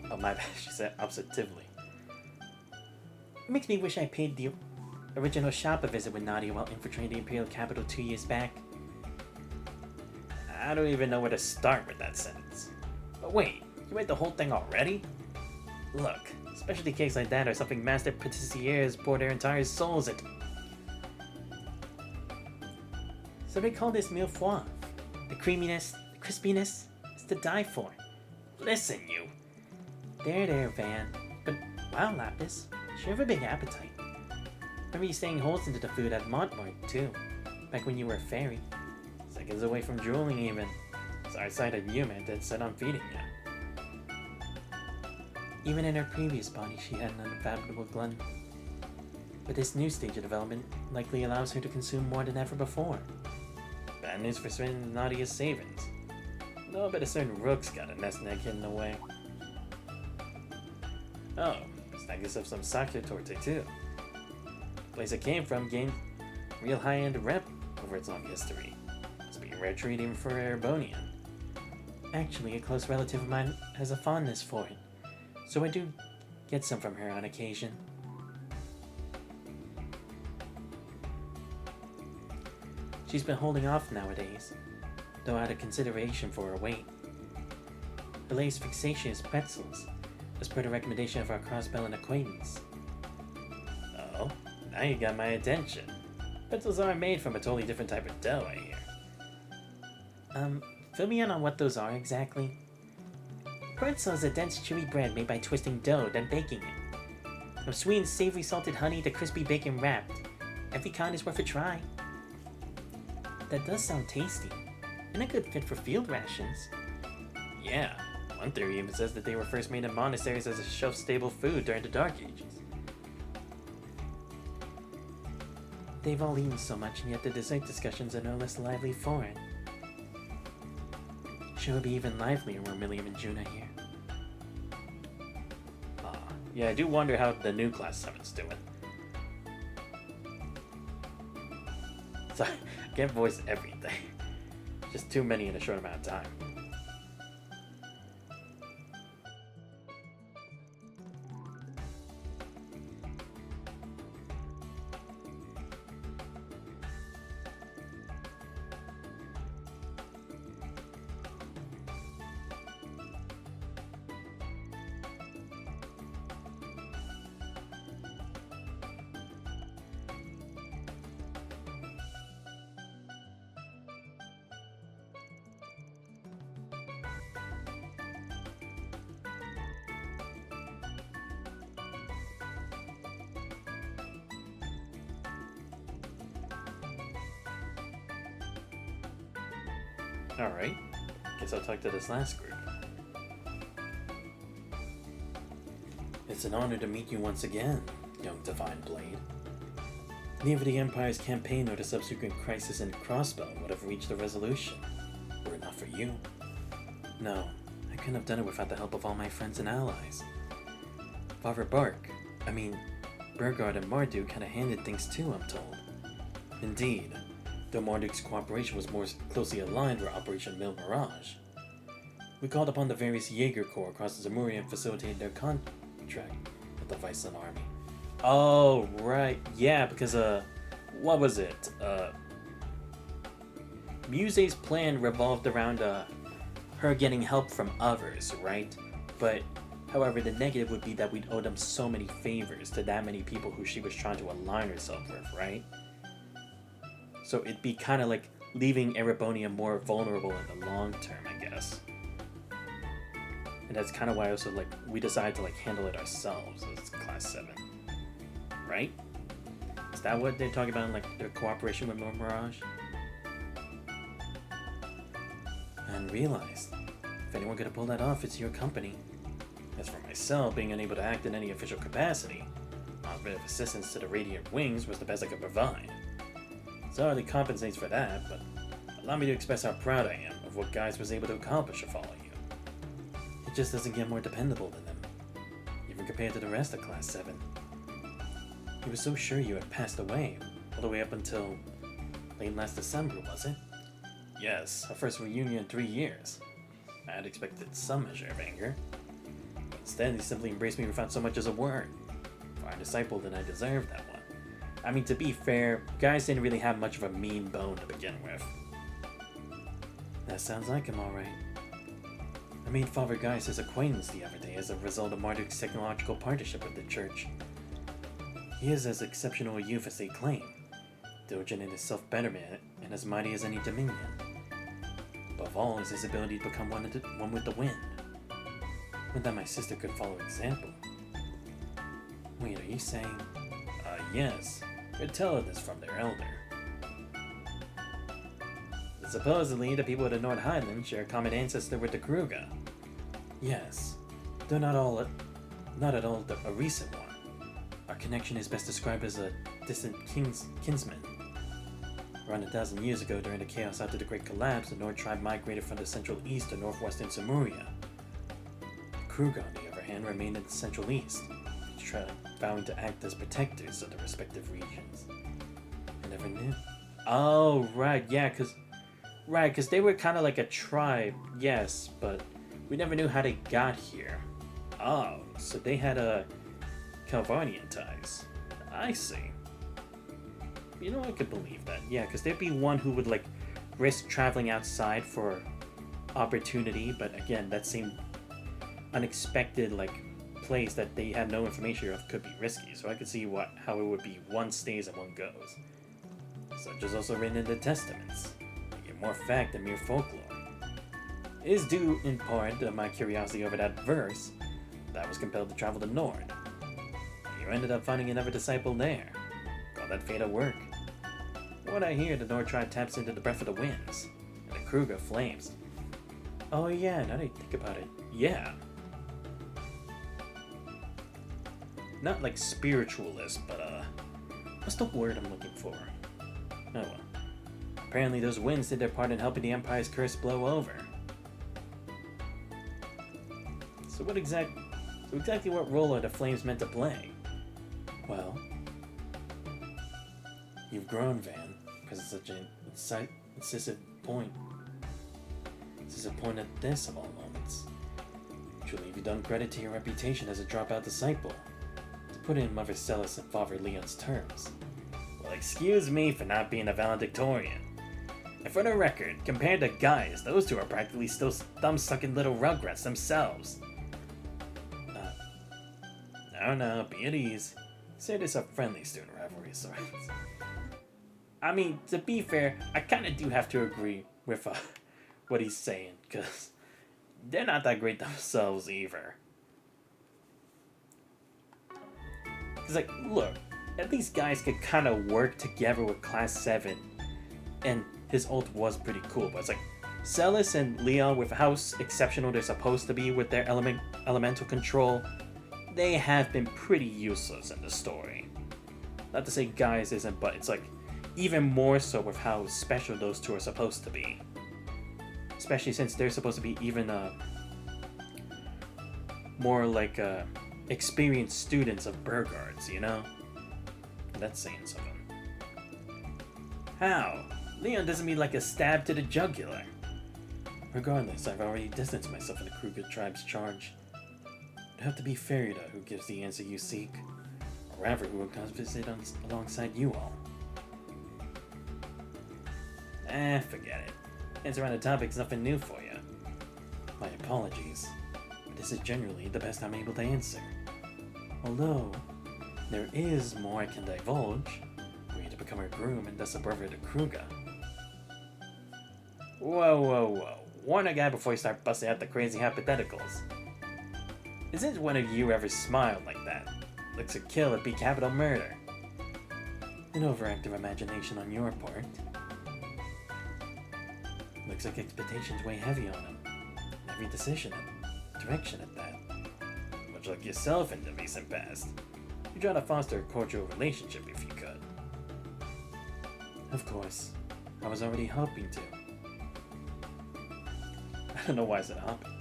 Oh, my bad, she said obsessively. It makes me wish I paid the original shop a visit with Nadia while infiltrating the Imperial capital 2 years back. I don't even know where to start with that sentence. But wait, you read the whole thing already? Look, specialty cakes like that are something master patissiers pour their entire souls into. So they call this mille froid. The creaminess, the crispiness, is to die for. Listen, you. There, Van. But wow, Lapis, you have a big appetite. Remember you staying holes into the food at Montmartre, too. Back when you were a fairy. Seconds away from drooling, even. So I sighted you, man, that said I'm feeding you. Even in her previous body, she had an unfathomable gluttony. But this new stage of development likely allows her to consume more than ever before. Bad news for spending Nadia's savings. Though I bet a certain rook's got a nest egg hidden away. Oh, snag yourself some sake torte too. The place it came from gained real high-end rep over its long history. Must be a rare treat even for a Erebonian. Actually, a close relative of mine has a fondness for it, so I do get some from her on occasion. She's been holding off nowadays, though out of consideration for her weight. Her latest fixation is pretzels, as per the recommendation of our cross-bellied acquaintance. Oh, now you got my attention. Pretzels aren't made from a totally different type of dough, I hear. Fill me in on what those are exactly. Pretzel is a dense, chewy bread made by twisting dough, then baking it. From sweet and savory salted honey to crispy bacon wrapped. Every kind is worth a try. That does sound tasty, and a good fit for field rations. Yeah, one theory even says that they were first made in monasteries as a shelf-stable food during the Dark Ages. They've all eaten so much, and yet the dessert discussions are no less lively for it. Sure would be even livelier when William and June are here. Yeah, I do wonder how the new Class 7's doing. Sorry, I can't voice everything. Just too many in a short amount of time. Alright, guess I'll talk to this last group. It's an honor to meet you once again, young Divine Blade. Neither the Empire's campaign nor the subsequent crisis in Crossbell would have reached a resolution, were it not for you. No, I couldn't have done it without the help of all my friends and allies. Father Burgard and Marduk kind of handed things too, I'm told. Indeed, though Marduk's cooperation was more closely aligned with Operation Mille Mirage. We called upon the various Jaeger Corps across the Zemuria and facilitated their contract with the Viceland army. Oh, right. Yeah, because, what was it? Muse's plan revolved around, her getting help from others, right? But, however, the negative would be that we'd owe them so many favors to that many people who she was trying to align herself with, right? So it'd be kind of like leaving Erebonia more vulnerable in the long term, I guess. And that's kind of why also, like, we decided to, like, handle it ourselves as Class 7. Right? Is that what they're talking about in, like, their cooperation with Mirage? And realized, if anyone could have pulled that off, it's your company. As for myself, being unable to act in any official capacity, a bit of assistance to the Radiant Wings was the best I could provide. Sorely compensates for that, but allow me to express how proud I am of what Geist was able to accomplish with all of you. It just doesn't get more dependable than them, even compared to the rest of Class 7. He was so sure you had passed away, all the way up until late last December, was it? Yes, our first reunion in 3 years. I had expected some measure of anger, but instead he simply embraced me without so much as a word. Far disciple than I deserved that one. I mean, to be fair, guys didn't really have much of a mean bone to begin with. That sounds like him, alright. I made Father Gaius his acquaintance the other day as a result of Marduk's technological partnership with the church. He is as exceptional a youth as they claim, diligent in his self-betterment and as mighty as any dominion. Above all is his ability to become one with the wind. Would that my sister could follow example. Wait, are you saying? Yes. Could tell this from their elder. Supposedly, the people of the North Highlands share a common ancestor with the Kruga. Yes, though not at all a recent one. Our connection is best described as a distant kinsman. Around 1,000 years ago, during the chaos after the Great Collapse, the Nord tribe migrated from the Central East to northwestern Samuria. The Kruga, on the other hand, remained in the Central East, vowing to act as protectors of the respective regions. I never knew. Oh, right, yeah, because they were kind of like a tribe, yes, but we never knew how they got here. Oh, so they had Calvarnian ties. I see. You know, I could believe that. Yeah, because there'd be one who would, like, risk traveling outside for opportunity, but again, that seemed unexpected, like, place that they had no information of could be risky, so I could see how it would be one stays and one goes. Such is also written in the Testaments. They give more fact than mere folklore. It is due, in part, to my curiosity over that verse that I was compelled to travel to Nord. You ended up finding another disciple there. Call that fate at work. From what I hear, the Nord tribe taps into the breath of the winds, and the Kruga flames. Oh yeah, now that I think about it, yeah. Not like spiritualist, but what's the word I'm looking for? Oh well. Apparently those winds did their part in helping the Empire's curse blow over. So exactly what role are the flames meant to play? Well, you've grown, Van, because it's such an incisive point. This is a point at this of all moments. Truly, you've done credit to your reputation as a dropout disciple. To put it in Mother Celis and Father Leon's terms. Well, excuse me for not being a valedictorian. And for the record, compared to Gaius, those two are practically still thumb-sucking little rugrats themselves. No, be at ease. Say this a friendly student rivalry, sorry. I mean, to be fair, I kinda do have to agree with what he's saying, because they're not that great themselves either. Because, like, look, at least guys could kind of work together with Class 7, and his ult was pretty cool, but it's like, Celis and Leon, with how exceptional they're supposed to be with their elemental control, they have been pretty useless in the story. Not to say Gaius isn't, but it's like, even more so with how special those two are supposed to be. Especially since they're supposed to be even more like experienced students of Burghards, you know? That's saying something. How? Leon doesn't mean like a stab to the jugular. Regardless, I've already distanced myself from the Kruger tribe's charge. It'd have to be Ferida who gives the answer you seek, or rather who will come visit alongside you all. Forget it. Answer on the topic's nothing new for you. My apologies, but this is generally the best I'm able to answer. Although, there is more I can divulge, were you to become her groom and thus a brother to Kruga. Whoa. Warn a guy before you start busting out the crazy hypotheticals. Isn't one of you ever smiled like that? Looks a kill, it'd be capital murder. An overactive imagination on your part. Looks like expectations weigh heavy on him. Every decision and direction at that. Much like yourself in the recent past. You try to foster a cordial relationship if you could. Of course. I was already hoping to. I don't know why I said hoping.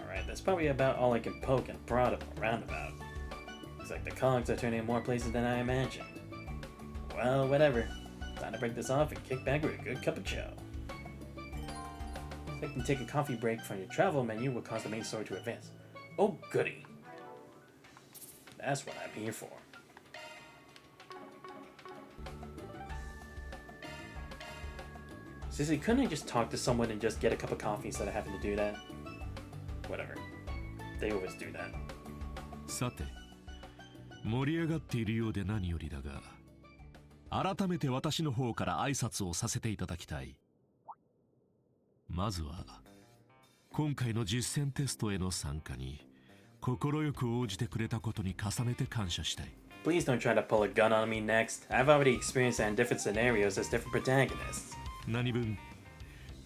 Alright, that's probably about all I can poke and prod around about. Looks like the cogs are turning in more places than I imagined. Well, whatever. Time to break this off and kick back with a good cup of joe. So I can take a coffee break from your travel menu will cause the main story to advance. Oh, goody. That's what I'm here for. Seriously, couldn't I just talk to someone and just get a cup of coffee instead of having to do that? Whatever. They always do that. さて、盛り上がっているようで何よりだが、改めて私の方から挨拶をさせていただきたい。まずは、今回の実践テストへの参加に快く応じてくれたことに重ねて感謝したい。Please don't try to pull a gun on me next. I've already experienced that in different scenarios as different protagonists. 何分、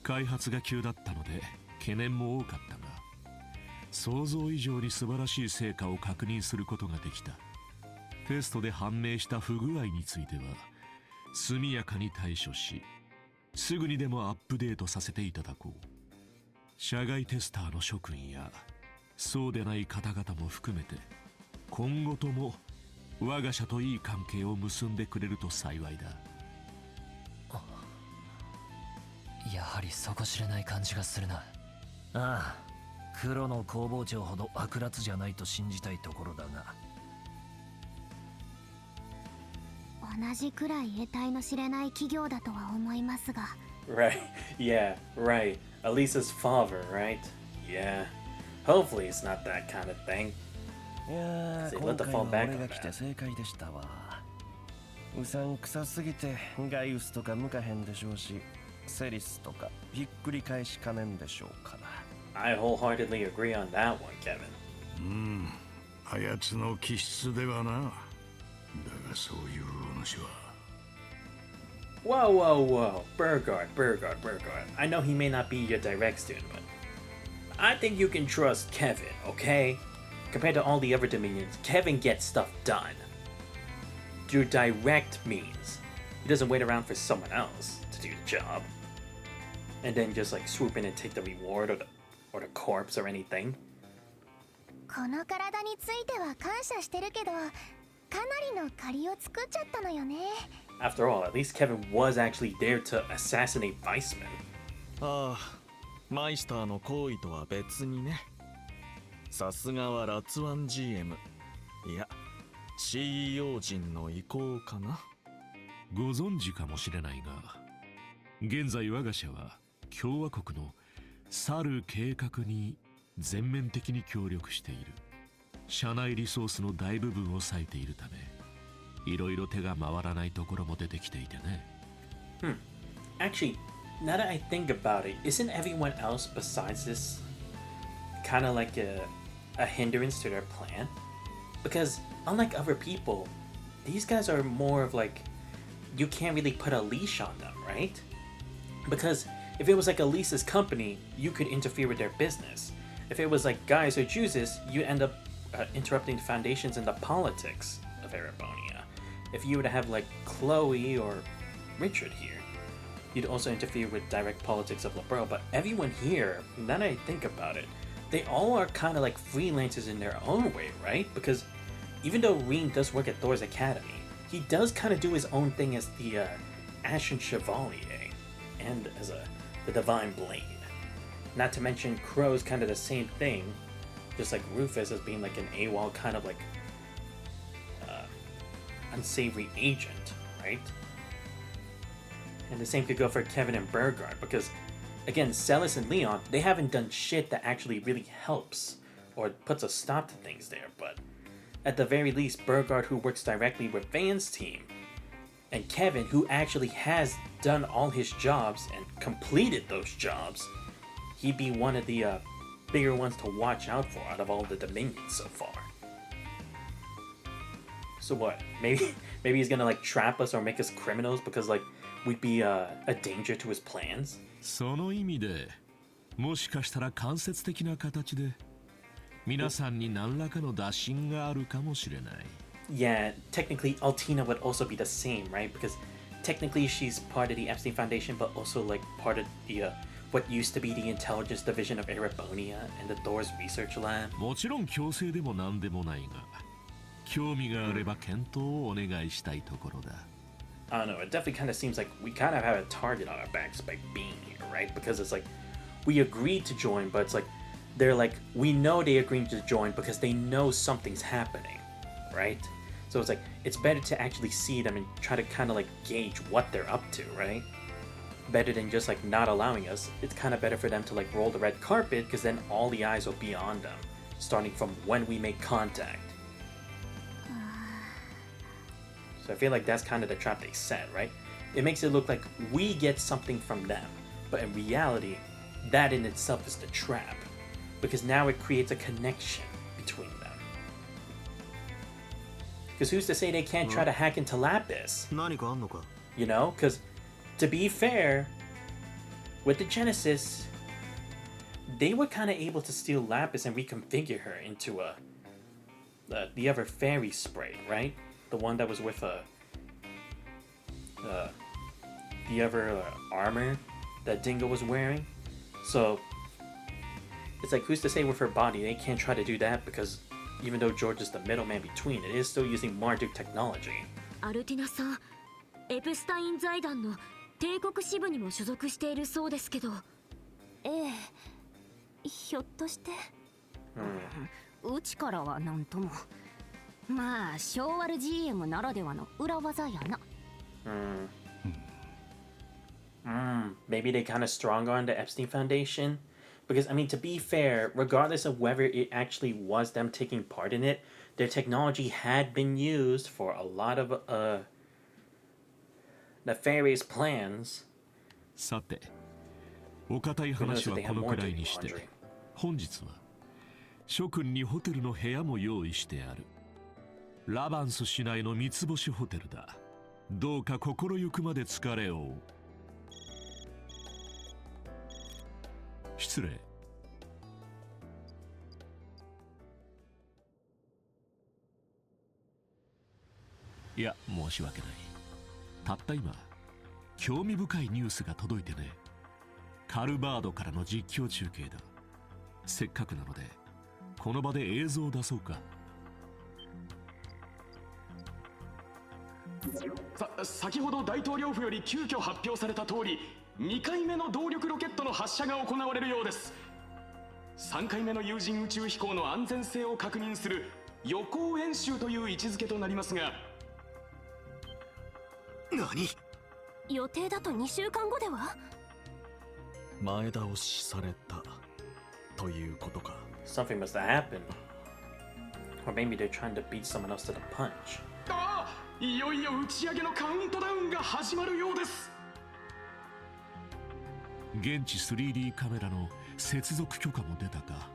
開発が急だったので懸念も多かったが、想像以上に素晴らしい成果を確認することができた。テストで判明した不具合については速やかに対処し、すぐにでもアップデートさせていただこう。社外テスターの諸君やそうでない方々も含めて、今後とも我が社といい関係を結んでくれると幸いだ。やはり底知れない感じがするな。ああ、黒の工房長ほど悪辣じゃないと信じたいところだが。同じくらい得体の知れない企業だとは思いますが。Right. Yeah, right. Elisa's father, right? Yeah. Hopefully it's not that kind of thing. いやー、今回は俺が来て正解でしたわ。うさんくさすぎてガイウスとか向かへんでしょうし、セリスとかひっくり返しかねんでしょうから。I wholeheartedly agree on that one, Kevin. あやつの気質ではな。だがそういうお主は。Whoa, whoa, whoa. Burgard. I know he may not be your direct student, but I think you can trust Kevin, okay? Compared to all the other Dominions, Kevin gets stuff done. Through direct means. He doesn't wait around for someone else to do the job. And then just like swoop in and take the reward or the corpse or anything. この体については感謝してるけど、かなりの借りを作っちゃったのよね。After all, at least Kevin was actually there to assassinate Weissman. ああ、マイスターの行為とは別にね。さすがはラツワン GM。いや、CEO 陣の意向かな。ご存知かもしれないが、現在我が社は共和国の去る計画に全面的に協力している。社内リソースの大部分を割いているため、いろいろ手が回らないところも出てきていてね。Actually, now that I think about it, isn't everyone else besides this kind of like a hindrance to their plan? Because unlike other people, these guys are more of like, you can't really put a leash on them, right? Because if it was like Elisa's company, you could interfere with their business. If it was like Gaius or Jusis, you end up interrupting the foundations and the politics of Erebonia. If you were to have like Chloe or Richard here, you'd also interfere with direct politics of Labro. But everyone here, now that I think about it, they all are kind of like freelancers in their own way, right? Because even though Reen does work at Thor's Academy, he does kind of do his own thing as the Ashen Chevalier and as the Divine Blade. Not to mention Crow's kind of the same thing, just like Rufus as being like an AWOL kind of like unsavory agent, right? And the same could go for Kevin and Burgard, because again, Celis and Leon, they haven't done shit that actually really helps or puts a stop to things there, but at the very least, Burgard, who works directly with Van's team, and Kevin, who actually has done all his jobs and completed those jobs, he'd be one of the bigger ones to watch out for out of all the Dominions so far. So what? Maybe he's gonna like trap us or make us criminals because like we'd be a danger to his plans? その意味で、もしかしたら間接的な形で皆さんに何らかの打診があるかもしれない。Yeah, technically Altina would also be the same, right? Because technically she's part of the Epstein Foundation, but also like part of the what used to be the intelligence division of Erebonia and the Thor's research lab. もちろん強制でも何でもないが、興味があれば検討をお願いしたいところだ。I don't know, it definitely kind of seems like we kind of have a target on our backs by being here, right? Because it's like, we agreed to join, but it's like, they're like, we know they agreed to join because they know something's happening, right? So it's like, it's better to actually see them and try to kind of like gauge what they're up to, right? better than just like not allowing us. It's kind of better for them to like roll the red carpet, because then all the eyes will be on them, starting from when we make contact. So I feel like that's kind of the trap they set, right? It makes it look like we get something from them, but in reality, that in itself is the trap, because now it creates a connection between them. Because who's to say they can't try to hack into Lapis? You know, because to be fair, with the Genesis, they were kind of able to steal Lapis and reconfigure her into the other fairy sprite, right? The one that was with the other armor that Dingo was wearing. So it's like, who's to say with her body they can't try to do that, because even though George is the middleman between, it is still using Marduk technology. アルティナさん、エプスタイン財団の帝国支部にも所属しているそうですけど。ええ、ひょっとして、うちからはなんとも。まあ、昭和る GM ならではの裏技やな。Maybe they kind of strong on the Epstein Foundation? Because, I mean, to be fair, regardless of whether it actually was them taking part in it, their technology had been used for a lot of nefarious plans. さて、お堅い話はこのくらいにして、本日は諸君にホテルの部屋も用意してある。ラバンス市内の三つ星ホテルだ。どうか心ゆくまで疲れを。失礼。いや、申し訳ない。たった今、興味深いニュースが届いてね。カルバードからの実況中継だ。せっかくなので、この場で映像を出そうか。先ほど大統領府より急遽発表された通り、2回目の動力ロケットの発射が行われるようです。3回目の有人宇宙飛行の安全性を確認する予行演習という位置づけとなりますが。何？予定だと2週間後では？前倒しされたということか。 Something must have happened. Or maybe they're trying to beat someone else to the punch. ああ、いよいよ打ち上げのカウントダウンが始まるようです。現地 3D カメラの接続許可も出たか。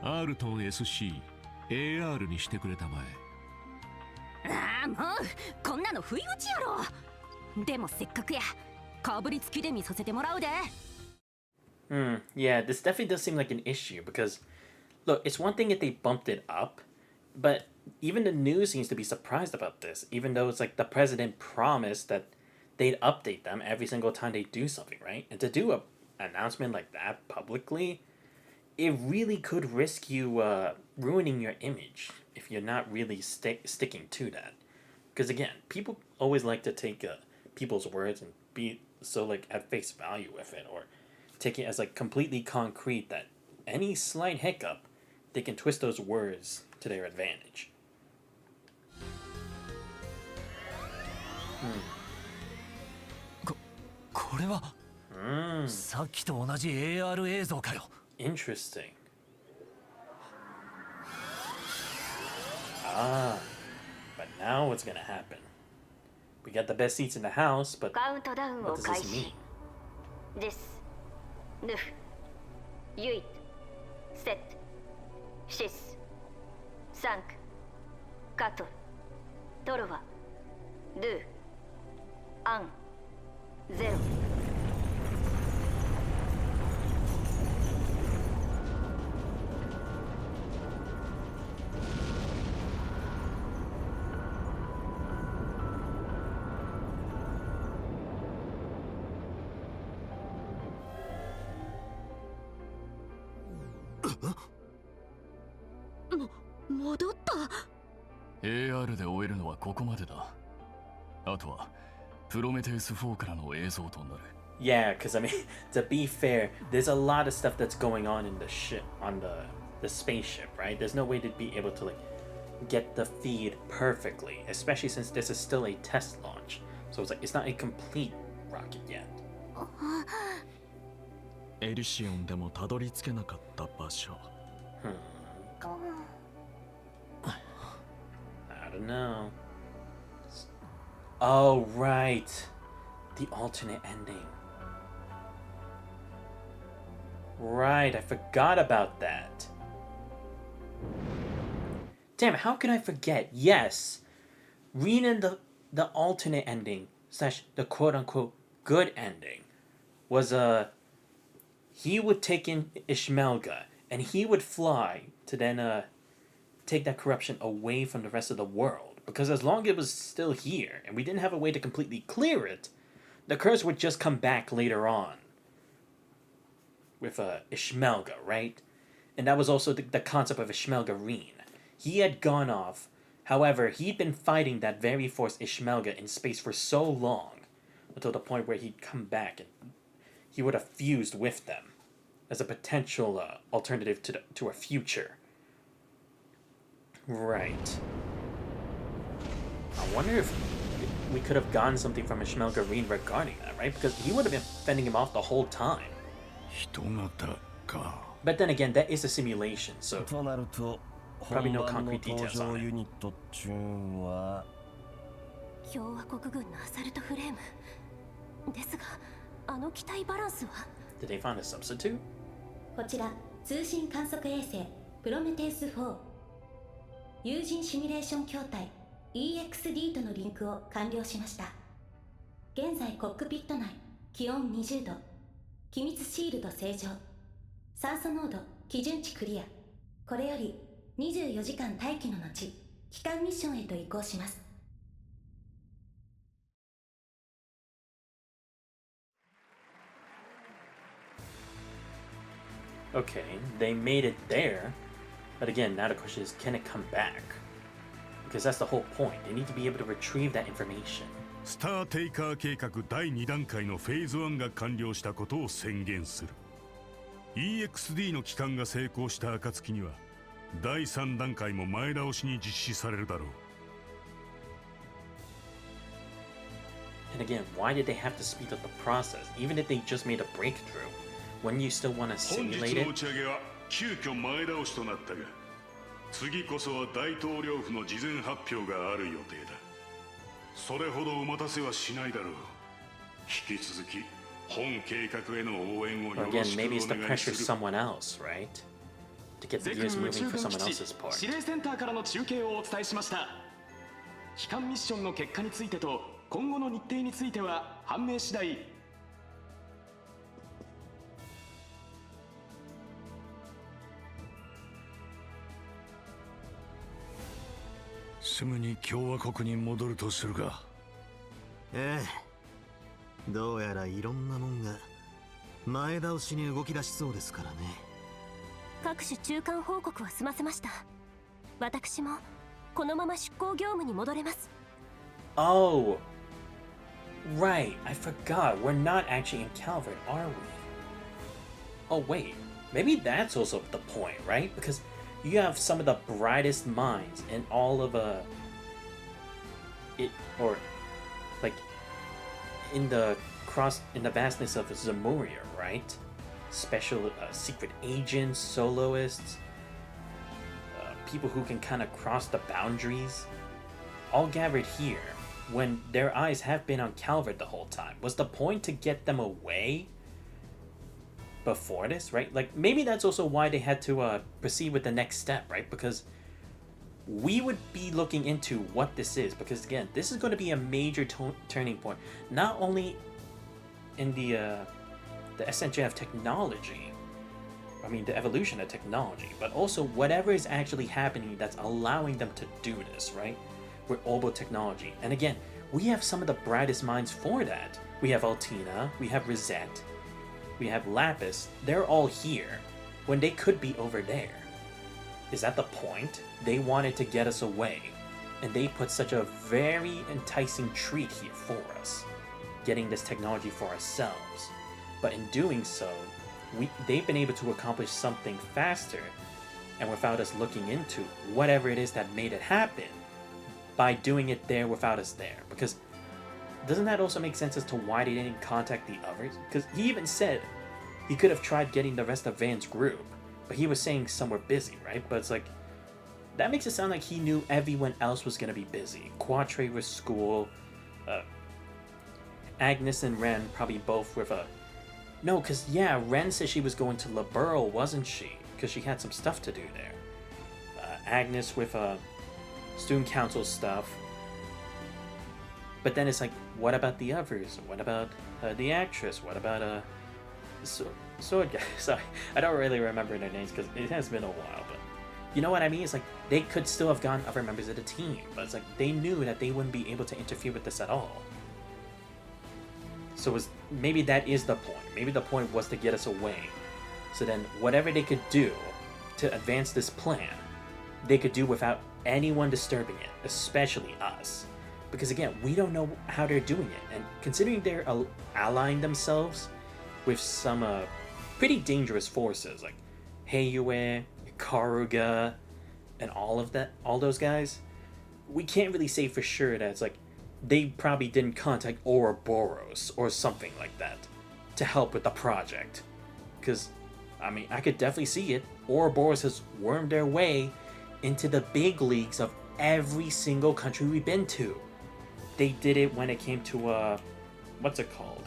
アールトン SC、AR にしてくれたまえ。ああ、もうこんなの不意打ちやろ。でもせっかくや、かぶりつきで見させてもらうで。Yeah, this definitely does seem like an issue, because look, it's one thing if they bumped it up, but even the news seems to be surprised about this, even though it's like the president promised that they'd update them every single time they do something, right? And to do an announcement like that publicly, it really could risk you ruining your image if you're not really sticking to that. Because again, people always like to take people's words and be so like at face value with it, or take it as like completely concrete that any slight hiccup, they can twist those words to their advantage. これは、さっきと同じ AR 映像かよ。Interesting. Ah, but now what's gonna happen? We got the best seats in the house, but what does this mean? です。ヌフ、ユイ、セット、シス、サンク、カトル、トルワ、ドゥ、アン、ゼロ。戻った。 AR で終えるのはここまでだ。あとはプロメテウス4からの映像となる。 Yeah, because I mean, to be fair, there's a lot of stuff that's going on in the ship, on the spaceship, right? There's no way to be able to like get the feed perfectly, especially since this is still a test launch. So it's like it's not a complete rocket yet. エリシオンでもたどり着けなかった場所。I don't know. Oh, right. The alternate ending. Right, I forgot about that. Damn, how can I forget? Yes. Reading the alternate ending slash the quote-unquote good ending was he would take in Ishmelga and he would fly to then take that corruption away from the rest of the world, because as long as it was still here and we didn't have a way to completely clear it, the curse would just come back later on with Ishmelga, right? And that was also the concept of Ishmelgareen. He had gone off. However, he'd been fighting that very force Ishmelga in space for so long, until the point where he'd come back and he would have fused with them as a potential alternative to a future. Right. I wonder if we could have gotten something from Ishmelgareen regarding that, right? Because he would have been fending him off the whole time. But then again, that is a simulation, so probably no concrete details on it. 共和国軍のアサルトフレームですが、あの機体バランスは Did they find a substitute? こちら通信観測衛星プロメテウス4有人シミュレーション筐体 EXD とのリンクを完了しました。現在コックピット内気温20度、機密シールド正常、酸素濃度基準値クリア。これより24時間待機の後帰還ミッションへと移行します。 Okay, they made it there, but again, now the question is, can it come back? Because that's the whole point. They need to be able to retrieve that information. スターテイカー計画第2段階のフェーズ1が完了したことを宣言する。EXD の帰還が成功した暁には、第3段階も前倒しに実施されるだろう。And again, why did they have to speed up the process, even if they just made a breakthrough? When you still want to 本日 simulate の打 it? ち上げは急遽前倒しとなったが、次こそは大統領府の事前発表がある予定だ。それほどお待たせはしないだろう。引き続き本計画への応援をよ Or ろ again, しく maybe it's お to 願い pressure する。 someone else, right? To get the ゼク gears ン宇 moving 宙 for 軍 someone 基 else's 地 part. 指令センターからの中継をお伝えしました。帰還ミッションの結果についてと今後の日程については判明次第。すぐに共和国に戻るとするが。ええ、どうやらいろんなもんが前倒しに動き出しそうですからね。各種中間報告は済ませました。私もこのまま出港業務に戻れます。 Oh, right. I forgot. We're not actually in Calvert, are we? Oh, wait. Maybe that's also the point, right? Because you have some of the brightest minds in all of it, or like in the vastness of Zemuria, right? Special secret agents, soloists, people who can kind of cross the boundaries, all gathered here when their eyes have been on Calvert the whole time. Was the point to get them away before this, right? Like, maybe that's also why they had to proceed with the next step, right? Because we would be looking into what this is, because again, this is going to be a major turning point, not only in the ascension of technology, I mean the evolution of technology, but also whatever is actually happening that's allowing them to do this, right? With Obo technology. And again, we have some of the brightest minds for that. We have Altina, we have Rosette, we have Lapis. They're all here when they could be over there. Is that the point? They wanted to get us away, and they put such a very enticing treat here for us, getting this technology for ourselves. But in doing so, they've been able to accomplish something faster and without us looking into whatever it is that made it happen, by doing it there without us there. Because doesn't that also make sense as to why they didn't contact the others? Because he even said he could have tried getting the rest of Van's group, but he was saying some were busy, right? But it's like, that makes it sound like he knew everyone else was going to be busy. Quatre with school, Agnes and Ren probably both with a... No, because, yeah, Ren said she was going to Liberl, wasn't she? Because she had some stuff to do there. Agnes with student council stuff. But then it's like, what about the others? What about the actress? What about sword guy? Sorry, I don't really remember their names because it has been a while, but you know what I mean? It's like, they could still have gotten other members of the team, but it's like, they knew that they wouldn't be able to interfere with this at all. So maybe that is the point. Maybe the point was to get us away. So then, whatever they could do to advance this plan, they could do without anyone disturbing it, especially us. Because again, we don't know how they're doing it, and considering they're allying themselves with some pretty dangerous forces like Heiyue, Karuga, and all those guys, we can't really say for sure that it's like they probably didn't contact Ouroboros or something like that to help with the project. Because, I mean, I could definitely see it. Ouroboros has wormed their way into the big leagues of every single country we've been to. They did it when it came to, what's it called?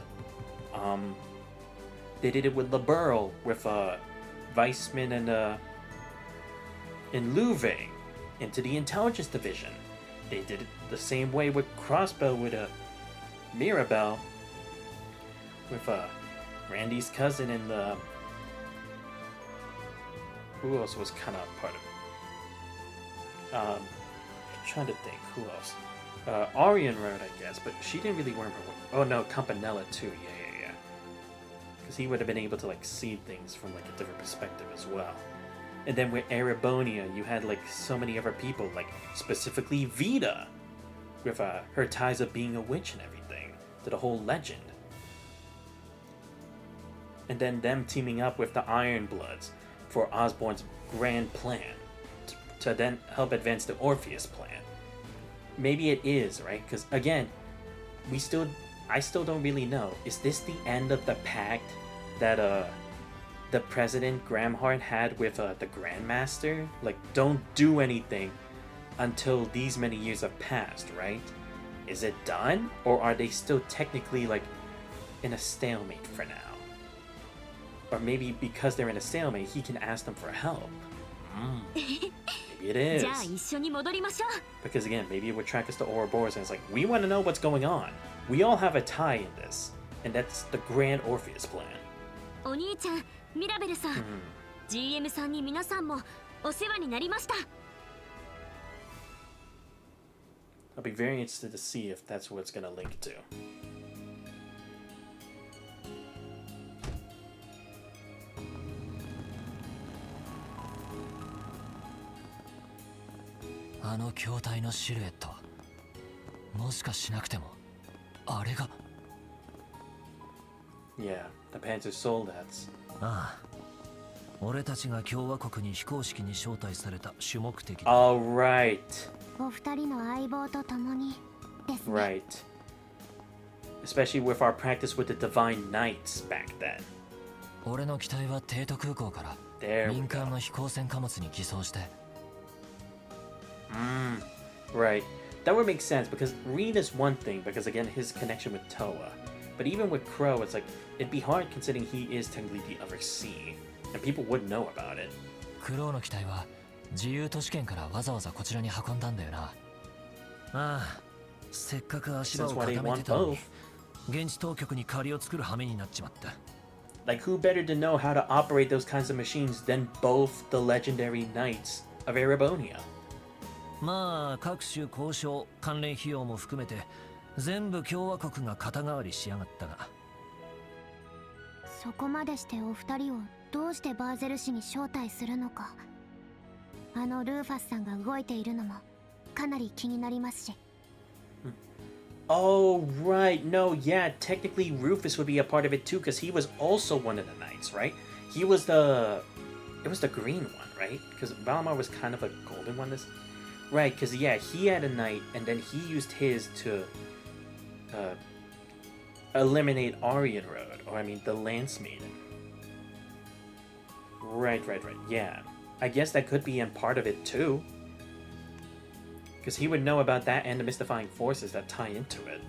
They did it with Liberl, with, Weissman and Louvain, into the intelligence division. They did it the same way with Crossbow, with, Mirabelle, with, Randy's cousin, and, who else was kind of part of it? I'm trying to think, who else? Arian Road, I guess, but she didn't really worm her way. Oh no, Campanella too, yeah. Because he would have been able to, like, see things from, like, a different perspective as well. And then with Erebonia, you had, like, so many other people, like, specifically Vita, with her ties of being a witch and everything, to the whole legend. And then them teaming up with the Ironbloods for Osborn's grand plan, to then help advance the Orpheus plan. Maybe it is, right? Because again, I still don't really know. Is this the end of the pact that the President Gramhart had with the Grandmaster? Like, don't do anything until these many years have passed, right? Is it done? Or are they still technically, like, in a stalemate for now? Or maybe because they're in a stalemate, he can ask them for help. Maybe it is. Because again, maybe it would track us to Ouroboros and it's like, we want to know what's going on. We all have a tie in this, and that's the Grand Orpheus plan. お兄ちゃん、ミラベルさん、GM さんに皆さんもお世話になりました。 I'll be very interested to see if that's what it's going to link to. Ano 筐体のシルエット、もしかしなくてもあれが。 Yeah, the Panzer Soldads. ああ、俺たちが共和国に非公式に招待された主目的。All right. お二人の相棒と共にですね。 Right. Especially with our practice with the Divine Knights back then. 俺の機体は帝都空港から民間の飛行船貨物に偽装して。 Right. That would make sense because Reed is one thing because again his connection with Toa. But even with Crow, it's like it'd be hard considering he is technically the other C, and people would know about it. クロウの機体は自由都市圏からわざわざこちらに運んだんだよな。ああ、せっかく足場を固めてたのに現地当局に借りを作る羽目になっちまった。 Like who better to know how to operate those kinds of machines than both the legendary knights of Erebonia? まあ各種交渉関連費用も含めて全部共和国が肩代わりしやがったが、そこまでしてお二人をどうしてバーゼル市に招待するのか、あのルーファスさんが動いているのもかなり気になりますし。 Oh, right. No, yeah, technically Rufus would be a part of it too because he was also one of the knights, right? He was it was the green one, right? Because Valamar was kind of a golden one. Right, because yeah, he had a knight and then he used his to eliminate Aryan Road, or I mean the Lance Maiden. Right. Yeah, I guess that could be in part of it too, because he would know about that and the mystifying forces that tie into it.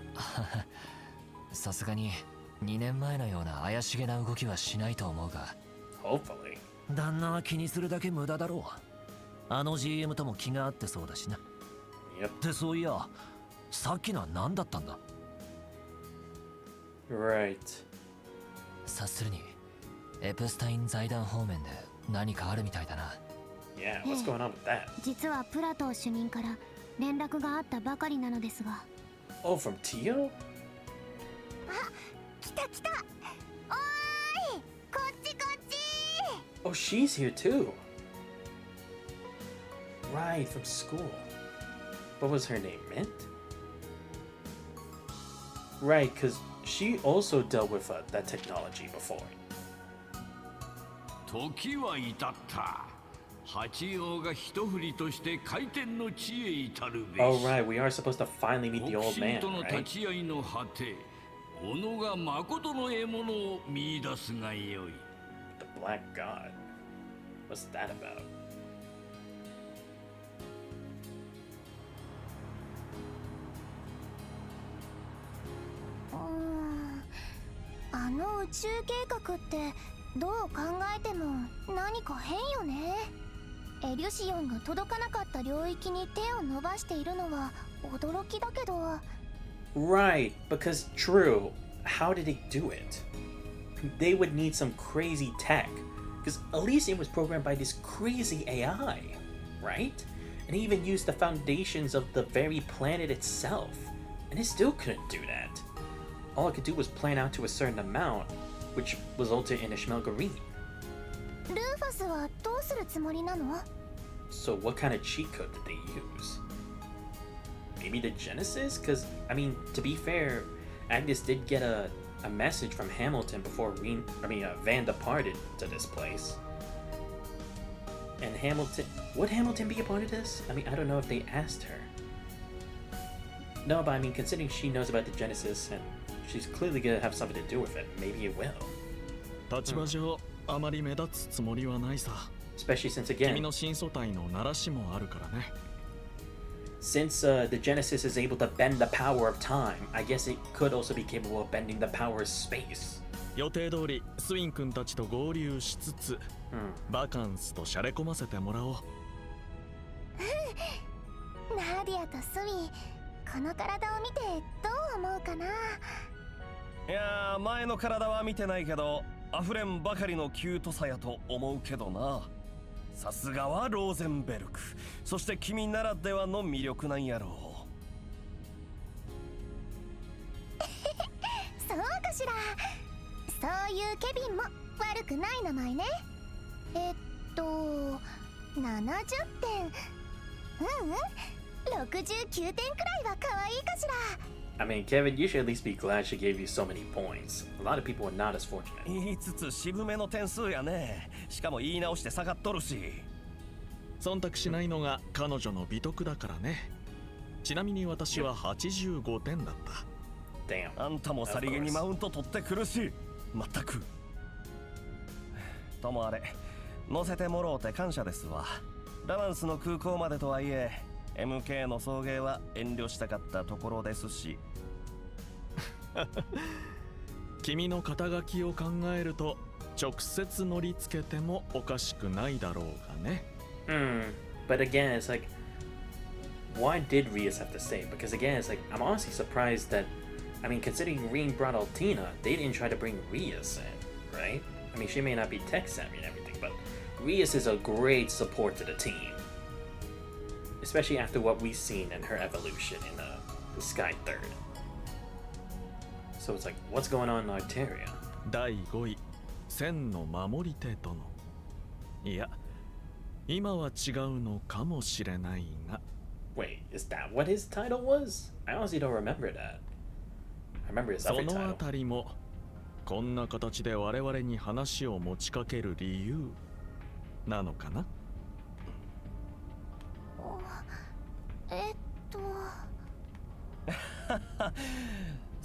さすがに2年前のような怪しげな動きはしないと思うが。Hopefully. 旦那は気にするだけ無駄だろう。あの GM とも気が合ってそうだしな。ってそういや、さっきのは何だったんだ？ Right. 察するにエプスタイン財団方面で何かあるみたいだな。Yeah, what's going on with that? 実はプラトー主任から連絡があったばかりなのですが。Oh, from Tio? あ、来た。おーい、こっち。Oh, she's here too. Right, from school. What was her name, Mint? Right, because she also dealt with that technology before. 時は至った。八王が一振りとして回転の地へ至るべし。Oh, right, we are supposed to finally meet the old man, との right? 立ち会いの果て、己が誠の獲物を見出すがよい。The Black God. What's that about?あの宇宙計画ってどう考えても何か変よね。エリュシオンが届かなかった領域に手を伸ばしているのは驚きだけど。Right, because true, how did they do it? They would need some crazy tech, because Elysium was programmed by this crazy AI, right? And he even used the foundations of the very planet itself, and it still couldn't do that. All it could do was plan out to a certain amount, which resulted in Ishmael Green. ルーファスはどうするつもりなの？ So what kind of cheat code did they use? Maybe the Genesis? Because, I mean, to be fair, Agnes did get a message from Hamilton before Van departed to this place. And Hamilton... Would Hamilton be a part of this? I mean, I don't know if they asked her. No, but I mean, considering she knows about the Genesis and she's clearly gonna have something to do with it, maybe it will. 立場上、あまり目立つつもりはないさ。 Especially since again... 君の新素体の鳴らしもあるからね。Since the Genesis is able to bend the power of time, I guess it could also be capable of bending the power of space. 予定通りスウィン君たちと合流しつつ、バカンスとシャレ込ませてもらおう。ナディアとスウィン、この体を見てどう思うかな。いやー、前の体は見てないけど、溢れんばかりのキュートさやと思うけどな。さすがはローゼンベルク。そして君ならではの魅力なんやろう。そうかしら。そういうケビンも悪くない名前ね。70点。69点くらいは可愛いかしら。I mean, Kevin, you should at least be glad she gave you so many points. A lot of people are not as fortunate. 言いつつ渋めの点数やね。しかも言い直して下がっとるし。忖度しないのが彼女の美徳だからね。ちなみに私は85点だった。Damn. あんたもさりげにマウント取ってくるし。まったく。ともあれ、乗せてもろうて感謝ですわ。ラナンスの空港までとはいえ、MK の送迎は遠慮したかったところですし。君の肩書きを考えると直接乗り付けてもおかしくないだろうがね。But again, it's like, why did Rias have to stay? Because again, it's like, I'm honestly surprised that, I mean, considering Reen brought Altina, they didn't try to bring Rias in, right? I mean, she may not be tech savvy and everything, but Rias is a great support to the team. Especially after what we've seen in her evolution in the Sky Third. So it's like, what's going on in Arteria? 第5位、千の守り手殿。いや、今は違うのかもしれないが。Wait, is that what his title was? I honestly don't remember that. I remember his other そのあ title. たりも、こんな形で我々に話を持ちかける理由なのかな。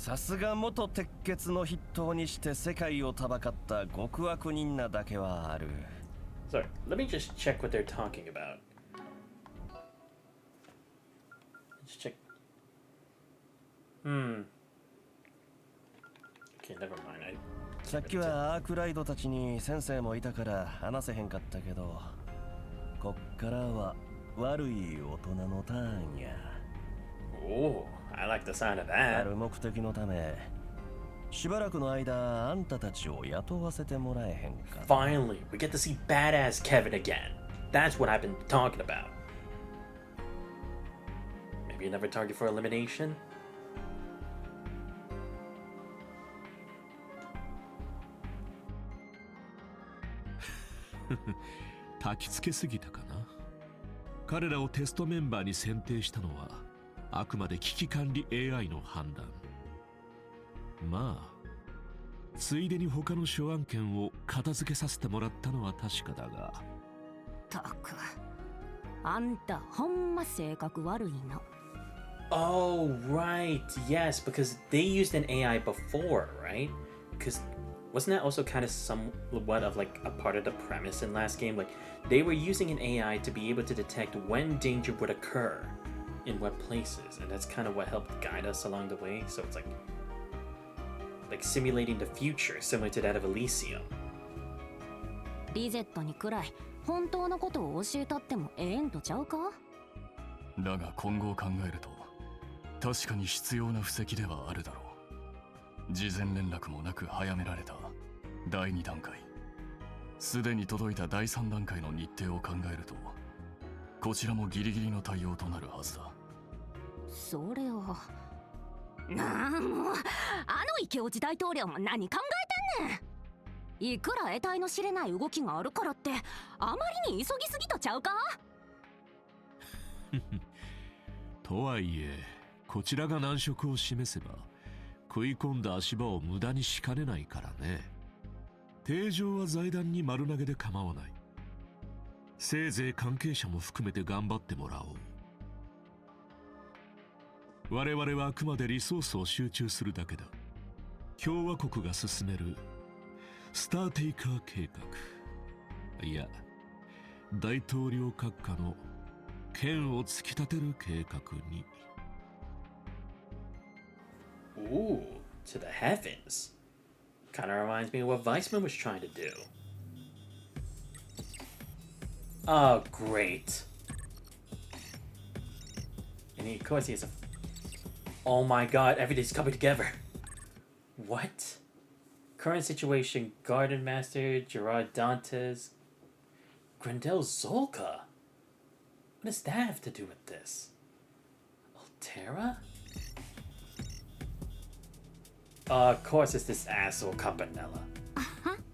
さすが元鉄血の筆頭にして世界をたばかった極悪人なだけはある。Sorry, let me just check what they're talking about. Let's check. Okay, never mind. さっきはアークライドたちに先生もいたから話せへんかったけど、こっからは悪い大人のターンや。Oh, I like the sound of that. ある目的のため、しばらくの間あんたたちを雇わせてもらえへんか。Finally, we get to see badass Kevin again. That's what I've been talking about. Maybe another target for elimination? 焚きつけすぎたかな。彼らをテストメンバーに選定したのはあくまで危機管理 AI の判断。まあついでに他の諸案件を片付けさせてもらったのは確かだが。たく、あんたほんま性格悪いな。Oh, right. Yes, because they used an AI before, right? Because wasn't that also kind of somewhat of like a part of the premise in last game? Like they were using an AI to be able to detect when danger would occur in what places, and that's kind of what helped guide us along the way. So it's like simulating the future, similar to that of Elysium. リゼットにくらい本当のことを教えたってもええんとちゃうか。だが今後を考えると確かに必要な布石ではあるだろう。事前連絡もなく早められた第2段階、すでに届いた第3段階の日程を考えるとこちらもギリギリの対応となるはずだ。それはなあ、もうあの池落ち大統領も何考えてんねん。いくら得体の知れない動きがあるからってあまりに急ぎすぎとちゃうか。とはいえこちらが難色を示せば食い込んだ足場を無駄にしかねないからね。定常は財団に丸投げで構わない。せいぜい関係者も含めて頑張ってもらおう。我々はあくまでリソースを集中するだけだ。共和国が進めるスターテイカー計画、いや大統領閣下の剣を突き立てる計画に。Ooh, to the heavens. Kind of reminds me of what Weissman was trying to do. Oh, great. And of course he has a... Oh my god, everything's coming together. What? Current situation, Garden Master, Gerard Dantes, Grendel Zolka. What does that have to do with this? Altera? Of course it's this asshole Campanella.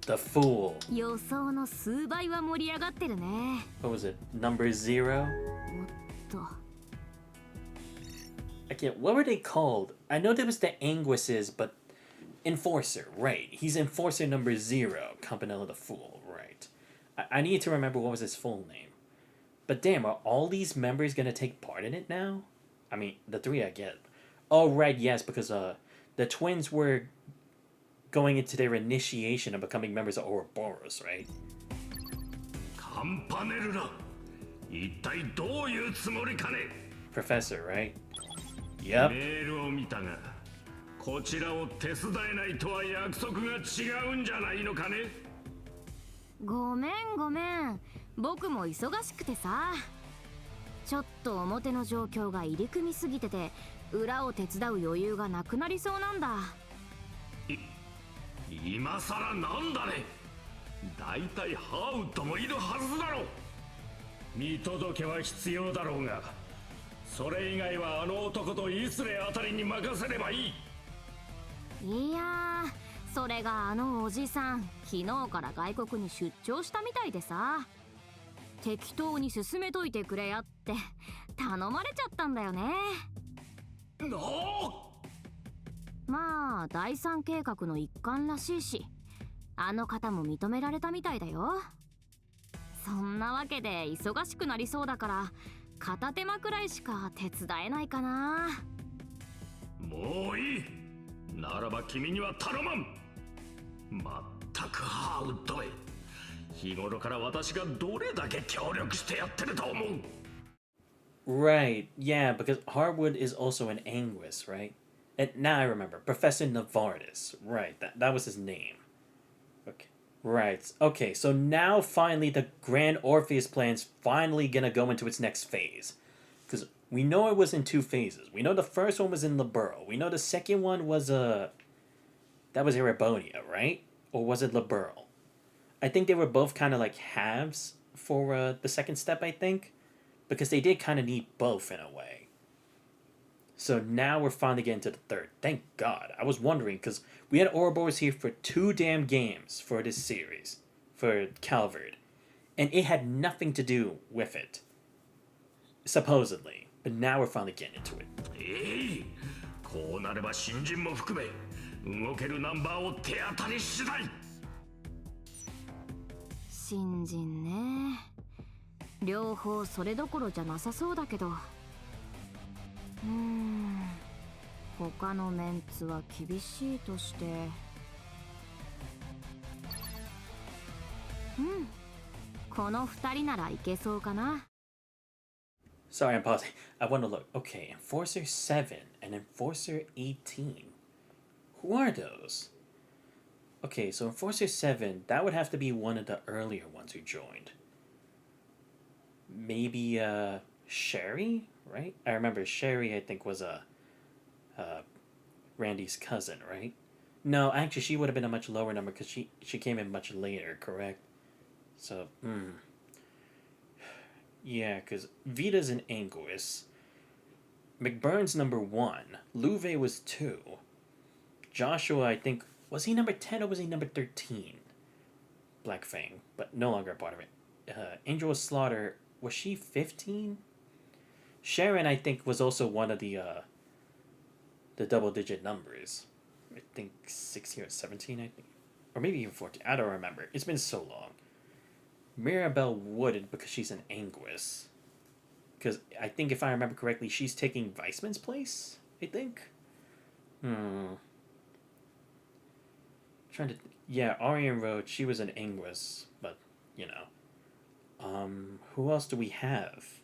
The fool. 予想の数倍は盛り上がってるね。What was it? Number 0? おっと。I can't. What were they called? I know there was the Anguisses, but Enforcer, right? He's Enforcer number 0, Campanella the Fool, right? I need to remember what was his full name. But damn, are all these members gonna take part in it now? I mean, the 3 I get. Oh, right, yes, because the twins were going into their initiation of becoming members of Ouroboros, right? カンパネルラ、一体どういうつもりかね。 Professor, right? Yep. メールを見たが、こちらを手伝えないとは約束が違うんじゃないのかね。ごめんごめん、僕も忙しくてさ。ちょっと表の状況が入り組みすぎてて裏を手伝う余裕がなくなりそうなんだ。今さらなんだね。だいたいハウともいるはずだろう。見届けは必要だろうが、それ以外はあの男とイスレあたりに任せればいい。いやー、それがあのおじさん昨日から外国に出張したみたいでさ、適当に進めといてくれやって頼まれちゃったんだよね。まあ第三計画の一環らしいし、あの方も認められたみたいだよ。そんなわけで忙しくなりそうだから片手間くらいしか手伝えないかな。もういい。ならば君には頼まん。まったくハウドへ。日頃から私がどれだけ協力してやってると思う。 Right, yeah, because Harwood is also an Anguis, right? And now I remember, Professor Novartis. Right, that was his name. Okay, right. Okay, so now finally the Grand Orpheus plan's finally gonna go into its next phase. Because we know it was in 2 phases. We know the first one was in Liberl. We know the second one was, that was Erebonia, right? Or was it Liberl? I think they were both kind of like halves for the second step, I think. Because they did kind of need both in a way. So now we're finally getting to the third. Thank God. I was wondering, because we had Ouroboros here for 2 damn games for this series. For Calvard. And it had nothing to do with it. Supposedly. But now we're finally getting into it. こうなれば新人も含め動けるナンバーを手当たり次第。新人ね。両方それどころじゃなさそうだけど。他のメンツは厳しいとして。この2人ならいけそうかな。Sorry, I'm pausing. I want to look. Okay, Enforcer 7 and Enforcer 18. Who are those? Okay, so Enforcer 7, that would have to be one of the earlier ones who joined. Maybe, Sherry, right? I remember Sherry, I think, was Randy's cousin, right? No, actually, she would have been a much lower number because she came in much later, correct? So, yeah, because Vita's an Anguis. McBurn's number 1. Louve was 2. Joshua, I think, was he number 10 or was he number 13? Black Fang, but no longer a part of it. Angel Slaughter, was she 15? Sharon, I think, was also one of the double-digit numbers. I think 16 or 17, I think. Or maybe even 14. I don't remember. It's been so long. Mirabelle wouldn't because she's an Anguis. Because I think if I remember correctly, she's taking Weissman's place, I think. Trying to... Yeah, Arian Road, she was an Anguis, but, you know. Who else do we have?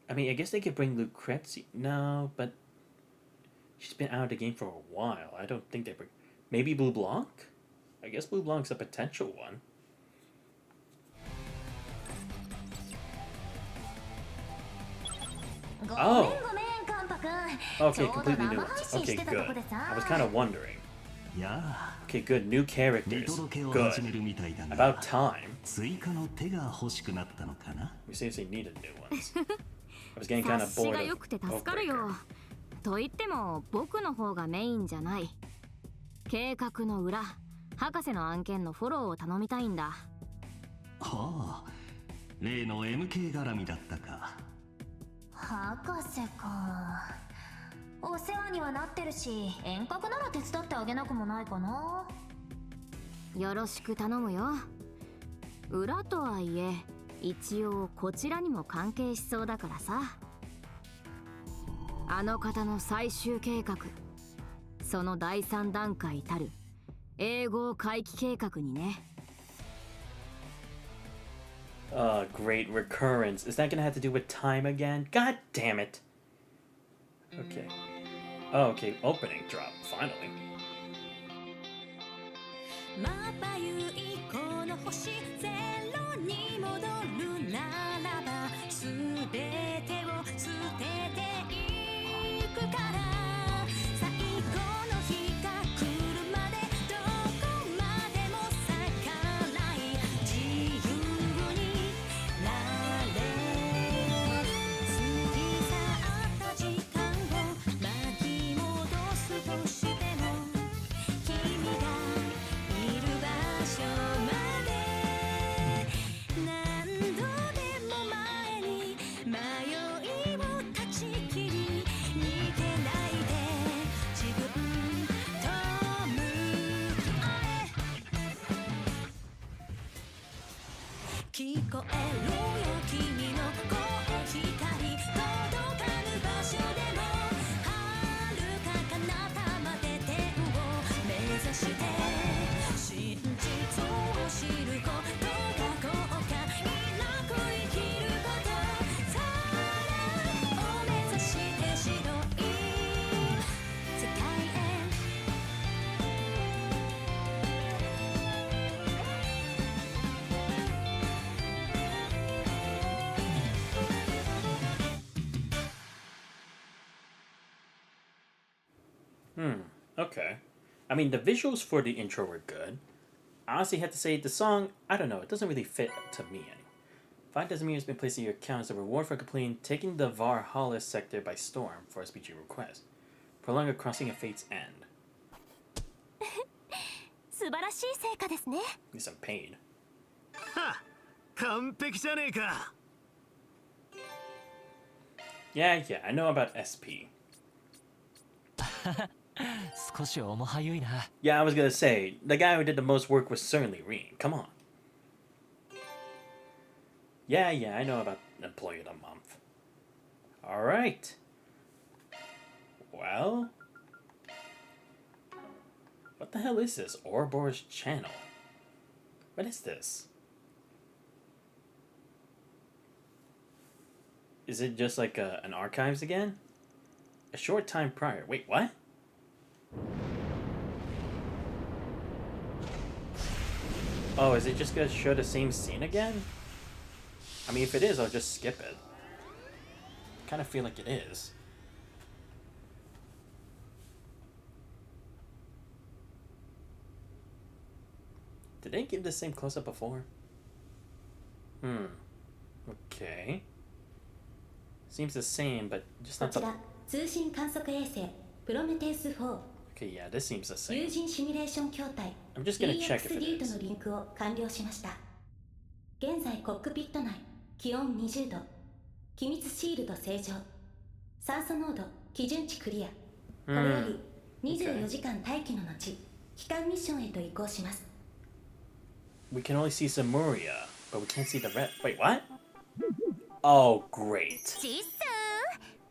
I mean, I guess they could bring Lucrezia. No, but she's been out of the game for a while. I don't think they bring... Maybe Blue Blanc? I guess Blue Blanc's a potential one. Oh! Okay, completely new ones. Okay, good. I was kind of wondering. Okay, good. New characters. Good. About time. We seriously needed new ones. I was getting kind of bored of Oathbreaker. と言っても僕の方がメインじゃない。計画の裏、博士の案件のフォローを頼みたいんだ。はあ、例の MK 絡みだったか。博士か。お世話にはなってるし、遠隔なら手伝ってあげなくもないかな。よろしく頼むよ。裏とはいえ、一応こちらにも関係しそうだからさ。あの方の最終計画、その第3段階たる英語回帰計画にね。Great recurrence. Is that gonna have to do with time again? God damn it. Okay. Oh, okay. Opening drop. Finally. まばゆいこの星ゼロに戻るならば全てを捨てていくから最後の日が来るまでどこまでも逆らい自由になれ過ぎ去った時間を巻き戻すとしても君がいる場所まで何度でも前に迷いを断ち切り逃げないで自分と向き合え聞こえるよ君の声光届かぬ場所でも Okay. I mean, the visuals for the intro were good. I honestly have to say, the song, I don't know, it doesn't really fit to me anymore. 5,000 meters has been placed in your account as a reward for completing taking the Valhalla sector by storm for a SPG request. Prolong a crossing at Fate's End. 素晴らしい成果ですね。 At least I'm paid. は、完璧じゃねえか。Yeah, I know about SP. 少し重はゆいな。 Yeah, I was gonna say, the guy who did the most work was certainly Reen. Come on. Yeah, I know about Employee of the Month. Alright. Well... What the hell is this? Ourobor's channel. What is this? Is it just like an archives again? A short time prior. Wait, what? Oh, is it just gonna show the same scene again? I mean, if it is, I'll just skip it. I kind of feel like it is. Did they give the same close-up before? Okay. Seems the same, but just not the... 通信観測衛星プロメテウス4 Okay, yeah, this seems the same. 有人シミュレーション筐体 I'm just gonna check if it EP2 is. のリンクを完了しました。現在コックピット内気温20度、機密シールド正常、酸素濃度基準値クリア。これより24時間待機の後、帰還ミッションへと移行します。 We can only see Samuria, but we can't see the red. Wait, what? Oh, great. チッス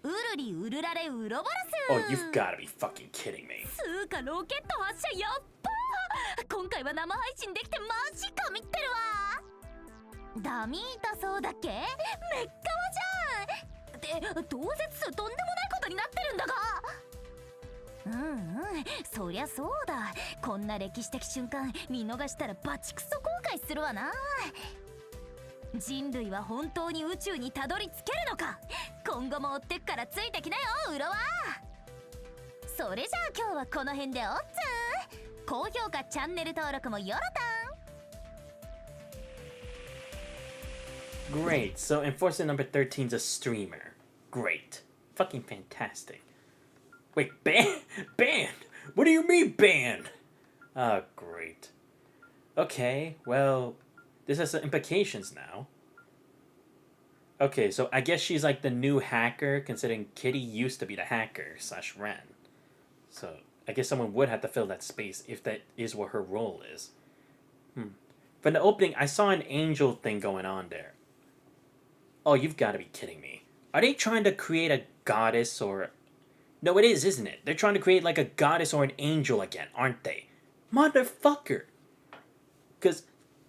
ーウルリウルラレウロボラス Oh, you've gotta be fucking kidding me. つうかロケット発射やっばー今回は生配信できてマジ神ってるわダミータそうだっけめっかわじゃんで同説数とんでもないことになってるんだがそりゃそうだこんな歴史的瞬間見逃したらバチクソ後悔するわな人類は本当に宇宙にたどり着けるのか今後も追ってくからついてきなよウロはそれじゃあ今日はこの辺でおっつー高評価チャンネル登録もよろたん Great, so Enforcer number 13's a streamer. Great. Fucking fantastic. Wait, banned? Banned? What do you mean banned? Oh, great. Okay, well, this has some implications now. Okay, so I guess she's like the new hacker, considering Kitty used to be the hacker / Ren. So I guess someone would have to fill that space if that is what her role is. From the opening, I saw an angel thing going on there. Oh, you've got to be kidding me. Are they trying to create a goddess or... No, it is, isn't it? They're trying to create like a goddess or an angel again, aren't they? Motherfucker! Because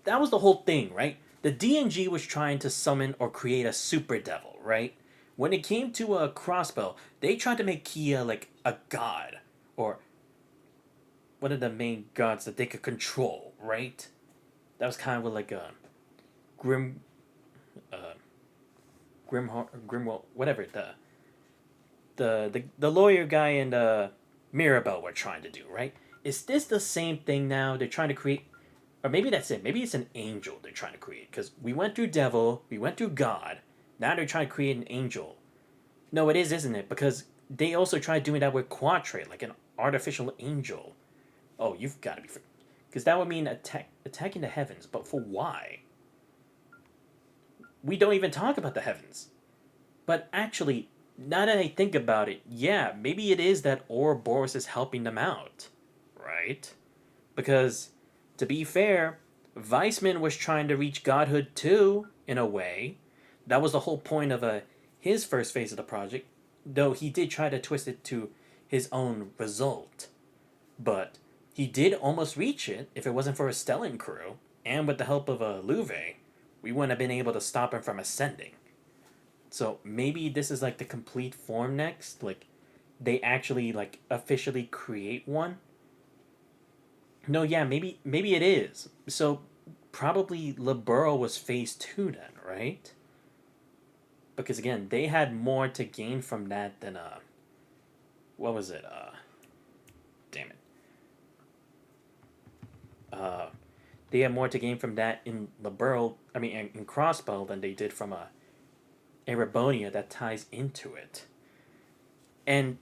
that was the whole thing, right? The DNG was trying to summon or create a super devil, right? When it came to a crossbow, they tried to make Kia like a god. Or one of the main gods that they could control, right? That was kind of like a... Grimwell, whatever, the lawyer guy and Mirabelle were trying to do, right? Is this the same thing now? They're trying to create, or maybe that's it. Maybe it's an angel they're trying to create. Because we went through devil, we went through God. Now they're trying to create an angel. No, it is, isn't it? Because they also tried doing that with Quatre, like an artificial angel. Oh, you've got to be... Because that would mean attacking the heavens. But for why? We don't even talk about the heavens. But actually, now that I think about it, yeah, maybe it is that Ouroboros is helping them out. Right? Because, to be fair, Weissman was trying to reach godhood too, in a way. That was the whole point of his first phase of the project, though he did try to twist it to his own result. But he did almost reach it if it wasn't for a Stellan crew, and with the help of Louve, we wouldn't have been able to stop him from ascending. So maybe this is like the complete form next, like they actually like officially create one. No, yeah, maybe it is. So probably Libero was phase 2 then, right? Because again, they had more to gain from that than what was it? damn it. They have more to gain from that in in Crossbow than they did from Erebonia that ties into it. And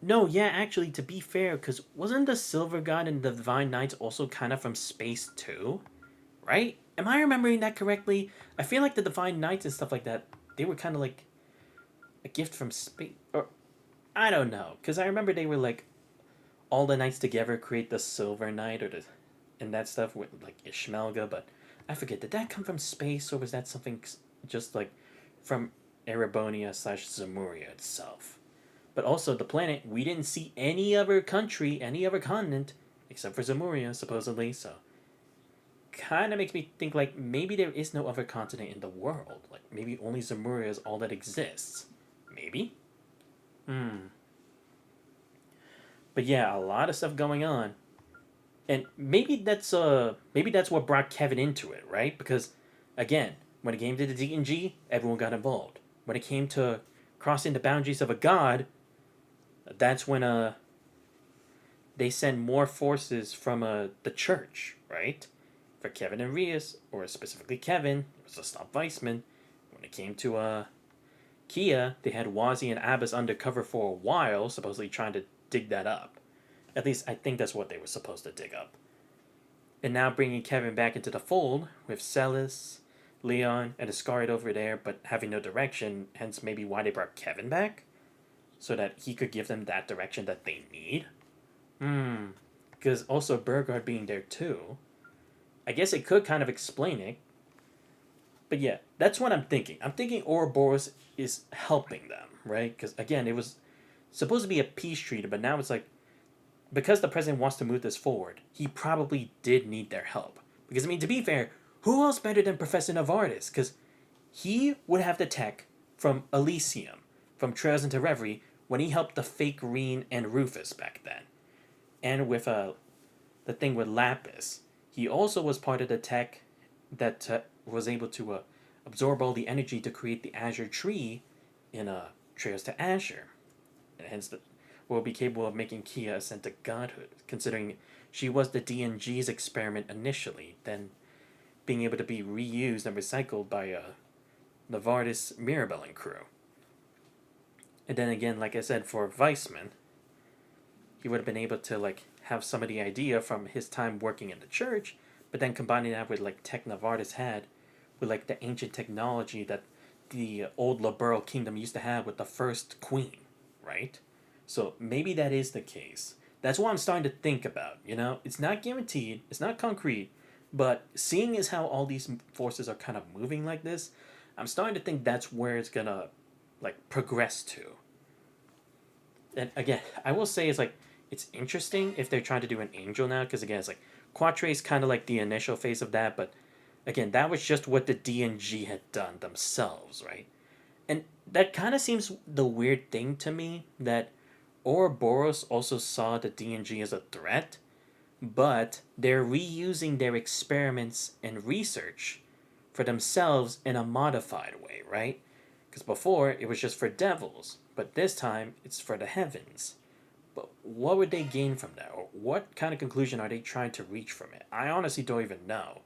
no, yeah, actually, to be fair, because wasn't the Silver God and the Divine Knights also kind of from space too? Right? Am I remembering that correctly? I feel like the Divine Knights and stuff like that, they were kind of like a gift from space. Or, I don't know, because I remember they were like, all the knights together create the Silver Knight and that stuff with like Ishmelga, but I forget, did that come from space or was that something just like from Erebonia / Zemuria itself? But also the planet, we didn't see any other country, any other continent, except for Zemuria, supposedly, so kind of makes me think like maybe there is no other continent in the world. Like maybe only Zemuria is all that exists. Maybe? But yeah, a lot of stuff going on. And maybe that's what brought Kevin into it, right? Because again, when it came to the D&G, everyone got involved. When it came to crossing the boundaries of a god, that's when they send more forces from the church, right? For Kevin and Rias, or specifically Kevin, it was to stop Weissman. When it came to Kia, they had Wazi and Abbas undercover for a while, supposedly trying to dig that up. At least I think that's what they were supposed to dig up. And now bringing Kevin back into the fold with Celis, Leon, and Iscariot over there, but having no direction, hence maybe why they brought Kevin back? So that he could give them that direction that they need? Because also Burgard being there too. I guess it could kind of explain it. But yeah, that's what I'm thinking. I'm thinking Ouroboros is helping them, right? Because again, it was supposed to be a peace treaty, but now it's like, because the president wants to move this forward, he probably did need their help. Because, I mean, to be fair, who else better than Professor Novartis? Because he would have the tech from Elysium, from Trails into Reverie, when he helped the fake Reen and Rufus back then. And with the thing with Lapis, he also was part of the tech that was able to absorb all the energy to create the Azure Tree in Trails to Azure. And hence will be capable of making Kia ascend to godhood, considering she was the D&G's experiment initially, then being able to be reused and recycled by Novartis, Mirabelle, and crew. And then again, like I said, for Weissman, he would have been able to like have some of the idea from his time working in the church, but then combining that with like tech Novartis had, with like the ancient technology that the old Liberal kingdom used to have with the first queen, right? So maybe that is the case. That's what I'm starting to think about, you know? It's not guaranteed, it's not concrete, but seeing as how all these forces are kind of moving like this, I'm starting to think that's where it's gonna, like, progress to. And again, I will say it's interesting if they're trying to do an angel now, because again, it's like, Quatre is kind of like the initial phase of that, but again, that was just what the D&G had done themselves, right? And that kind of seems the weird thing to me, that Ouroboros also saw the D&G as a threat, but they're reusing their experiments and research for themselves in a modified way, right? Because before, it was just for devils, but this time, it's for the heavens. But what would they gain from that? Or what kind of conclusion are they trying to reach from it? I honestly don't even know.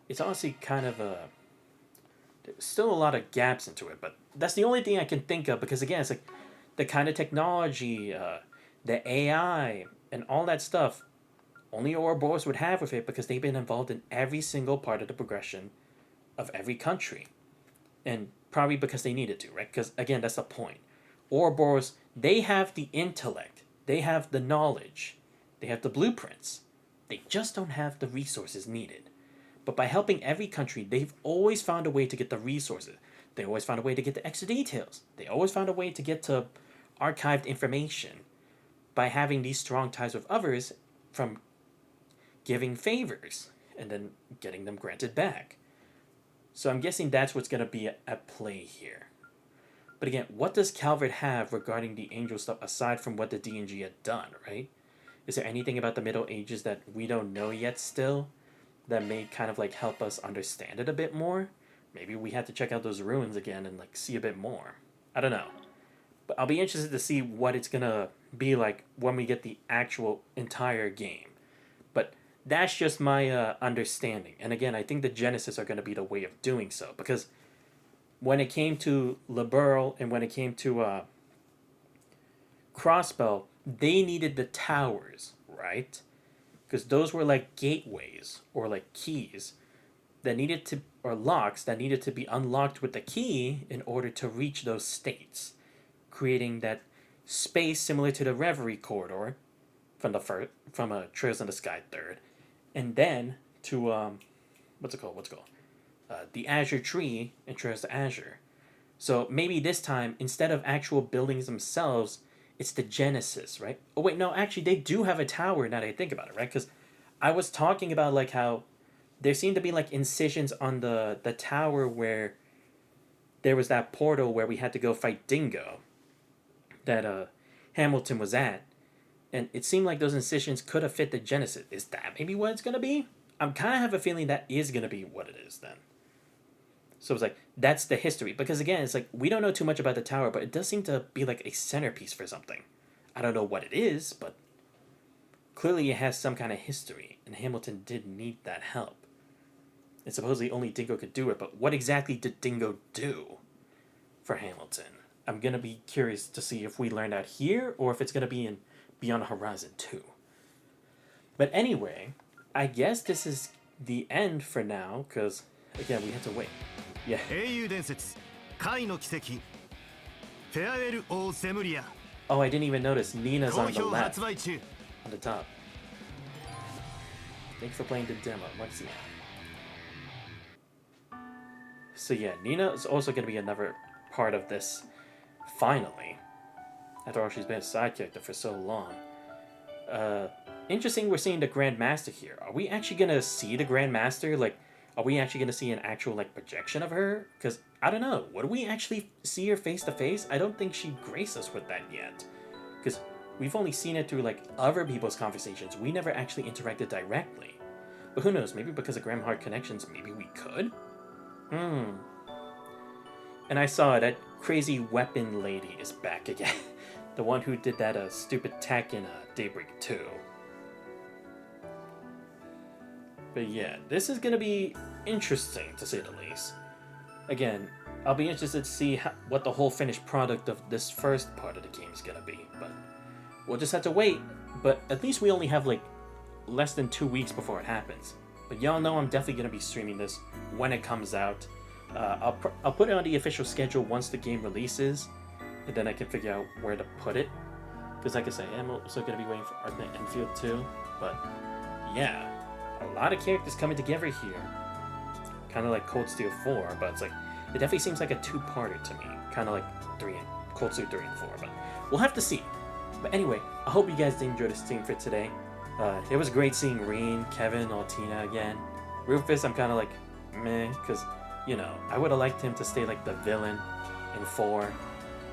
It's honestly kind of there's still a lot of gaps into it, but that's the only thing I can think of, because again, it's like the kind of technology, the AI, and all that stuff, only Ouroboros would have with it, because they've been involved in every single part of the progression of every country. And probably because they needed to, right? Because again, that's the point. Ouroboros, they have the intellect, they have the knowledge, they have the blueprints. They just don't have the resources needed. But by helping every country, they've always found a way to get the resources. They always found a way to get the extra details. They always found a way to get to archived information by having these strong ties with others, from giving favors and then getting them granted back. So I'm guessing that's what's going to be at play here. But again, what does Calvert have regarding the angel stuff aside from what the D&G had done, right? Is there anything about the Middle Ages that we don't know yet still, that may kind of like help us understand it a bit more? Maybe we have to check out those ruins again and like see a bit more. I don't know. But I'll be interested to see what it's gonna be like when we get the actual entire game. But that's just my understanding. And again, I think the Genesis are gonna be the way of doing so, because when it came to Liberl and when it came to Crossbell, they needed the towers, right? Because those were like gateways or like keys that needed to, or locks that needed to be unlocked with the key in order to reach those states, creating that space similar to the Reverie corridor from the Trails in the Sky third, and then to what's it called? The Azure Tree in Trails to Azure. So maybe this time, instead of actual buildings themselves, it's the Genesis, right? Oh wait, no, actually they do have a tower now that I think about it, right? Because I was talking about like how there seemed to be like incisions on the tower where there was that portal where we had to go fight Dingo that Hamilton was at. And it seemed like those incisions could have fit the Genesis. Is that maybe what it's going to be? I'm kind of have a feeling that is going to be what it is then. So it's like, that's the history. Because again, it's like, we don't know too much about the tower, but it does seem to be like a centerpiece for something. I don't know what it is, but clearly it has some kind of history. And Hamilton did need that help. And supposedly only Dingo could do it, but what exactly did Dingo do for Hamilton? I'm going to be curious to see if we learn that here, or if it's going to be in Beyond the Horizon 2. But anyway, I guess this is the end for now, because, again, we have to wait. Yeah. 英雄伝説貝の奇跡フェアウェル・オー・セムリア Oh, I didn't even notice Nina's on the 好評 left, 発売中 on the top. Thanks for playing the demo. Let's see. So yeah, Nina is also going to be another part of this, finally. After all, she's been a side character for so long. Interesting we're seeing the Grand Master here. Are we actually going to see the Grand Master? Like, are we actually going to see an actual, like, projection of her? Because, I don't know. Would we actually see her face to face? I don't think she'd grace us with that yet. Because we've only seen it through, like, other people's conversations. We never actually interacted directly. But who knows? Maybe because of Gramheart connections, maybe we could? And I saw that crazy weapon lady is back again. The one who did that stupid tech in Daybreak 2. But yeah, this is going to be interesting, to say the least. Again, I'll be interested to see what the whole finished product of this first part of the game is going to be. But we'll just have to wait. But at least we only have, like, less than 2 weeks before it happens. But y'all know I'm definitely going to be streaming this when it comes out. I'll put it on the official schedule once the game releases. And then I can figure out where to put it. Because like I say, I'm also going to be waiting for Arknight Enfield too. But yeah, a lot of characters coming together here. Kind of like Cold Steel 4, but it's like, it definitely seems like a two-parter to me. Kind of like Cold Steel 3 and 4, but we'll have to see. But anyway, I hope you guys did enjoy the stream for today. It was great seeing Reen, Kevin, Altina again. Rufus, I'm kind of like, meh, because, you know, I would have liked him to stay like the villain in 4.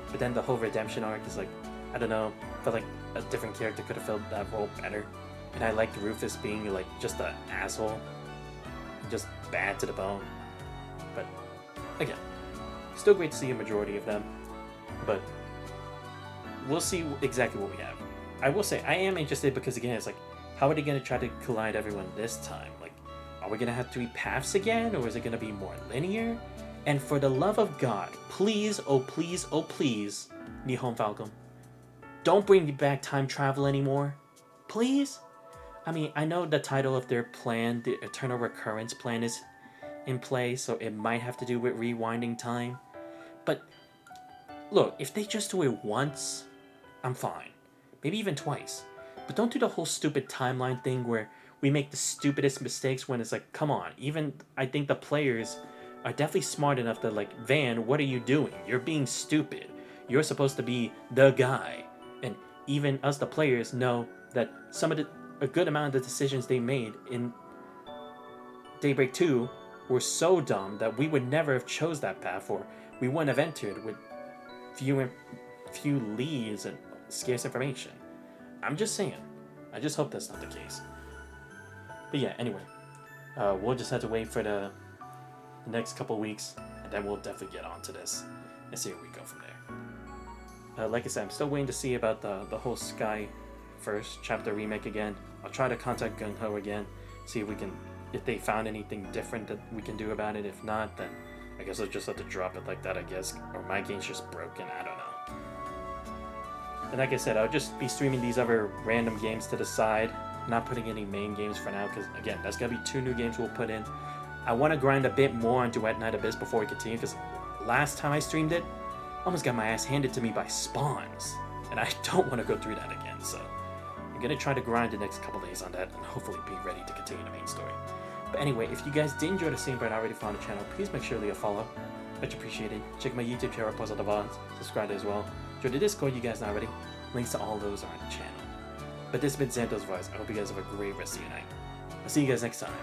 But then the whole redemption arc is like, I don't know, felt like a different character could have filled that role better. And I liked Rufus being like just an asshole, just bad to the bone. But again, still great to see a majority of them. But we'll see exactly what we have. I will say, I am interested because again, it's like, how are they going to try to collide everyone this time? Like, are we going to have 3 paths again, or is it going to be more linear? And for the love of God, please, oh please, oh please, Nihon Falcon, don't bring me back time travel anymore. Please? I mean, I know the title of their plan, the Eternal Recurrence plan, is in play, so it might have to do with rewinding time. But, look, if they just do it once, I'm fine. Maybe even twice. But don't do the whole stupid timeline thing where we make the stupidest mistakes when it's like, come on, even I think the players are definitely smart enough to like, Van, what are you doing? You're being stupid. You're supposed to be the guy. And even us, the players, know that a good amount of the decisions they made in Daybreak 2 were so dumb that we would never have chose that path, or we wouldn't have entered with few leads and scarce information. I'm just saying. I just hope that's not the case. But yeah, anyway. We'll just have to wait for the next couple weeks, and then we'll definitely get onto this and see where we go from there. like I said, I'm still waiting to see about the whole Sky First chapter remake again. I'll try to contact Gung Ho again, see if they found anything different that we can do about it. If not, then I guess I'll just have to drop it like that, I guess. Or my game's just broken, I don't know. And like I said, I'll just be streaming these other random games to the side, not putting any main games for now, because again, that's gonna be 2 new games we'll put in. I want to grind a bit more on Duet Night Abyss before we continue, because last time I streamed it, I almost got my ass handed to me by spawns, and I don't want to go through that again, so I'm gonna try to grind the next couple days on that, and hopefully be ready to continue the main story. But anyway, if you guys did enjoy the scene but already found the channel, please make sure to leave a follow. Much appreciated. Check my YouTube channel, Puzzle the VODs. Subscribe as well. Join the Discord, you guys not already. Links to all those are on the channel. But this has been Xantos Voice. I hope you guys have a great rest of your night. I'll see you guys next time.